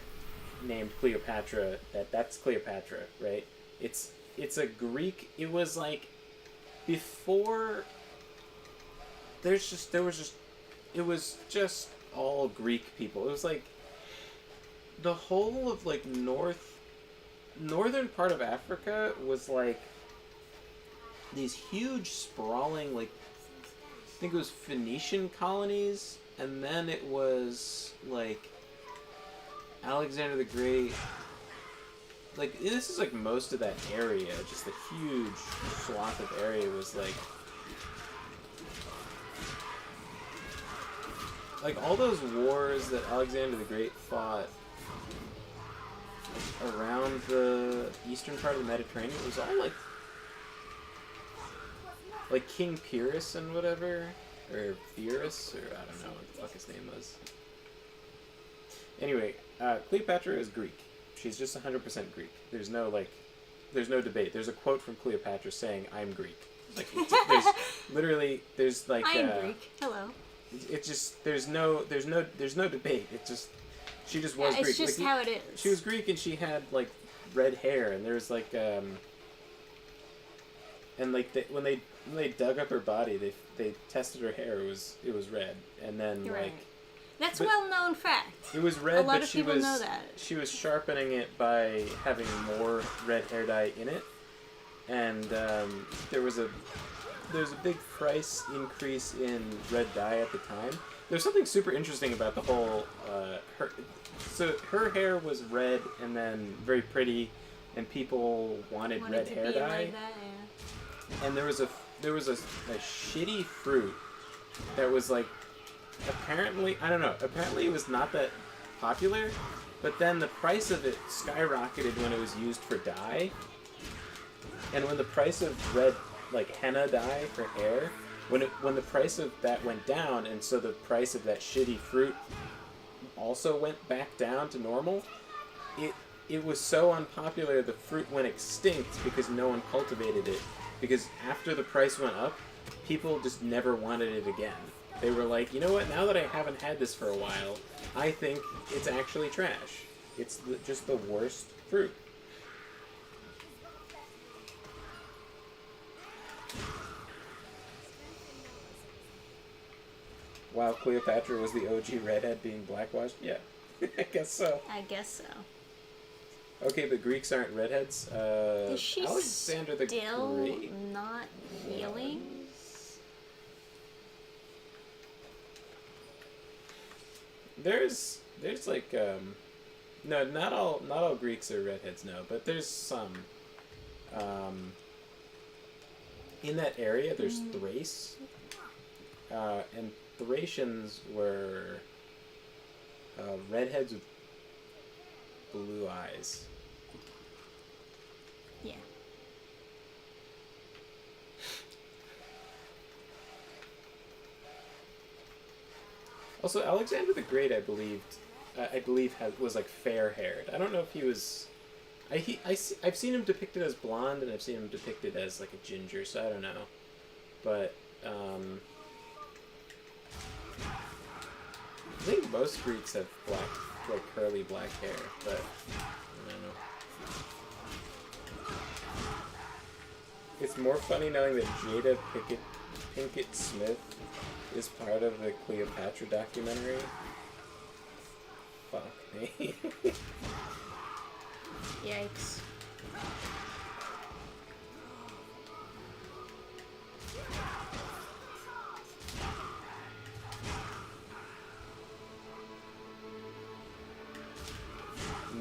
named Cleopatra. That's Cleopatra, right? It's a Greek. It was like before. It was just all Greek people. It was like the whole of like northern part of Africa was like these huge sprawling, like, I think it was Phoenician colonies, and then it was like Alexander the Great. Like, this is like most of that area, just a huge swath of area was like all those wars that Alexander the Great fought around the eastern part of the Mediterranean. It was all like King Pyrrhus and whatever, or Pyrrhus, or I don't know what the fuck his name was. Anyway, Cleopatra is Greek. She's just 100% Greek. There's no debate. There's a quote from Cleopatra saying, "I'm Greek." Like, there's like I'm Greek. Hello. It's just there's no debate. It's just she just was Greek. It's just how it is. She was Greek and she had like red hair, and there's like and like when they dug up her body, they tested her hair. It was red, and then You're like right. That's a well-known fact. it was red, a lot but of she people was know that. she was sharpening it by having more red hair dye in it, and there was a big price increase in red dye at the time. There's something super interesting about the whole her hair was red and then very pretty, and people wanted red hair dye. Like that, yeah. And there was a shitty fruit that was like apparently it was not that popular, but then the price of it skyrocketed when it was used for dye. And when the price of red, like henna dye for hair, when the price of that went down, and so the price of that shitty fruit also went back down to normal, it was so unpopular the fruit went extinct because no one cultivated it. Because after the price went up, people just never wanted it again. They were like, you know what, now that I haven't had this for a while, I think it's actually trash. It's just the worst fruit. While Cleopatra was the OG redhead being blackwashed? Yeah, I guess so. I guess so. Okay, but Greeks aren't redheads. Is she Alexander the still Great? not healing? There's like no, not all Greeks are redheads, no, but there's some. In that area, there's Thrace, and Thracians were redheads with blue eyes. Yeah. Also, Alexander the Great, I believe, was like fair-haired. I don't know if he was. I've seen him depicted as blonde, and I've seen him depicted as like a ginger. So I don't know, but I think most Greeks have curly black hair, but I don't know. It's more funny knowing that Jada Pinkett Smith is part of the Cleopatra documentary. Fuck me. Yikes.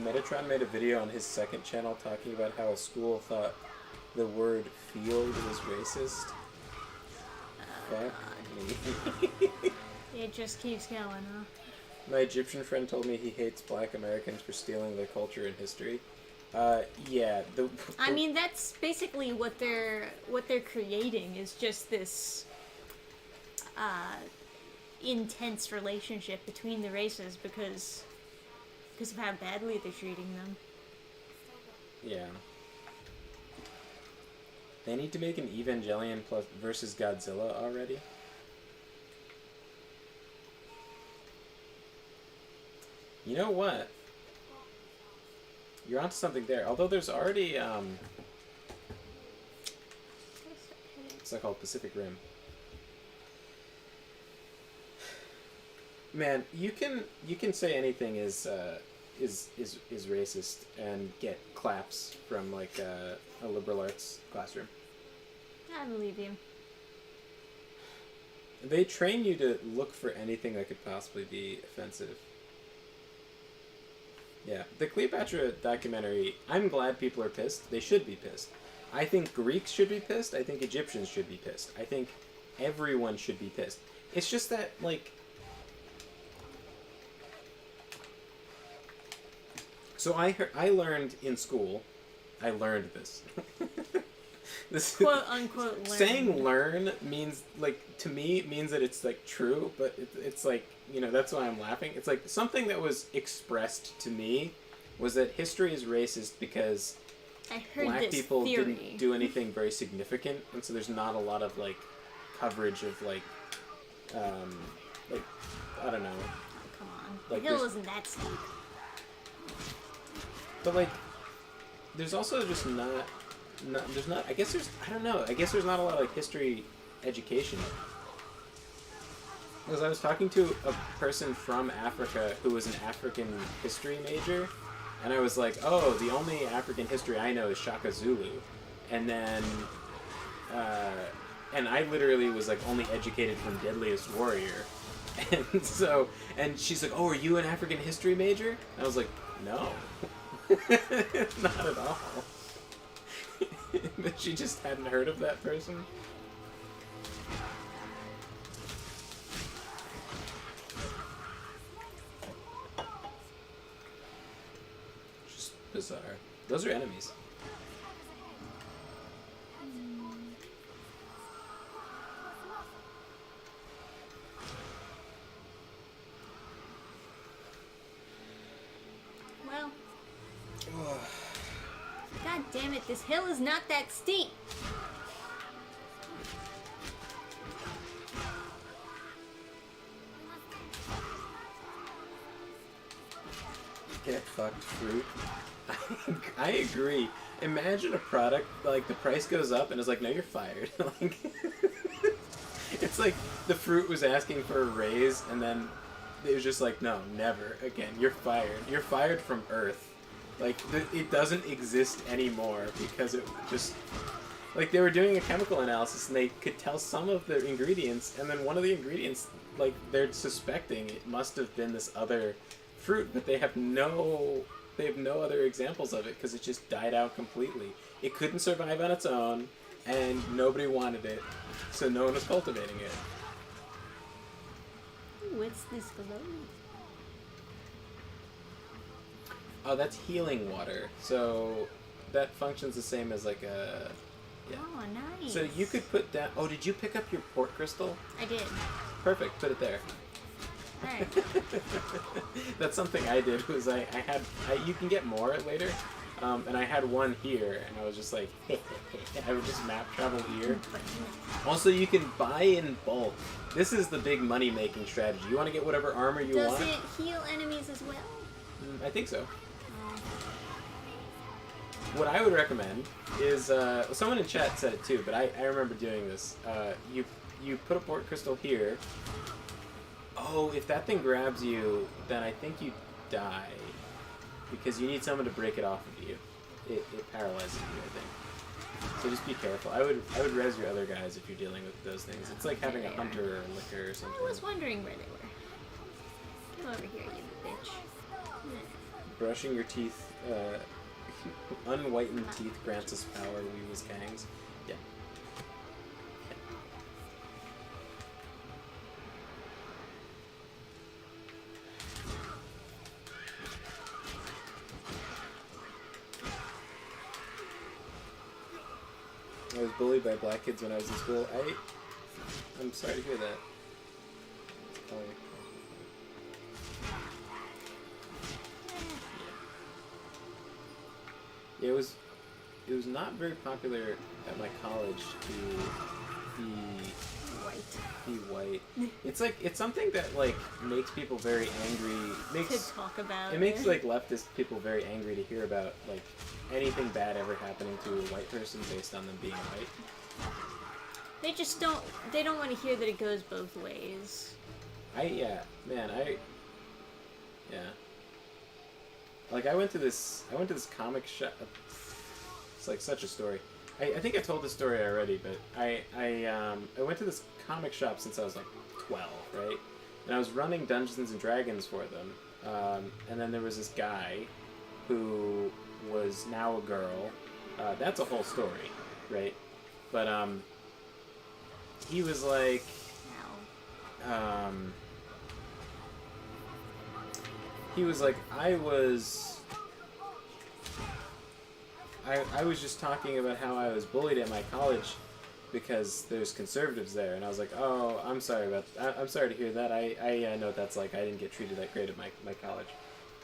Metatron made a video on his second channel talking about how a school thought the word field was racist. Fuck me. It just keeps going, huh? My Egyptian friend told me he hates black Americans for stealing their culture and history. Yeah. I mean, that's basically what they're creating is just this intense relationship between the races because of how badly they're treating them. Yeah. They need to make an Evangelion plus versus Godzilla already. You know what? You're onto something there. Although there's already what's that called? Pacific Rim. Man, you can say anything is racist and get claps from like a liberal arts classroom. I believe you. They train you to look for anything that could possibly be offensive. Yeah, the Cleopatra documentary, I'm glad people are pissed. They should be pissed. I think Greeks should be pissed. I think Egyptians should be pissed. I think everyone should be pissed. It's just that, like... So I learned in school, I learned this. This quote unquote learn. Saying learn means, like, to me, it means that it's, like, true, but it's like, you know, that's why I'm laughing. It's like something that was expressed to me was that history is racist because black people didn't do anything very significant, and so there's not a lot of, like, coverage of, like, I don't know. Oh, come on. Like, the hill isn't that steep. But, like, there's also just not, I guess there's, I don't know, I guess there's not a lot of, like, history education. Because I was talking to a person from Africa who was an African history major, and I was like, oh, the only African history I know is Shaka Zulu. And then, and I literally was, like, only educated from Deadliest Warrior. And so, and she's like, oh, are you an African history major? And I was like, no. Not at all. But she just hadn't heard of that person. Just bizarre. Those are enemies. Well. God damn it, this hill is not that steep. Get fucked fruit. I agree. Imagine a product, like, the price goes up and it's like, no, you're fired. Like, it's like the fruit was asking for a raise and then it was just like, no, never again. You're fired. You're fired from Earth. Like, it doesn't exist anymore because it just... Like, they were doing a chemical analysis and they could tell some of the ingredients, and then one of the ingredients, like, they're suspecting it must have been this other fruit, but they have no other examples of it because it just died out completely. It couldn't survive on its own, and nobody wanted it, so no one was cultivating it. What's this glow? Oh, that's healing water. So that functions the same as like a... Yeah. Oh, nice. So you could put down... Oh, did you pick up your port crystal? I did. Perfect. Put it there. Alright. That's something I did. Was you can get more later. And I had one here, and I was just like, I would just map travel here. Also, you can buy in bulk. This is the big money-making strategy. You want to get whatever armor you want. Does it heal enemies as well? I think so. what I would recommend is someone in chat said it too, but I remember doing this. You put a port crystal here. Oh, if that thing grabs you, then I think you die because you need someone to break it off of you. It paralyzes you, I think. So just be careful. I would res your other guys if you're dealing with those things. It's like having a hunter or a licker or something. I was wondering where they were. Come over here, you bitch. Brushing your teeth, unwhitened teeth grants us power, we was gangs. Yeah. I was bullied by black kids when I was in school. I'm sorry to hear that. It was not very popular at my college to be white. It's something that like makes people very angry. To talk about. It makes like leftist people very angry to hear about like anything bad ever happening to a white person based on them being white. They just don't. They don't want to hear that it goes both ways. Like I went to this comic shop. It's like such a story. I think I told this story already, but I went to this comic shop since I was like 12, right? And I was running Dungeons and Dragons for them. And then there was this guy who was now a girl. That's a whole story, right? But he was like, I was just talking about how I was bullied at my college because there's conservatives there, and I was like, oh, I'm sorry to hear that. I know what that's like. I didn't get treated that great at my college.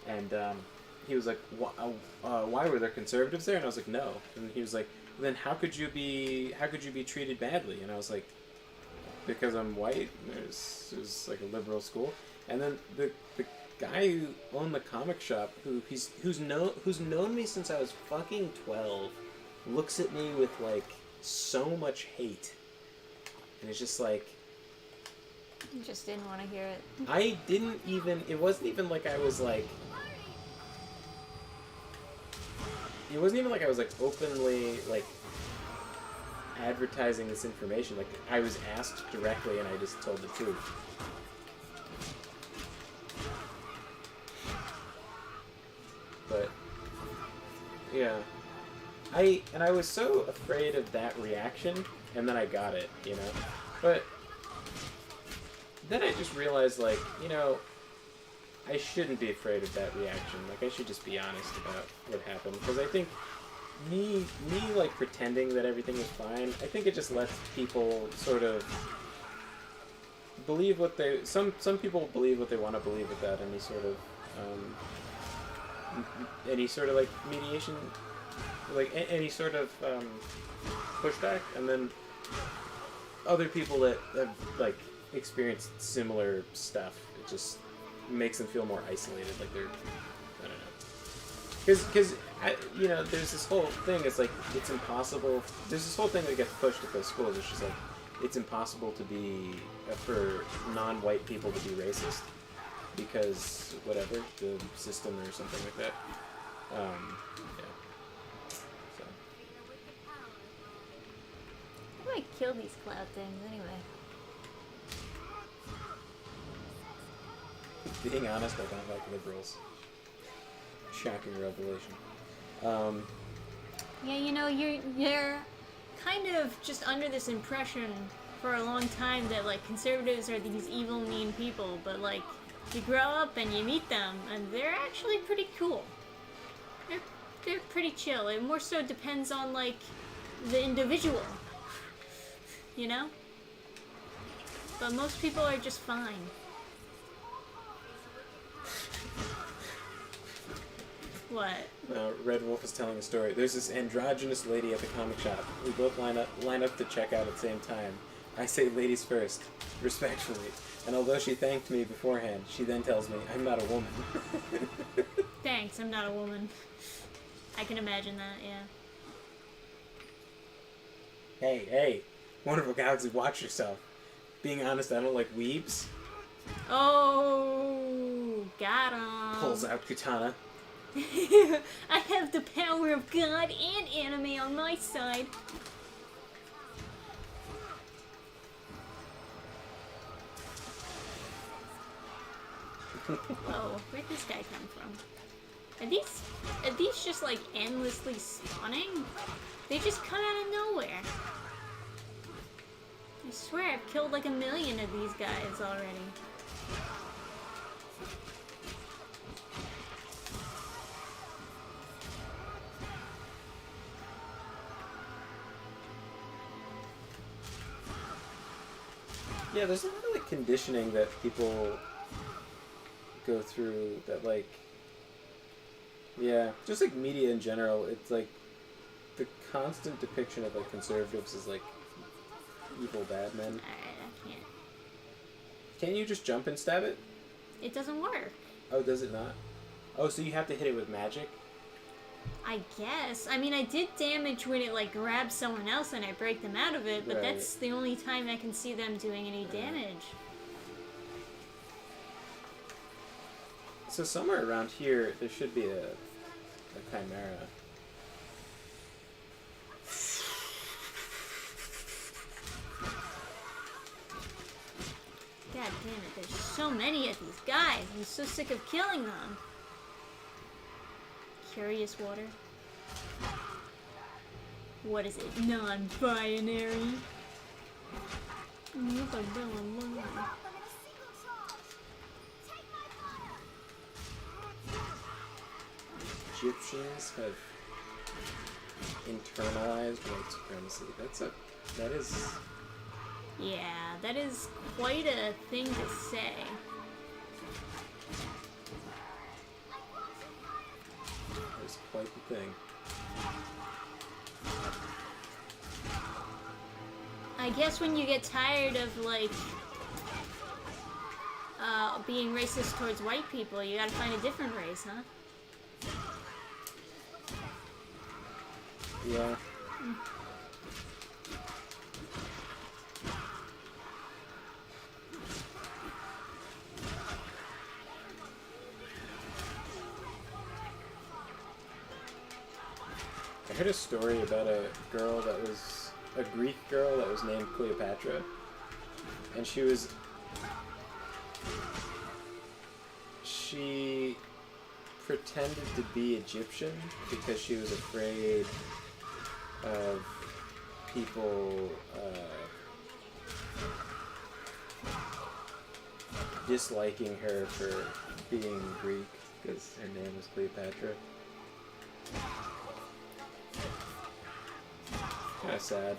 And he was like, why were there conservatives there? And I was like, no. And he was like, then how could you be treated badly? And I was like, because I'm white. It was like a liberal school. And then the guy who owned the comic shop, who's known me since I was fucking 12, looks at me with like so much hate, and it's just like, you just didn't want to hear it. It wasn't even like I was like openly like advertising this information. Like I was asked directly and I just told the truth. But yeah, I was so afraid of that reaction, and then I got it, you know. But then I just realized, like, you know, I shouldn't be afraid of that reaction. Like, I should just be honest about what happened, because I think me like pretending that everything was fine, I think it just lets people sort of believe what they some people believe what they want to believe without any sort of like mediation, like any sort of pushback, and then other people that have like experienced similar stuff, it just makes them feel more isolated, like they're, I don't know, because you know, there's this whole thing, it's like, it's impossible, there's this whole thing that gets pushed at those schools, it's just like, it's impossible to be, for non-white people to be racist, because whatever, the system or something like that. Yeah. So. I might kill these cloud things anyway. Being honest, I don't like liberals. Shocking revelation. Yeah, you know, you're kind of just under this impression for a long time that like conservatives are these evil, mean people, but like you grow up and you meet them, and they're actually pretty cool. They're pretty chill. It more so depends on like the individual, you know? But most people are just fine. What? Red Wolf is telling a story. There's this androgynous lady at the comic shop. We both line up to check out at the same time. I say ladies first, respectfully. And although she thanked me beforehand, she then tells me I'm not a woman. Thanks, I'm not a woman. I can imagine that, yeah. Hey, Wonderful Galaxy, watch yourself. Being honest, I don't like weebs. Oh, got him. Pulls out katana. I have the power of God and anime on my side. Whoa, where'd this guy come from? Are these just like endlessly spawning? They just come out of nowhere. I swear I've killed like 1 million of these guys already. Yeah, there's a lot of like conditioning that people go through that like, yeah, just like media in general. It's like the constant depiction of like conservatives as like evil bad men. Alright, I can't. Can't you just jump and stab it? It doesn't work. Oh, does it not? Oh, so you have to hit it with magic? I guess. I mean, I did damage when it like grabs someone else and I break them out of it, but Right. that's the only time I can see them doing any damage. So somewhere around here, there should be a chimera. God damn it, there's so many of these guys. I'm so sick of killing them. Curious water. What is it? Non-binary. Egyptians have internalized white supremacy. That is... Yeah, that is quite a thing to say. That's quite the thing. I guess when you get tired of, like, being racist towards white people, you gotta find a different race, huh? Yeah. I heard a story about a girl that was a Greek girl that was named Cleopatra, and she pretended to be Egyptian because she was afraid of people disliking her for being Greek because her name was Cleopatra. Kind of sad.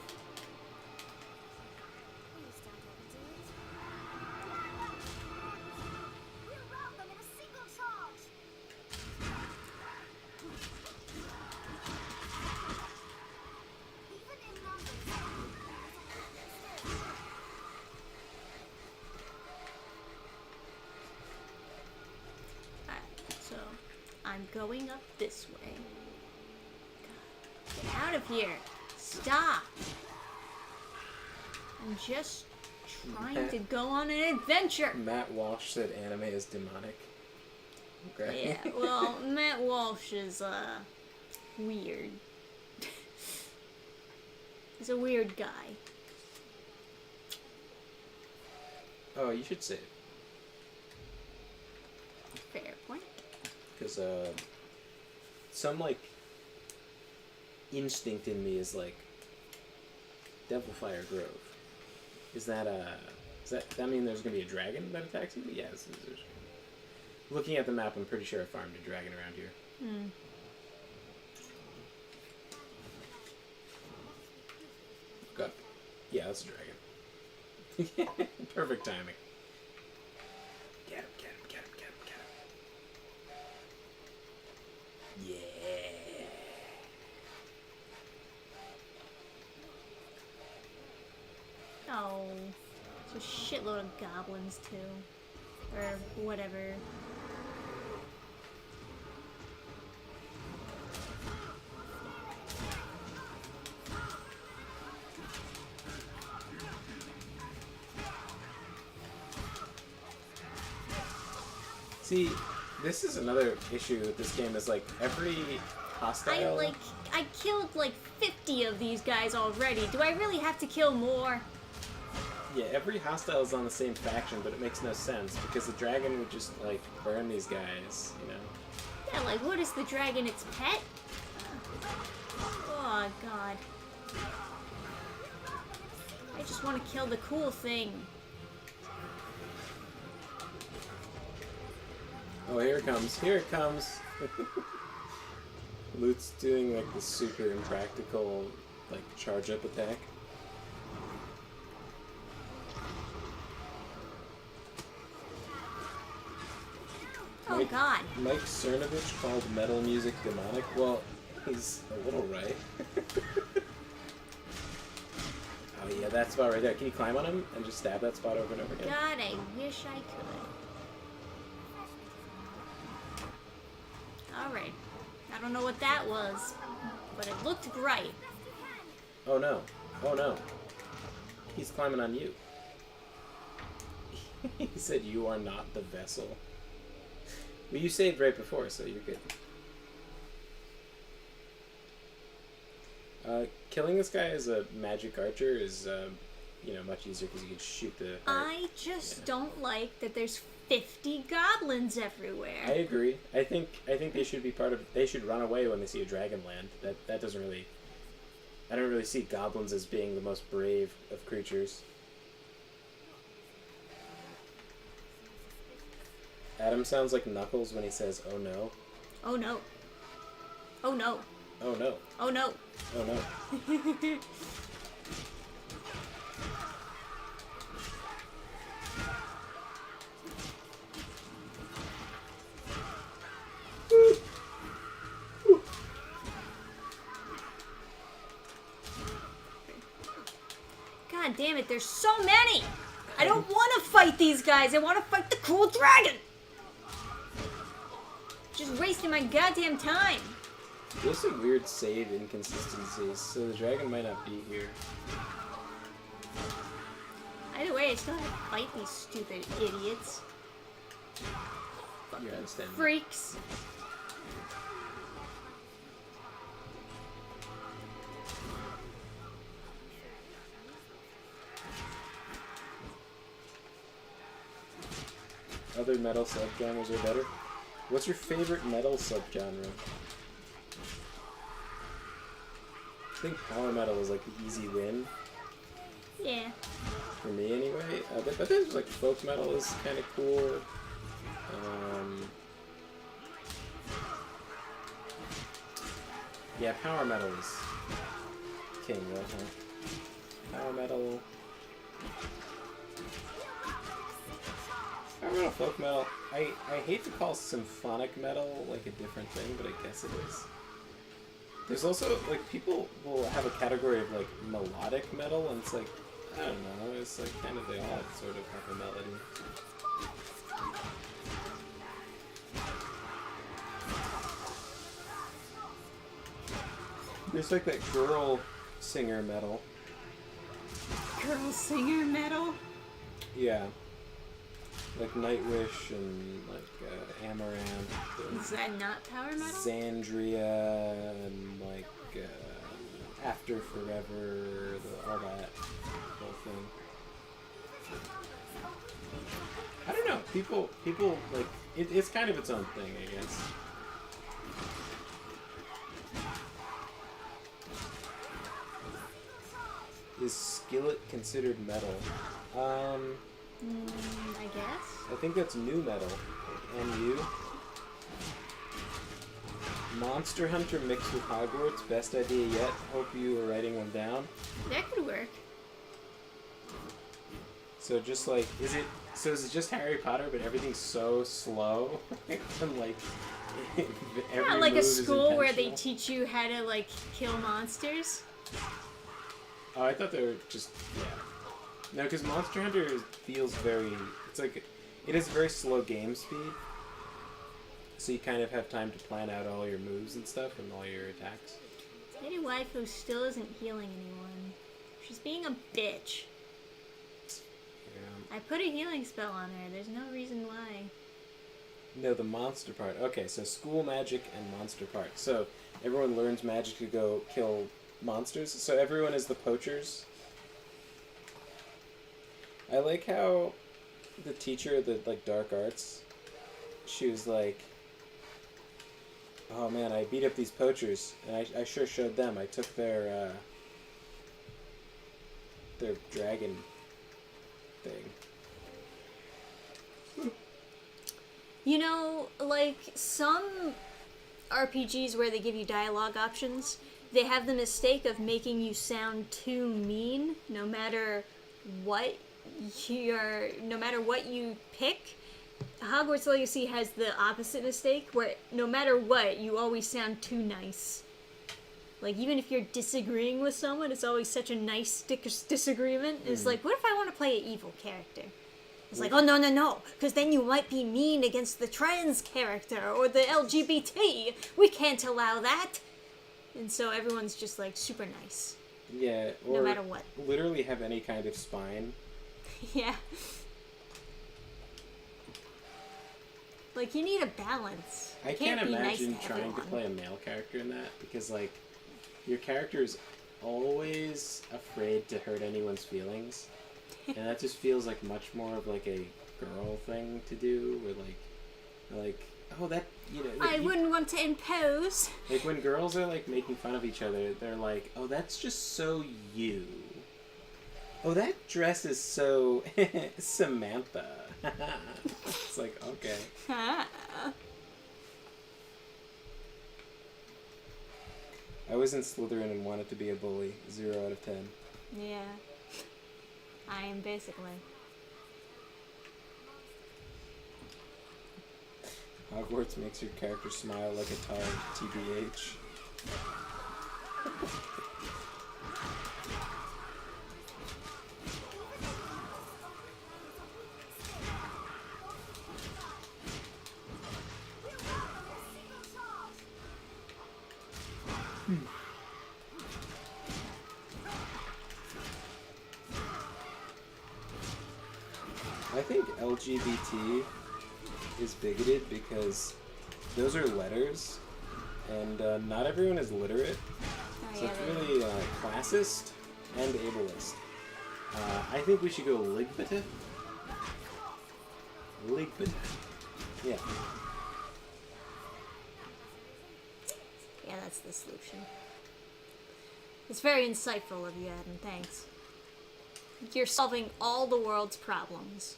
So, I'm going up this way. Get out of here! Stop! I'm just trying to go on an adventure! Matt Walsh said anime is demonic. Okay. Yeah, well, Matt Walsh is, weird. He's a weird guy. Oh, you should say it. Fair point. Because, some, like, instinct in me is, like, Devilfire Grove. Does that mean there's gonna be a dragon that attacks you? Yes. Looking at the map, I'm pretty sure I farmed a dragon around here. Hmm. Got, yeah, that's a dragon. Perfect timing. Get him. Yeah. Oh, there's a shitload of goblins too, or whatever. See, this is another issue with this game. Is like every hostile. I killed like 50 of these guys already. Do I really have to kill more? Yeah, every hostile is on the same faction, but it makes no sense because the dragon would just like burn these guys, you know. Yeah, like what is the dragon? Its pet? Oh god. I just want to kill the cool thing. Oh, here it comes. Here it comes. Loot's doing like the super impractical like charge up attack. Oh god. Mike Cernovich called metal music demonic. Well, he's a little right. Oh yeah, that spot right there. Can you climb on him and just stab that spot over and over again? God, I wish I could. Alright. I don't know what that was, but it looked bright. Oh no. Oh no. He's climbing on you. He said you are not the vessel. Well, you saved right before, so you're good. Killing this guy as a magic archer is, you know, much easier because you can shoot the heart. I just don't like that there's 50 goblins everywhere. I agree. I think they should be part of. They should run away when they see a dragon land. That doesn't really. I don't really see goblins as being the most brave of creatures. Adam sounds like Knuckles when he says, "Oh no." Oh no. Oh no. Oh no. Oh no. Oh no. God damn it, there's so many! I don't want to fight these guys, I want to fight the cool dragon! Just wasting my goddamn time. There's some weird save inconsistencies, so the dragon might not be here. Either way, I still have to fight these stupid idiots. You understand? Freaks. Other metal subgenres are better. What's your favorite metal subgenre? I think power metal is like the easy win. Yeah. For me anyway. But there's like folk metal is kind of cool. Yeah, power metal is king, right? Huh? Power metal. Power metal, folk metal. I hate to call symphonic metal like a different thing, but I guess it is. There's also, like, people will have a category of, like, melodic metal, and it's like, I don't know, it's like kind of, they all sort of have a melody. There's like that girl singer metal. Girl singer metal? Yeah. Like Nightwish and like Amaranth. Is that not power metal? Xandria and like After Forever, all that whole thing. I don't know. People like it's kind of its own thing, I guess. Is Skillet considered metal? I guess. I think that's new metal. Like NU. Monster Hunter mixed with Hogwarts. Best idea yet. Hope you are writing them down. That could work. So just like, is it just Harry Potter, but everything's so slow? And like, every Not like move a is school where they intentional? teach you how to like kill monsters. Oh, I thought they were just, yeah. No, because Monster Hunter feels very, it's like, it has very slow game speed. So you kind of have time to plan out all your moves and stuff and all your attacks. Lady Waifu still isn't healing anyone. She's being a bitch. Yeah. I put a healing spell on her. There's no reason why. No, the monster part. Okay, so school magic and monster part. So everyone learns magic to go kill monsters. So everyone is the poachers. I like how the teacher, the like dark arts, she was like, "Oh man, I beat up these poachers, and I sure showed them. I took their dragon thing." You know, like some RPGs where they give you dialogue options, they have the mistake of making you sound too mean no matter what no matter what you pick. Hogwarts Legacy has the opposite mistake where no matter what, you always sound too nice. Like, even if you're disagreeing with someone, it's always such a nice disagreement. It's like, what if I want to play an evil character? It's like, oh, no, because then you might be mean against the trans character or the LGBT. We can't allow that. And so everyone's just, like, super nice. Yeah, or no matter what. Literally have any kind of spine. Yeah. Like, you need a balance. I can't imagine trying to play a male character in that, because, like, your character is always afraid to hurt anyone's feelings. And that just feels like much more of like a girl thing to do, where like oh that like I wouldn't want to impose. Like when girls are like making fun of each other, they're like, oh that's just so you. Oh that dress is so Samantha. It's like okay. I was in Slytherin and wanted to be a bully. 0 out of 10. Yeah. I am basically. Hogwarts makes your character smile like a tard, TBH. I think LGBT is bigoted because those are letters, and not everyone is literate, so it's really classist and ableist. I think we should go Ligbita. Ligbita. Yeah. Yeah, that's the solution. It's very insightful of you, Adam. Thanks. You're solving all the world's problems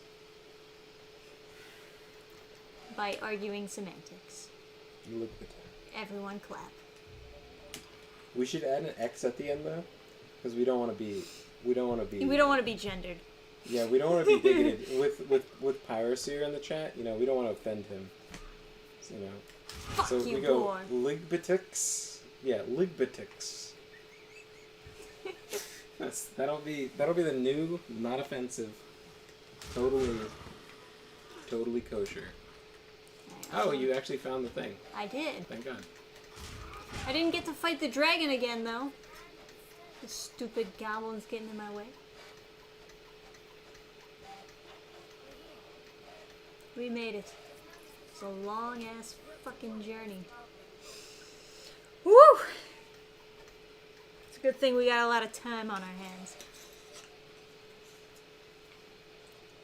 by arguing semantics. Everyone clap. We should add an X at the end though, because we don't want to be. We don't want to be gendered. Yeah, we don't want to be bigoted with Pyroseer in the chat. You know, we don't want to offend him. So, you know. Fuck so you, we go boy. Ligbitix. Yeah, Ligbitix. That'll be the new, not offensive, totally kosher. Oh, you actually found the thing. I did. Thank God. I didn't get to fight the dragon again, though. The stupid goblin's getting in my way. We made it. It's a long-ass fucking journey. Woo! It's a good thing we got a lot of time on our hands.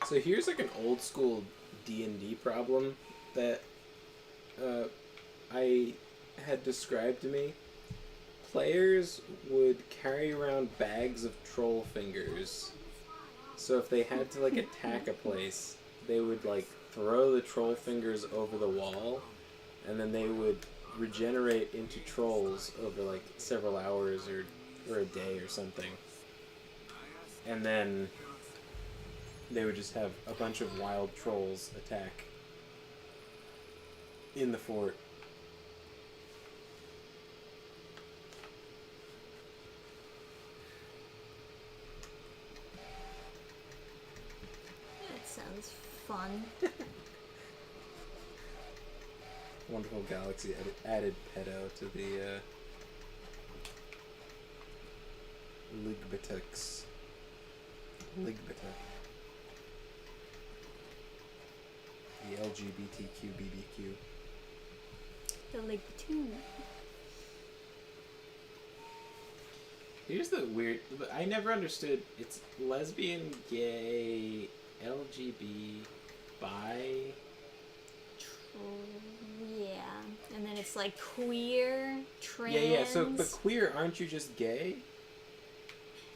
So here's like an old school D&D problem that I had described to me. Players would carry around bags of troll fingers. So if they had to like attack a place, they would like throw the troll fingers over the wall, and then they would regenerate into trolls over like several hours or a day or something. And then they would just have a bunch of wild trolls attack in the fort. That sounds fun. Wonderful Galaxy added pedo to the Ligbitix. Ligbita. The LGBTQ BBQ. The like two. Here's the weird. I never understood. It's lesbian, gay, LGB, bi. Yeah, and then it's like queer, trans. Yeah. So, but queer, aren't you just gay?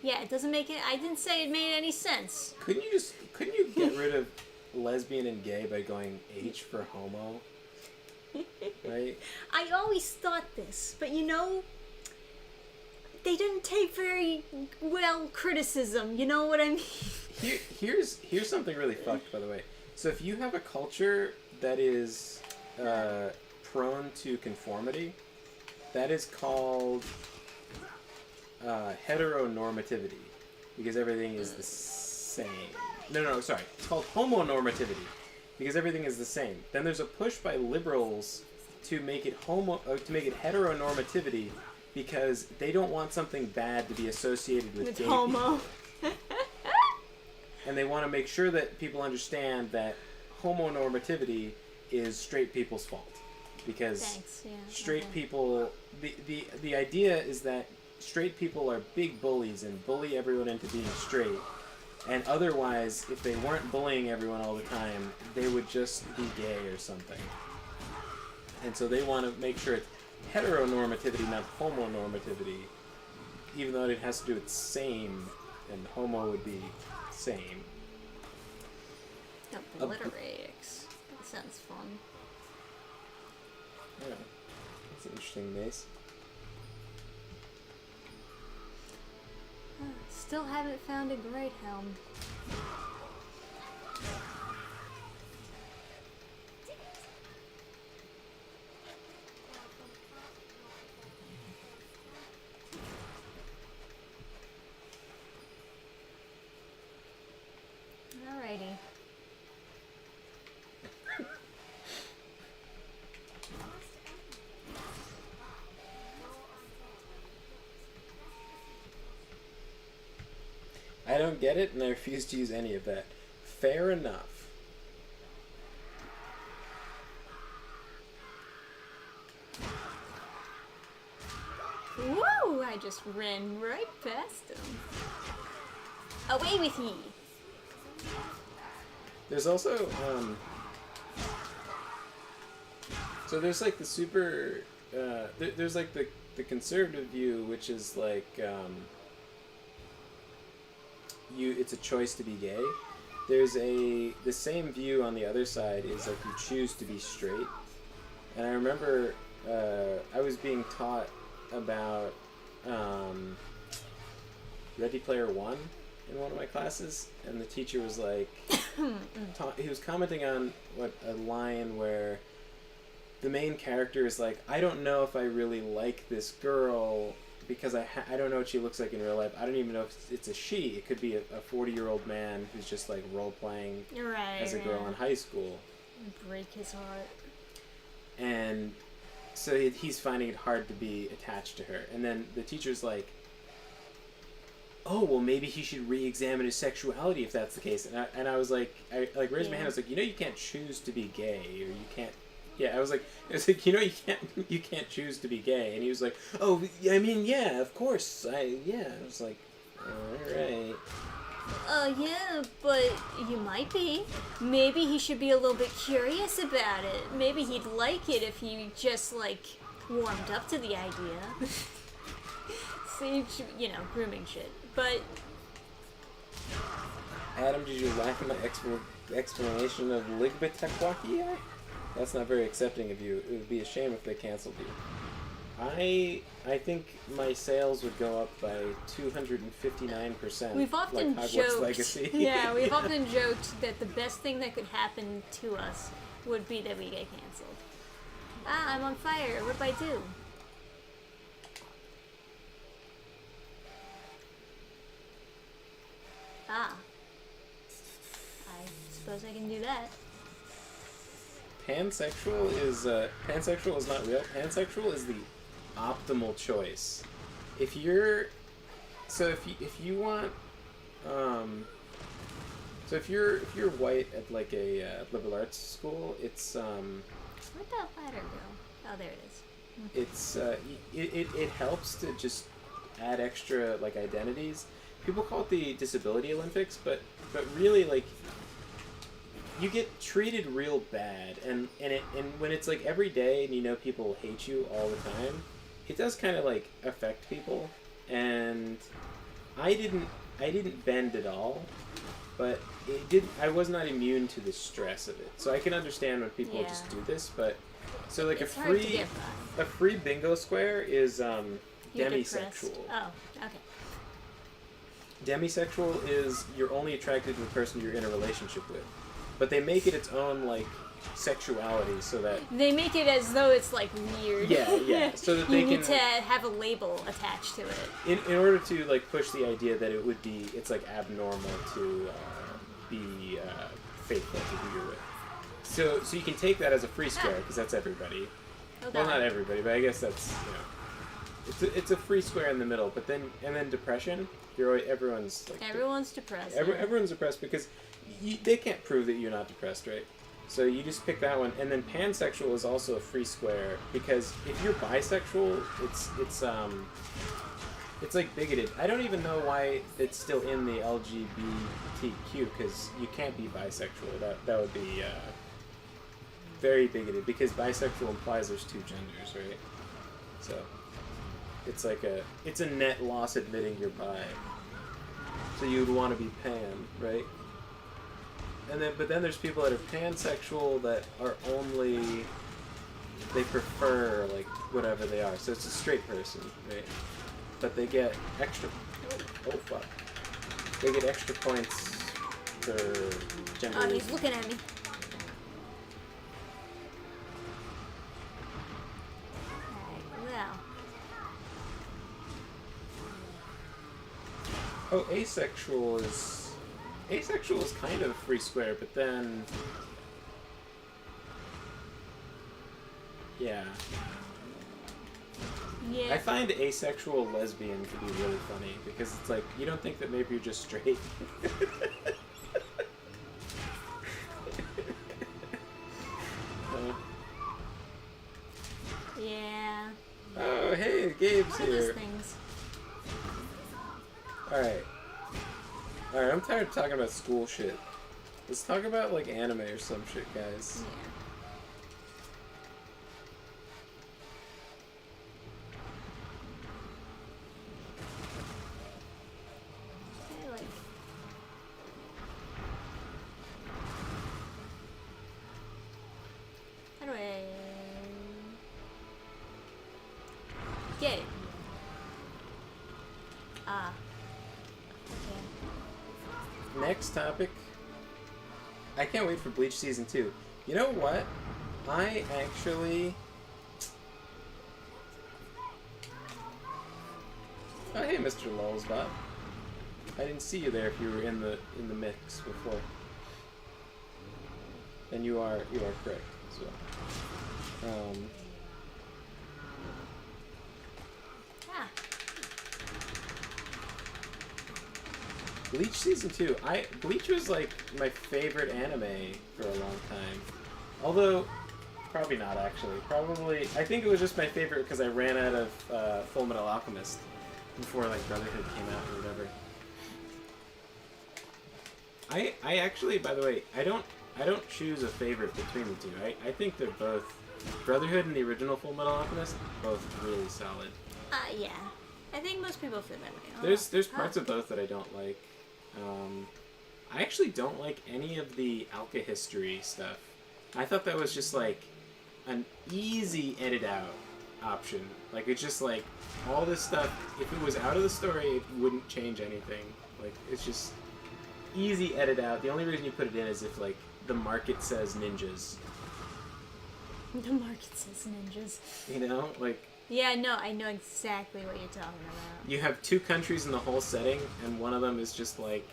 Yeah, it doesn't make it. I didn't say it made any sense. Couldn't you get rid of lesbian and gay by going H for homo? Right? I always thought this, but you know, they didn't take very well criticism. You know what I mean? Here's something really fucked, by the way. So if you have a culture that is prone to conformity, that is called heteronormativity, because everything is the same. No, sorry. It's called homonormativity, because everything is the same. Then there's a push by liberals to make it heteronormativity, because they don't want something bad to be associated with gay homo. people. And they want to make sure that people understand that homonormativity is straight people's fault, because straight people. The idea is that straight people are big bullies and bully everyone into being straight, and otherwise, if they weren't bullying everyone all the time, they would just be gay or something. And so they want to make sure it's heteronormativity, not homonormativity, even though it has to do with same, and homo would be same. Obliterates. That sounds fun. Yeah, that's an interesting base. Still haven't found a great helm. Alrighty. I don't get it, and I refuse to use any of that. Fair enough. Woo! I just ran right past him. Away with ye! There's also, so there's like the super, there's like the conservative view, which is like, it's a choice to be gay. There's the same view on the other side is like you choose to be straight. And I remember I was being taught about Ready Player One in one of my classes, and the teacher was like, he was commenting on a line where the main character is like, I don't know if I really like this girl, because I don't know what she looks like in real life. I don't even know if it's a she. It could be a 40-year-old man who's just like role-playing as a girl in high school. Break his heart. And so he's finding it hard to be attached to her. And then the teacher's like, oh, well, maybe he should re-examine his sexuality if that's the case. And I was like, I raised my hand. I was like, you can't choose to be gay, or you can't. Yeah, I was like, you can't choose to be gay. And he was like, oh, I mean, yeah, of course. I was like, all right. Yeah, but you might be. Maybe he should be a little bit curious about it. Maybe he'd like it if he just, like, warmed up to the idea. Save, grooming shit. But... Adam, did you laugh at my explanation of Ligbatequaki? That's not very accepting of you. It would be a shame if they canceled you. I think my sales would go up by 259%. We've often like Hogwarts joked. Legacy. Yeah, we've often joked that the best thing that could happen to us would be that we get canceled. Ah, I'm on fire. What do I do? Ah. I suppose I can do that. Pansexual is not real. Pansexual is the optimal choice. If you want So if you're white at like a liberal arts school, it's Where'd that ladder go? Oh, there it is. it's it helps to just add extra like identities. People call it the disability Olympics, but really like you get treated real bad, and when it's like every day and you know people hate you all the time, it does kind of like affect people. And I didn't bend at all, but it did. I was not immune to the stress of it, so I can understand when people just do this. But so like It's hard to get by. a free bingo square is You're demisexual. depressed. Oh, okay. Demisexual is you're only attracted to the person you're in a relationship with, but they make it its own like sexuality so that They make it as though it's like weird. yeah, so that they you need can to have a label attached to it. in order to like push the idea that it's like abnormal to be faithful to who you're with. So you can take that as a free square because that's everybody. Oh, Well, God. not everybody, but I guess that's it's a free square in the middle. But then depression, everyone's like Everyone's depressed. everyone's depressed because they can't prove that you're not depressed, right? So you just pick that one, and then pansexual is also a free square because if you're bisexual, it's like bigoted. I don't even know why it's still in the LGBTQ because you can't be bisexual. That would be very bigoted because bisexual implies there's two genders, right? So it's like it's a net loss admitting you're bi. So you'd want to be pan, right? But then there's people that are pansexual that are they prefer like whatever they are. So it's a straight person, right? But they get extra. Oh fuck! They get extra points for gender. Oh, he's looking at me. Alright, well. Oh, asexual is kind of a free square, but then yeah. Yeah. I find asexual lesbian to be really funny because it's like you don't think that maybe you're just straight. Yeah. Oh, hey, Gabe's What are those here. things? Alright, I'm tired of talking about school shit. Let's talk about, like, anime or some shit, guys. Yeah. I like. How do I get it? Ah. Okay. Next topic. I can't wait for Bleach Season 2. You know what? I actually... Oh, hey, Mr. Lulzbot. I didn't see you there if you were in the mix before. And you are correct as well. Ah. Bleach Season 2. Bleach was like my favorite anime for a long time. Although, probably not actually. Probably, I think it was just my favorite because I ran out of Full Metal Alchemist before like Brotherhood came out or whatever. I actually, by the way, I don't choose a favorite between the two. I think they're both Brotherhood and the original Full Metal Alchemist both really solid. Yeah. I think most people feel that way. There's parts of both that I don't like. I actually don't like any of the Alka-history stuff. I thought that was just like an easy edit out option. Like it's just like all this stuff, if it was out of the story, it wouldn't change anything. Like it's just easy edit out. The only reason you put it in is if like the market says ninjas. The market says ninjas. You know? Like Yeah, no, I know exactly what you're talking about. you have two countries in the whole setting, and one of them is just like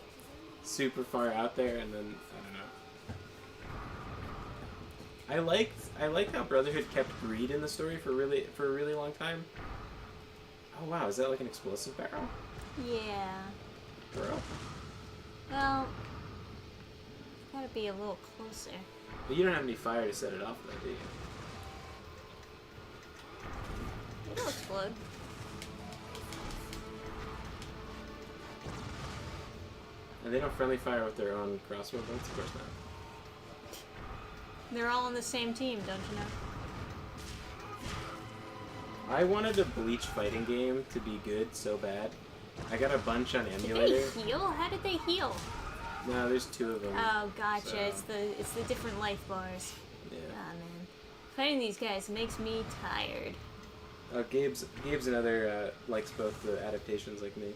super far out there, and then I don't know. I liked how Brotherhood kept greed in the story for a really long time. Oh wow, is that like an explosive barrel? Yeah. Bro. Well, gotta be a little closer. But you don't have any fire to set it off, though, do you? It'll explode. And they don't friendly fire with their own crossbow bolts? Of course not. They're all on the same team, don't you know? I wanted a Bleach fighting game to be good so bad. I got a bunch on Did emulator. they heal? How did they heal? No, there's 2 of them. Oh, gotcha. So, It's the different life bars. yeah. Ah, man. Fighting these guys makes me tired. Gabe's another likes both the adaptations like me.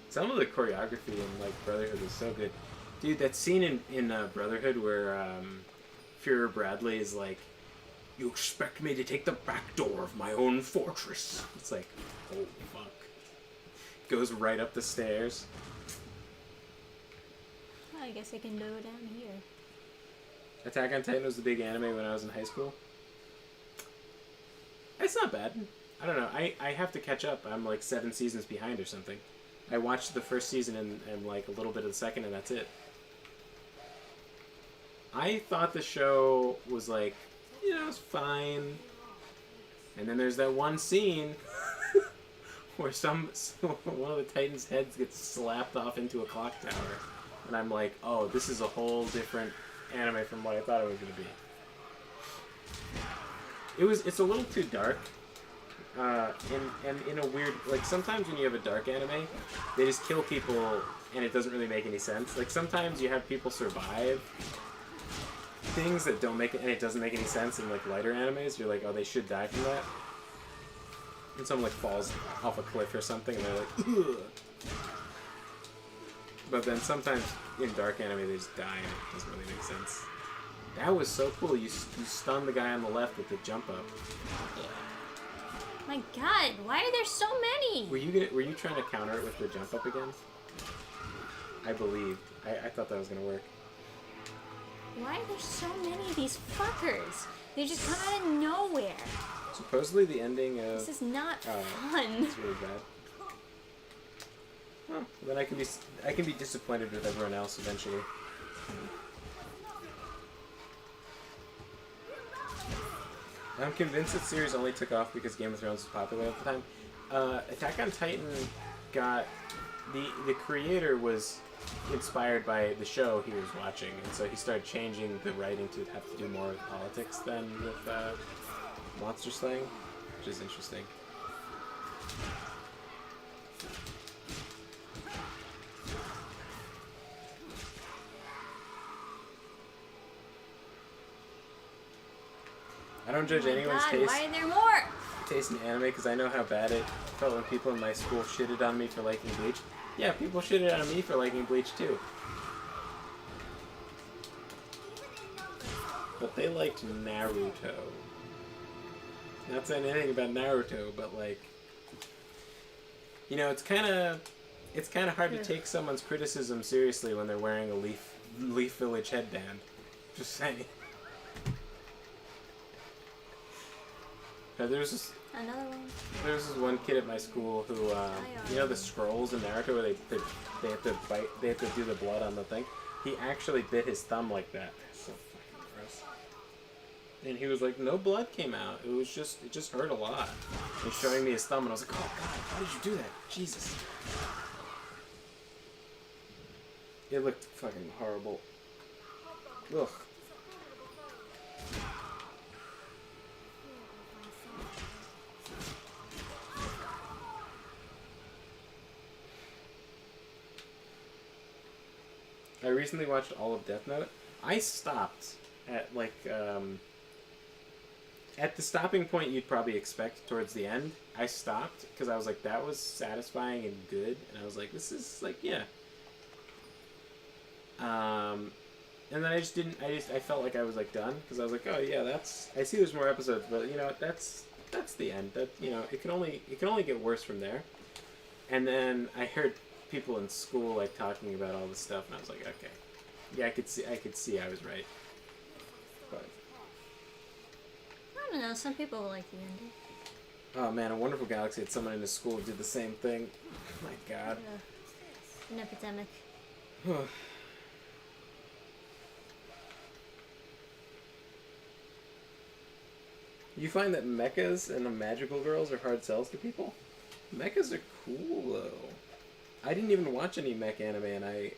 Some of the choreography in like Brotherhood was so good, dude. That scene in Brotherhood where Führer Bradley is like, "You expect me to take the back door of my own fortress?" It's like, oh fuck. Goes right up the stairs. Well, I guess I can do it down here. Attack on Titan was the big anime when I was in high school. It's not bad. I don't know. I have to catch up. I'm like 7 seasons behind or something. I watched the first season and like a little bit of the second, and that's it. I thought the show was like, it's fine. And then there's that one scene where one of the Titans' heads gets slapped off into a clock tower. And I'm like, oh, this is a whole different anime from what I thought it was going to be. It's a little too dark. And in a weird, like, sometimes when you have a dark anime, they just kill people and it doesn't really make any sense. Like, sometimes you have people survive things that don't make it, and it doesn't make any sense in, like, lighter animes. You're like, oh, they should die from that. And someone, like, falls off a cliff or something, and they're like, ugh. But then sometimes in dark anime, they just die, and it doesn't really make sense. That was so cool. You stun the guy on the left with the jump up. My God, why are there so many? Were you trying to counter it with the jump up again? I believed. I thought that was gonna work. Why are there so many of these fuckers? They just come out of nowhere. Supposedly the ending of This is not fun. It's really bad. Well, then I can be disappointed with everyone else eventually. I'm convinced that series only took off because Game of Thrones was popular at the time. Attack on Titan got the creator was inspired by the show he was watching, and so he started changing the writing to have to do more with politics than with monster slaying, which is interesting. I don't judge anyone's taste. Why are there more? Taste in anime because I know how bad it felt when people in my school shitted on me for liking Bleach. Yeah, people shitted on me for liking Bleach too. But they liked Naruto. Not saying anything about Naruto, but like, it's kind of hard to take someone's criticism seriously when they're wearing a Leaf Village headband. Just saying. There's this one kid at my school who, the scrolls in Naruto where they have to bite, they have to do the blood on the thing. He actually bit his thumb like that. So fucking gross. And he was like, no blood came out. It just hurt a lot. He's showing me his thumb, and I was like, oh God, why did you do that? Jesus. It looked fucking horrible. Ugh. I recently watched all of Death Note. I stopped at at the stopping point you'd probably expect towards the end. I stopped because I was like, that was satisfying and good, and I was like, this is like, yeah. And then I just didn't. I felt like I was like done because I was like, oh yeah, I see there's more episodes, but that's the end. That it can only get worse from there. And then I heard people in school like talking about all this stuff, and I was like, okay, yeah, I could see I was right. But I don't know. Some people like the ending. oh man, A Wonderful Galaxy had someone in his school who did the same thing. Oh my God. An epidemic. You find that mechas and the magical girls are hard sells to people? Mechas are cool, though. I didn't even watch any mech anime, and I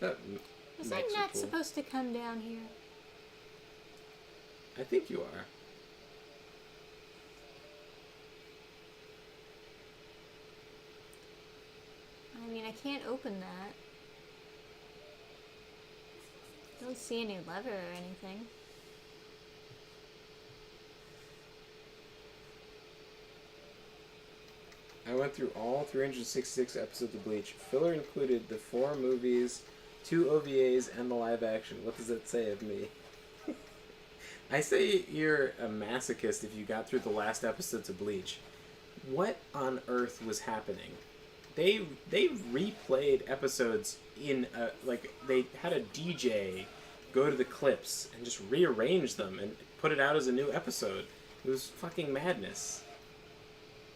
thought Was mechs I were not cool. supposed to come down here? I think you are. I mean, I can't open that. Don't see any lever or anything. I went through all 366 episodes of Bleach. Filler included the 4 movies, 2 OVAs, and the live action. What does that say of me? I say you're a masochist if you got through the last episodes of Bleach. What on earth was happening? They replayed episodes in they had a DJ go to the clips and just rearrange them and put it out as a new episode. It was fucking madness.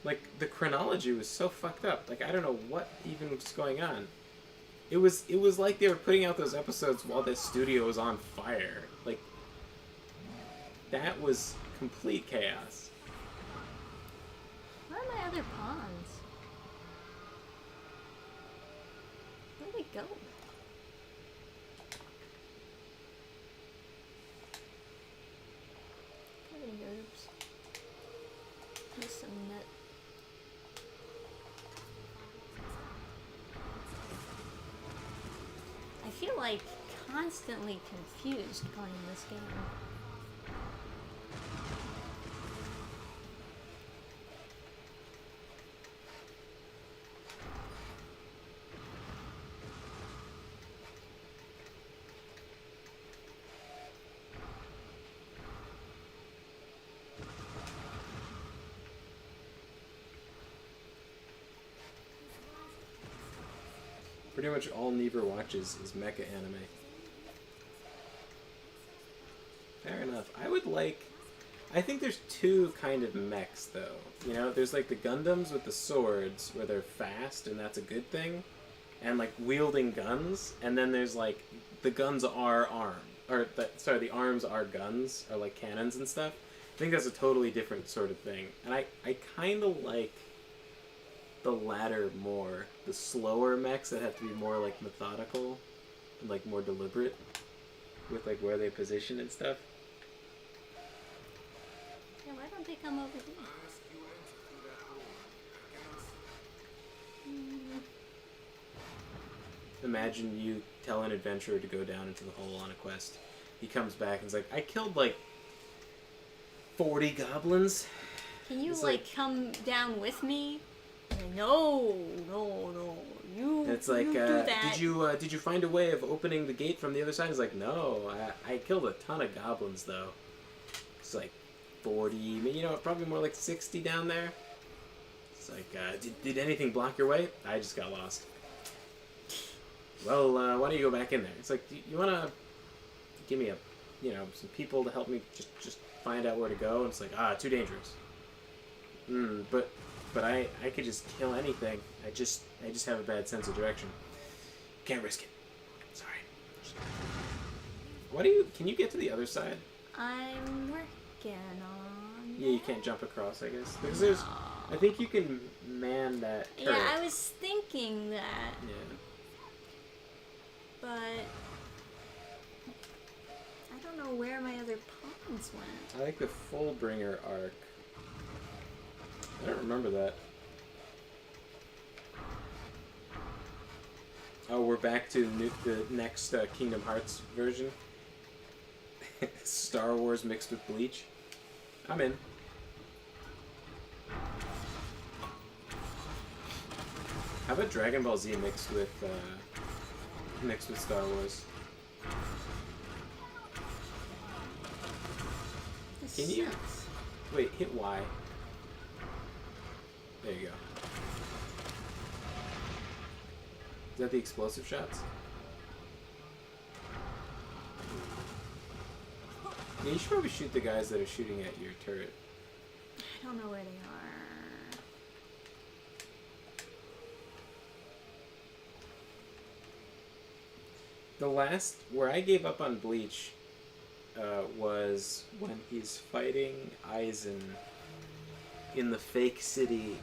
Like, the chronology was so fucked up. Like, I don't know what even was going on. It was like they were putting out those episodes while the studio was on fire. Like, that was complete chaos. Where are my other pawns? Where'd they go? Covered in herbs. There's some nut. I feel like constantly confused playing this game. Pretty much all Never watches is mecha anime. Fair enough. I think there's 2 kind of mechs, though. You know, there's like the Gundams with the swords, where they're fast, and that's a good thing, and like wielding guns, and then there's like, the guns are the arms are guns, or like cannons and stuff. I think that's a totally different sort of thing. And I kind of like the latter more. The slower mechs that have to be more like methodical and like more deliberate with like where they position and stuff. Yeah, why don't they come over here? Imagine you tell an adventurer to go down into the hole on a quest. He comes back and is like, I killed like 40 goblins. Can you It's like come down with me? No, you. And it's like, you do that. did you find a way of opening the gate from the other side? He's like, no, I killed a ton of goblins though. It's like 40, you know, probably more like 60 down there. It's like, did anything block your way? I just got lost. Well, why don't you go back in there? It's like, you want to give me some people to help me just find out where to go? And it's like, too dangerous. But I could just kill anything. I just have a bad sense of direction. Can't risk it. Sorry. Can you get to the other side? I'm working on. Yeah, you can't jump across, I guess. Because I think you can man that turret. Yeah, I was thinking that. Yeah. But I don't know where my other pawns went. I like the Fullbringer arc. I don't remember that. Oh, we're back to the next Kingdom Hearts version. Star Wars mixed with Bleach. I'm in. How about Dragon Ball Z mixed with Star Wars? This Can you sucks. wait? Hit Y. There you go. Is that the explosive shots? Yeah, you should probably shoot the guys that are shooting at your turret. I don't know where they are. The last where I gave up on Bleach was when he's fighting Arisen in the fake city.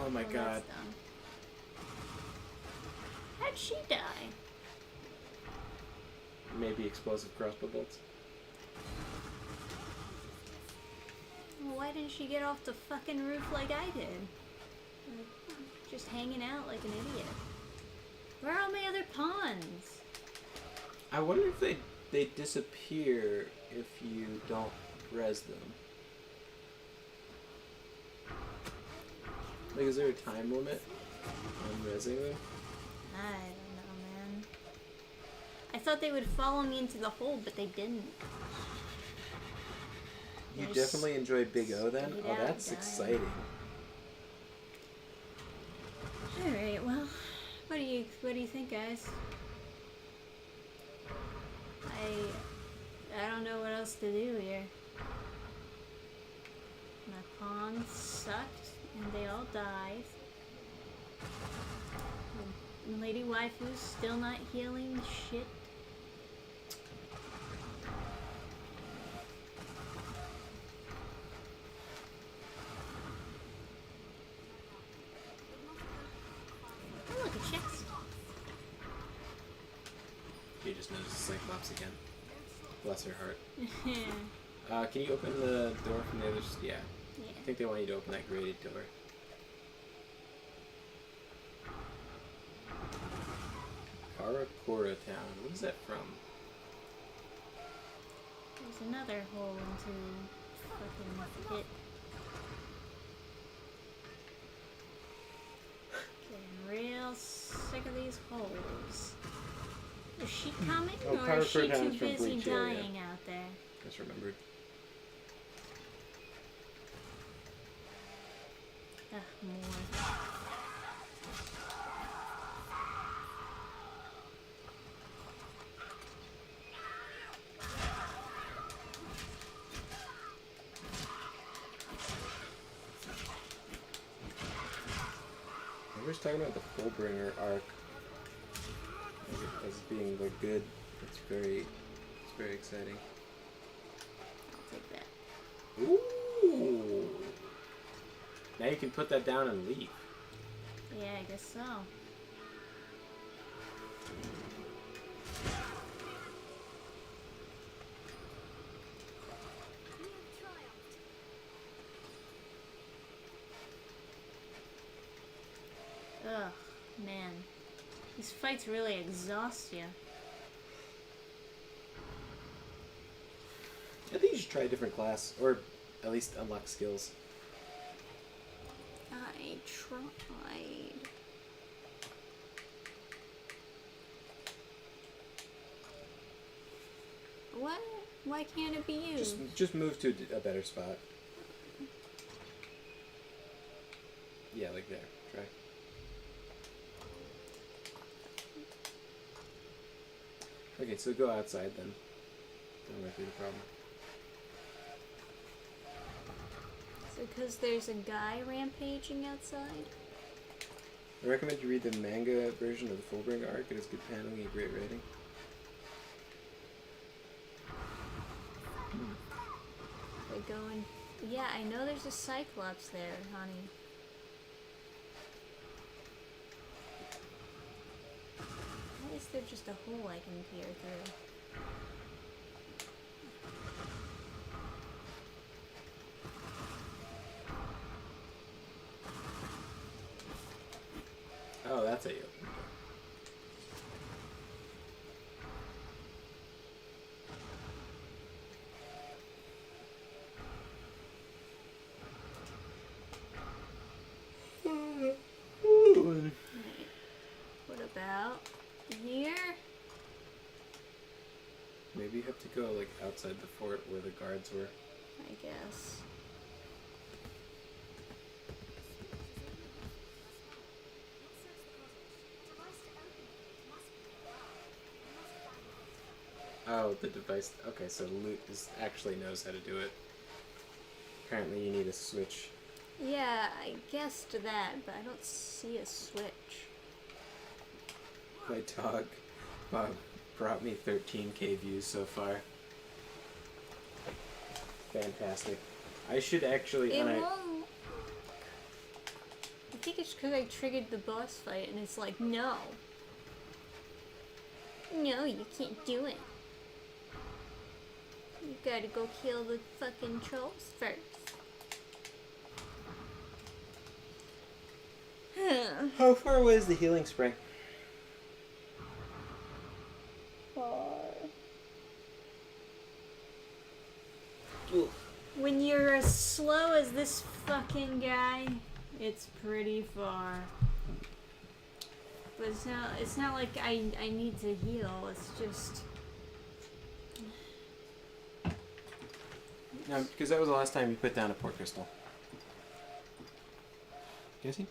Oh my god. That's dumb. How'd she die? Maybe explosive crossbow bolts. Well, why didn't she get off the fucking roof like I did? Like, just hanging out like an idiot. Where are all my other pawns? I wonder if they disappear if you don't res them. Like, is there a time limit on resing them? I don't know, man. I thought they would follow me into the hole, but they didn't. You There's definitely enjoy Big O then? speed Oh, out, that's dying. exciting. Alright, well, what do you think, guys? I don't know what else to do here. My pawns sucked, and they all died. And Lady Waifu's still not healing shit. Oh, look, a chest. You just noticed Cyclops again. Bless her heart. Yeah. Can you open the door from the other side? Yeah. I think they want you to open that grated door. Karakura Town. What is that from? There's another hole into fucking pit. Getting real sick of these holes. Is she coming, Oh, or is she Karakura too Town's from busy Bleach, yeah, yeah. dying out there? Just remembered. Ugh, more. Everyone's talking about the Fullbringer arc as being the good. It's very exciting. I'll take that. Ooh! Now you can put that down and leave. Yeah, I guess so. Ugh, man. These fights really exhaust you. I think you should try a different class, or at least unlock skills. I tried. What? Why can't it be you? Just move to a better spot. Yeah, like there. Try. Okay, so go outside then. That might be the problem. So because there's a guy rampaging outside? I recommend you read the manga version of the Fullbringer arc. It has good paneling and great writing. They go in. Yeah, I know there's a Cyclops there, honey. Why is there just a hole I can peer through? Oh, that's how you open the door. Right. What about here? Maybe you have to go like outside the fort where the guards were. I guess. Oh, the device. Okay, so Luke actually knows how to do it. Apparently you need a switch. Yeah, I guessed that, but I don't see a switch. My dog. brought me 13k views so far. Fantastic. I should actually... It won't... I think it's because I triggered the boss fight and it's like, no. No, you can't do it. You gotta go kill the fucking trolls first. How far away is the healing spring? Ooh. When you're as slow as this fucking guy, it's pretty far. But it's not like I need to heal, it's just... No, because that was the last time you put down a port crystal. Jesse?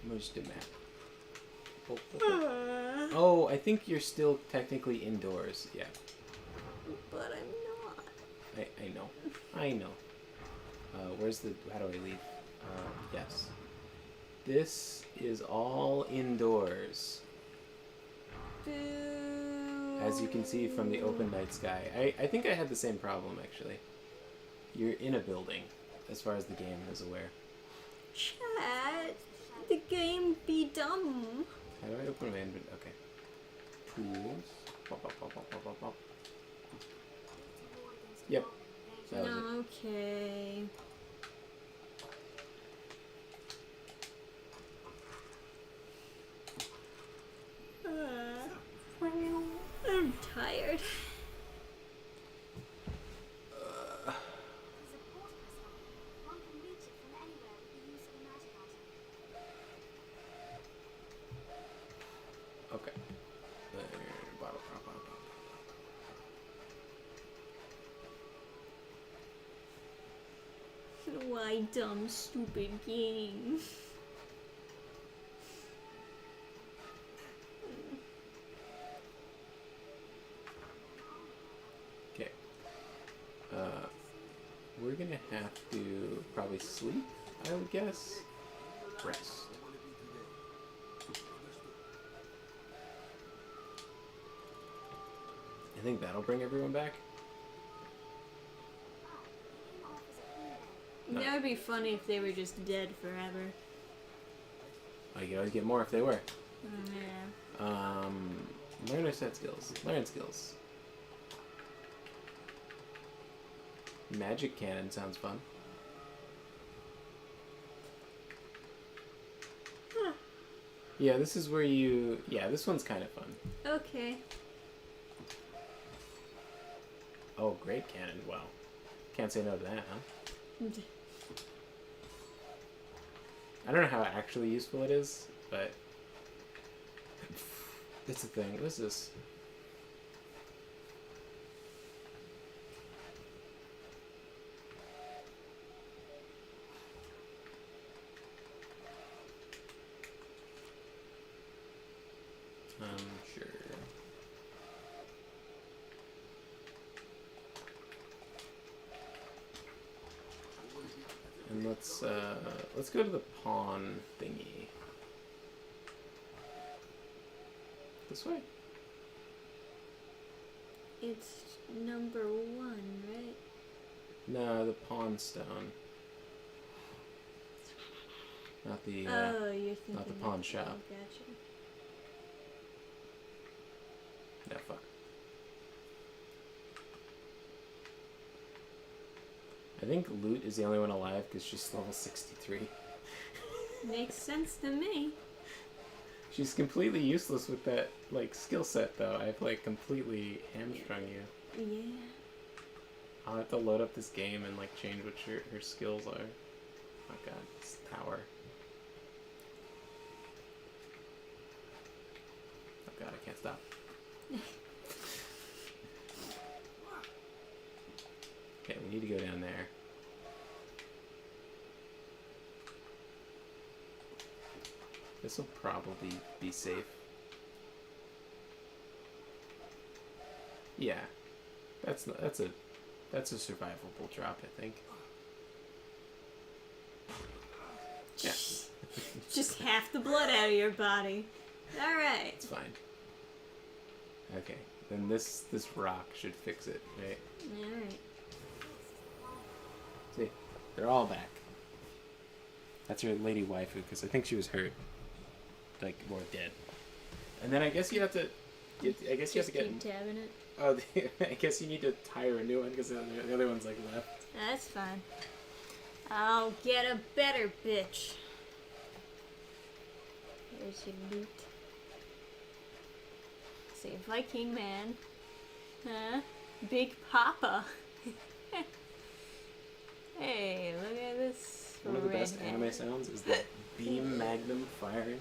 Where's the map? Oh, I think you're still technically indoors. Yeah. But I'm not. I know. I know. Where's the... How do I leave? Yes. This is all indoors. Boo. As you can see from the open night sky. I think I had the same problem, actually. You're in a building, as far as the game is aware. Chat, the game be dumb. How do I open my inventory? Okay. Tools. Pop, pop, pop, pop, pop, pop, pop. Yep. That was it. Okay. I'm tired. Okay. Bottle, pop, pop, pop. Why dumb, stupid game? Okay. We're gonna have to probably sleep, I would guess. Rest. I think that'll bring everyone back. No. That would be funny if they were just dead forever. Oh, you could always get more if they were. Yeah. Learn or set skills. Learn skills. Magic cannon sounds fun. Huh. Yeah, this is where you... Yeah, this one's kind of fun. Okay. Oh, great cannon. Wow. Can't say no to that, huh? I don't know how actually useful it is, but... It's a thing. What is this? Sure. And let's go to the pawn thingy. This way? It's number 1, right? No, the pawn stone. Not the Oh, you're thinking not the pawn shop. Oh, gotcha. Yeah, fuck. I think Loot is the only one alive because she's level 63. Makes sense to me. She's completely useless with that, like, skill set, though. I've, like, completely hamstrung you. Yeah. I'll have to load up this game and, like, change what her skills are. Oh god, this tower. Oh god, I can't stop. Okay, we need to go down there. This will probably be safe. Yeah, that's a survivable drop, I think. Just half the blood out of your body. Alright. It's fine. Okay, then this rock should fix it, right? Alright. See, they're all back. That's your lady waifu, because I think she was hurt. Like, or dead. And then I guess you have to... I guess you have to get... keep tabbing it. Oh, I guess you need to hire a new one, because the other one's, like, left. That's fine. I'll get a better bitch. There's your loot. Say, Viking man. Huh? Big Papa. Hey, look at this. One of the best redhead. anime sounds is the beam magnum firing.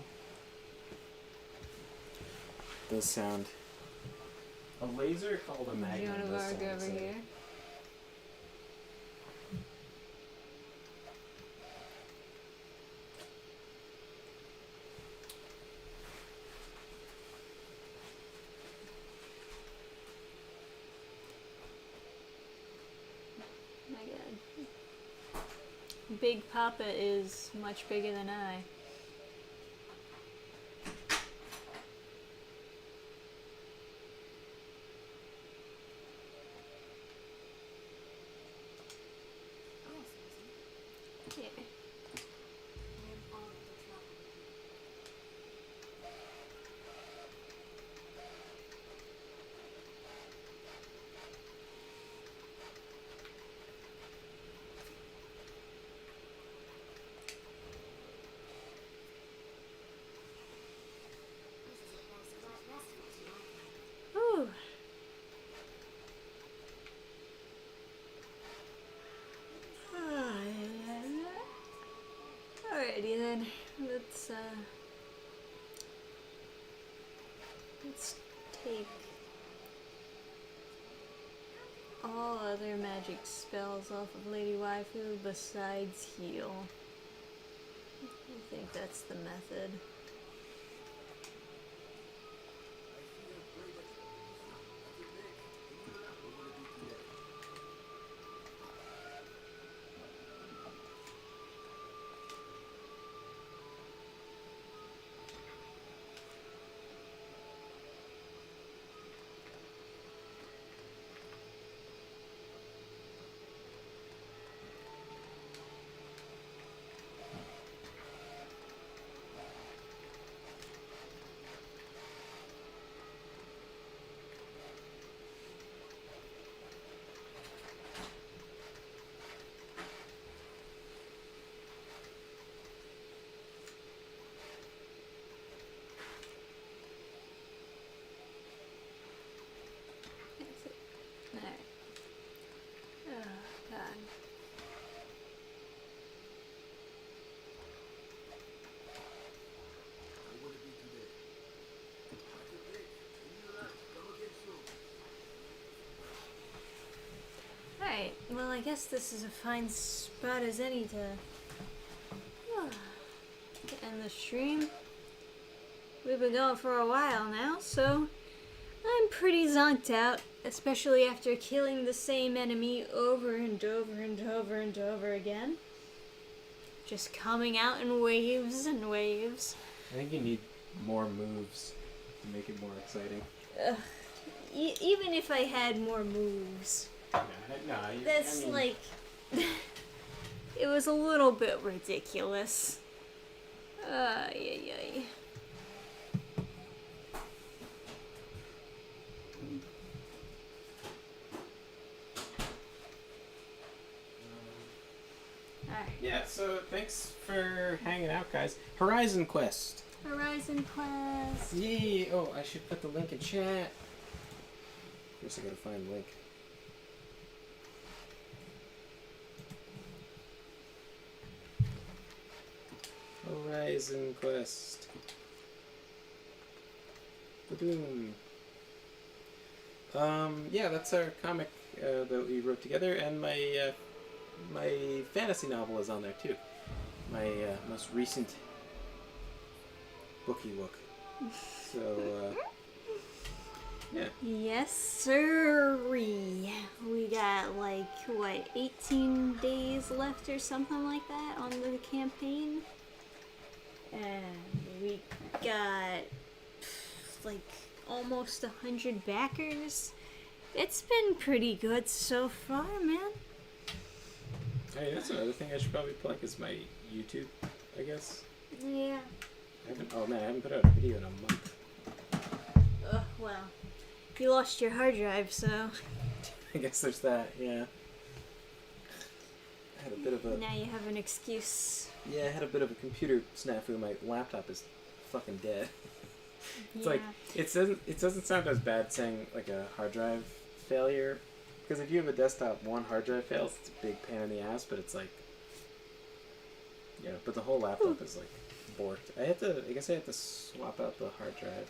Does sound... A laser called a magnum Joan of does Arc sound over insane. here. My God. Big Papa is much bigger than I. Yeah. Whew. Alrighty then, let's take all other magic spells off of Lady Waifu besides heal. I think that's the method. That's it. Alright. Oh, God. Alright, well I guess this is a fine spot as any to end the stream. We've been going for a while now, so I'm pretty zonked out, especially after killing the same enemy over and over and over and over again. Just coming out in waves and waves. I think you need more moves to make it more exciting. Even if I had more moves. That's like... it was a little bit ridiculous. Ay. Alright. Yeah, so thanks for hanging out, guys. Horizon Quest. Horizon Quest. Yay! Oh, I should put the link in chat. First I gotta find the link. Horizon Quest. Ba-doom. Yeah, that's our comic that we wrote together, and my fantasy novel is on there too. My most recent bookie book. So, yeah. Yes, sirree. We got like, what, 18 days left or something like that on the campaign? And we got like almost 100 backers. It's been pretty good so far, man. Hey, that's another thing I should probably plug is my YouTube, I guess. Yeah. I haven't put out a video in a month. Oh, well. You lost your hard drive, so... I guess there's that, yeah. I had a bit of a... Now you have an excuse. Yeah, I had a bit of a computer snafu. My laptop is fucking dead. It's like, it doesn't sound as bad saying, like, a hard drive failure. Because if you have a desktop, one hard drive fails, it's a big pain in the ass, but it's like... Yeah, but the whole laptop is, like, borked. I guess I had to swap out the hard drive.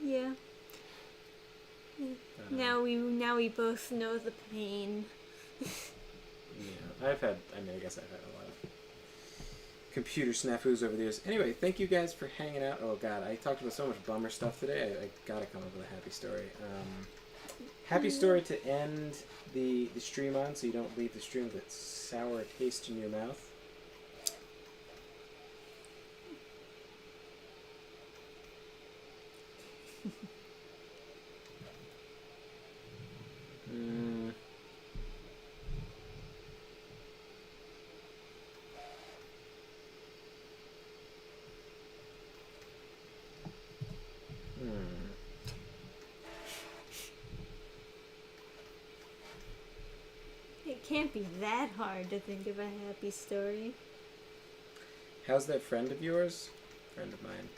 Yeah. Now we both know the pain. Yeah, I guess I've had a lot of computer snafus over the years. Anyway, thank you guys for hanging out. Oh god, I talked about so much bummer stuff today. I gotta come up with a happy story. Happy story to end the stream on, so you don't leave the stream with a sour taste in your mouth. It can't be that hard to think of a happy story. How's that friend of yours? Friend of mine.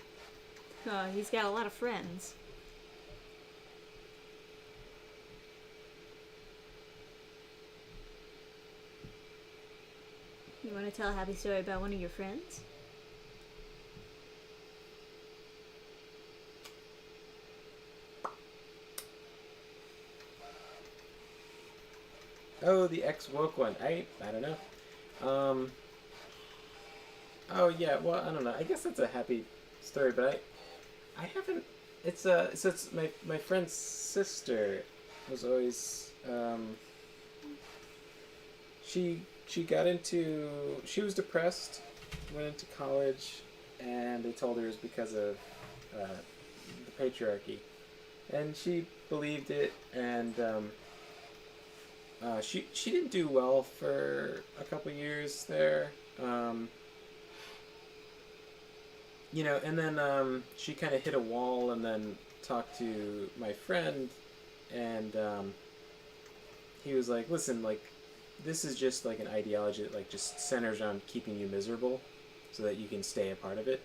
Oh, he's got a lot of friends. You want to tell a happy story about one of your friends? Oh, the ex-woke one. I don't know. Oh yeah, well, I don't know. I guess that's a happy story, but I haven't. So it's my friend's sister was always she was depressed, went into college, and they told her it was because of the patriarchy, and she believed it, and she didn't do well for a couple years there. And then she kind of hit a wall, and then talked to my friend, and he was like, listen, like, this is just like an ideology that like just centers on keeping you miserable so that you can stay a part of it.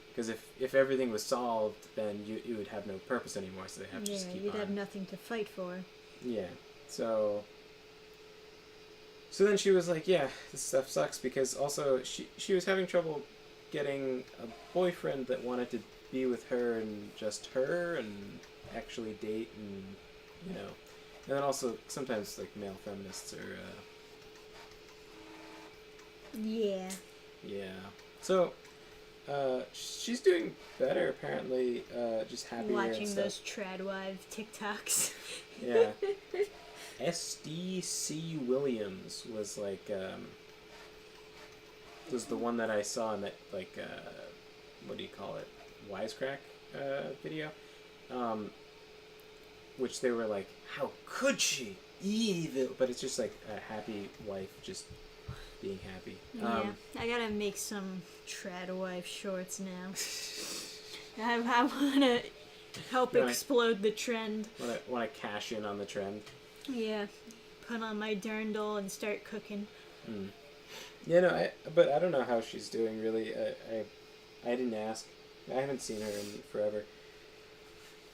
Because if everything was solved, then you would have no purpose anymore, so they have to just keep on. You'd have nothing to fight for. Yeah, so then she was like, yeah, this stuff sucks, because also she was having trouble getting a boyfriend that wanted to be with her and just her and actually date, and and then also sometimes like male feminists are yeah so she's doing better apparently, just happier watching and stuff. those tradwife TikToks. Yeah. SDC Williams was like was the one that I saw in that, like, what do you call it, wisecrack video, which they were like, how could she, evil, but it's just like a happy wife just being happy. I gotta make some tradwife shorts now. I want to help explode the trend. Want to cash in on the trend. Yeah, put on my dirndl and start cooking. Yeah, but I don't know how she's doing, really. I didn't ask. I haven't seen her in forever.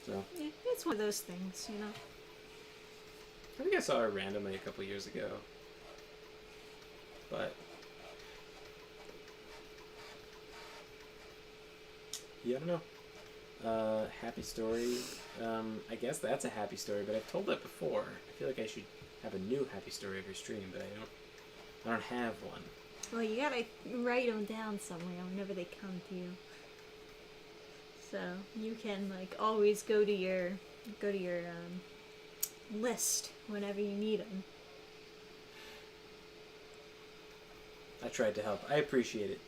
So. Yeah, it's one of those things, I think I saw her randomly a couple years ago. But. Yeah, I don't know. Happy story. I guess that's a happy story, but I've told that before. I feel like I should have a new happy story every stream, but I don't have one. Well, you gotta write them down somewhere whenever they come to you. So you can like always go to your list whenever you need them. I tried to help. I appreciate it.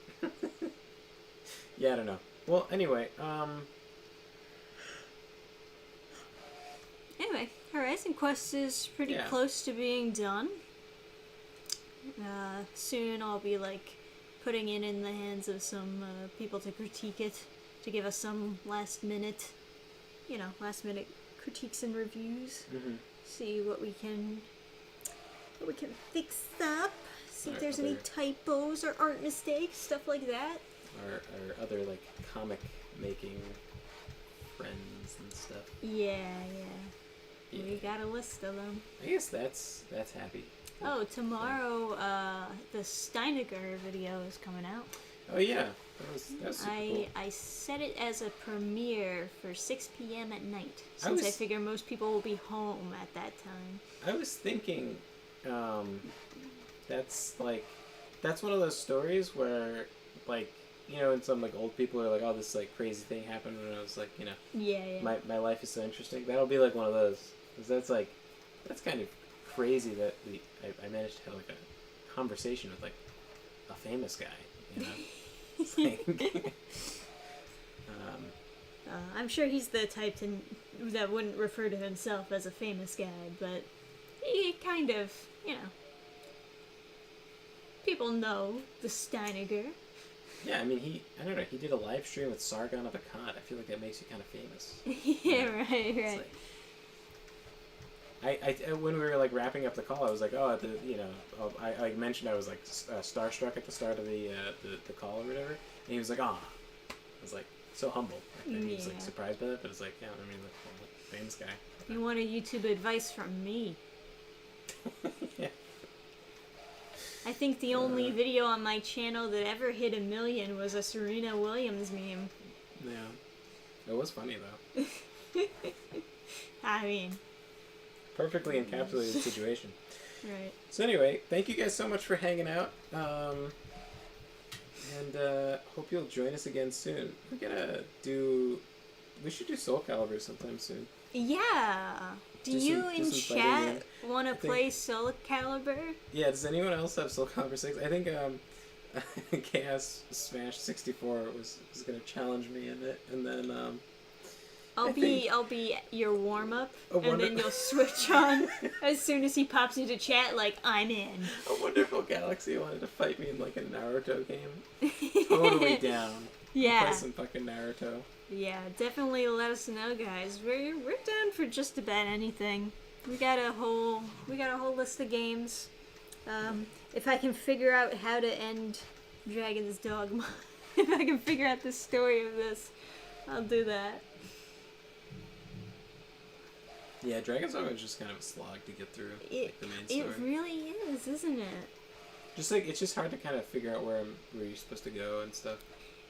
Yeah, I don't know. Well, anyway, Anyway, Horizon Quest is pretty Yeah. close to being done. Soon I'll be like putting it in the hands of some people to critique it, to give us some last minute critiques and reviews. Mm-hmm. See what we can fix up. See if there's any Other- typos or art mistakes, stuff like that. Our other like comic making friends and stuff. Yeah. Yeah. We got a list of them. I guess that's happy. Oh, tomorrow, the Steiniger video is coming out. Oh yeah, that was super cool. I set it as a premiere for 6 p.m. at night, since I figure most people will be home at that time. I was thinking, that's one of those stories where, like, you know, and some like old people are like, oh, this like crazy thing happened when I was like, you know, Yeah. my life is so interesting. That'll be like one of those, because that's kind of crazy that I managed to have like a conversation with like a famous guy, you know. It's like, I'm sure he's the type that wouldn't refer to himself as a famous guy, but he kind of, you know, people know the Steiniger. yeah, I mean, I don't know, he did a live stream with Sargon of Akkad. I feel like that makes you kind of famous. Yeah, right. It's like, when we were like wrapping up the call, I was like, oh, I mentioned I was like starstruck at the start of the call or whatever, and he was like, ah, I was like so humble. And he was like surprised by that, but it's like, yeah, I mean, like, famous guy. You wanted YouTube advice from me. Yeah. I think the only video on my channel that ever hit 1 million was a Serena Williams meme. Yeah, it was funny though. I mean, Perfectly encapsulated the situation. right. So anyway, thank you guys so much for hanging out. And hope you'll join us again soon. We should do Soul Calibur sometime soon. Yeah. Do Just you in just invite chat in. want to play Soul Calibur? Yeah, does anyone else have Soul Calibur 6? I think Chaos Smash 64 was gonna challenge me in it, and then I'll be your warm up, A and then you'll switch on as soon as he pops into chat. Like, I'm in. A Wonderful Galaxy wanted to fight me in like a Naruto game. Totally down. Yeah. Play some fucking Naruto. Yeah, definitely let us know, guys. We're down for just about anything. We got a whole list of games. If I can figure out how to end Dragon's Dogma, if I can figure out the story of this, I'll do that. Yeah, Dragon's Dogma is just kind of a slog to get through, like the main story. It really is, isn't it? Just like, it's just hard to kind of figure out where you're supposed to go and stuff.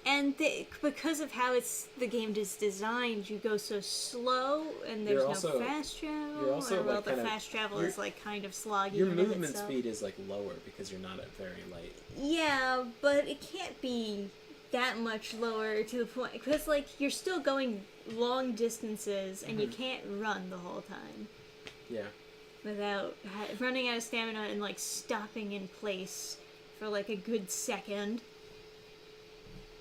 And because of how the game is designed, you go so slow, and there's no fast travel. You're also, well, like, the fast travel is like kind of sloggy. Your in and of movement itself. speed is like lower because you're not very light. Yeah, but it can't be that much lower to the point, because like you're still going long distances, and you can't run the whole time. Yeah. Without running out of stamina and like stopping in place for like a good second.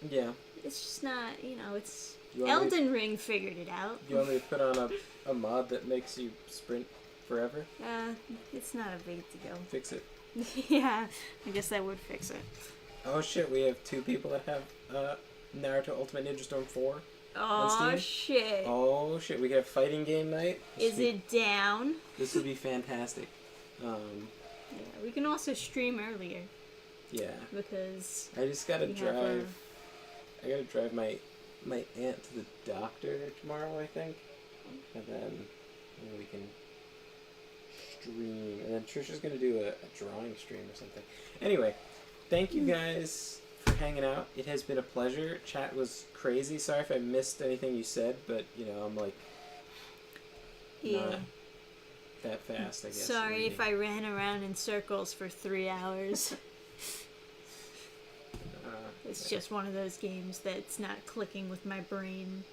Yeah. It's just not, it's... You want me to- Elden Ring figured it out. You want me to put on a mod that makes you sprint forever? It's not a big deal. Fix it. Yeah, I guess that would fix it. Oh shit, we have 2 people that have Naruto Ultimate Ninja Storm 4 on Oh Steam. shit. Oh shit, we have fighting game night. Is it down? This would be fantastic. Yeah, we can also stream earlier, Yeah. because... I just gotta we have drive. I gotta drive my aunt to the doctor tomorrow, I think, and then we can stream. And then Trisha's gonna do a drawing stream or something. Anyway, thank you guys for hanging out. It has been a pleasure. Chat was crazy. Sorry if I missed anything you said, but I'm like not that fast, I guess. Sorry if I ran around in circles for 3 hours. It's just one of those games that's not clicking with my brain.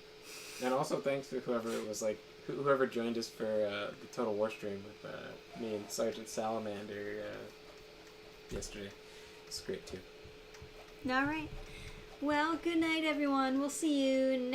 And also thanks to whoever joined us for the Total War stream with me and Sergeant Salamander yesterday. It's great too. All right. Well, good night, everyone. We'll see you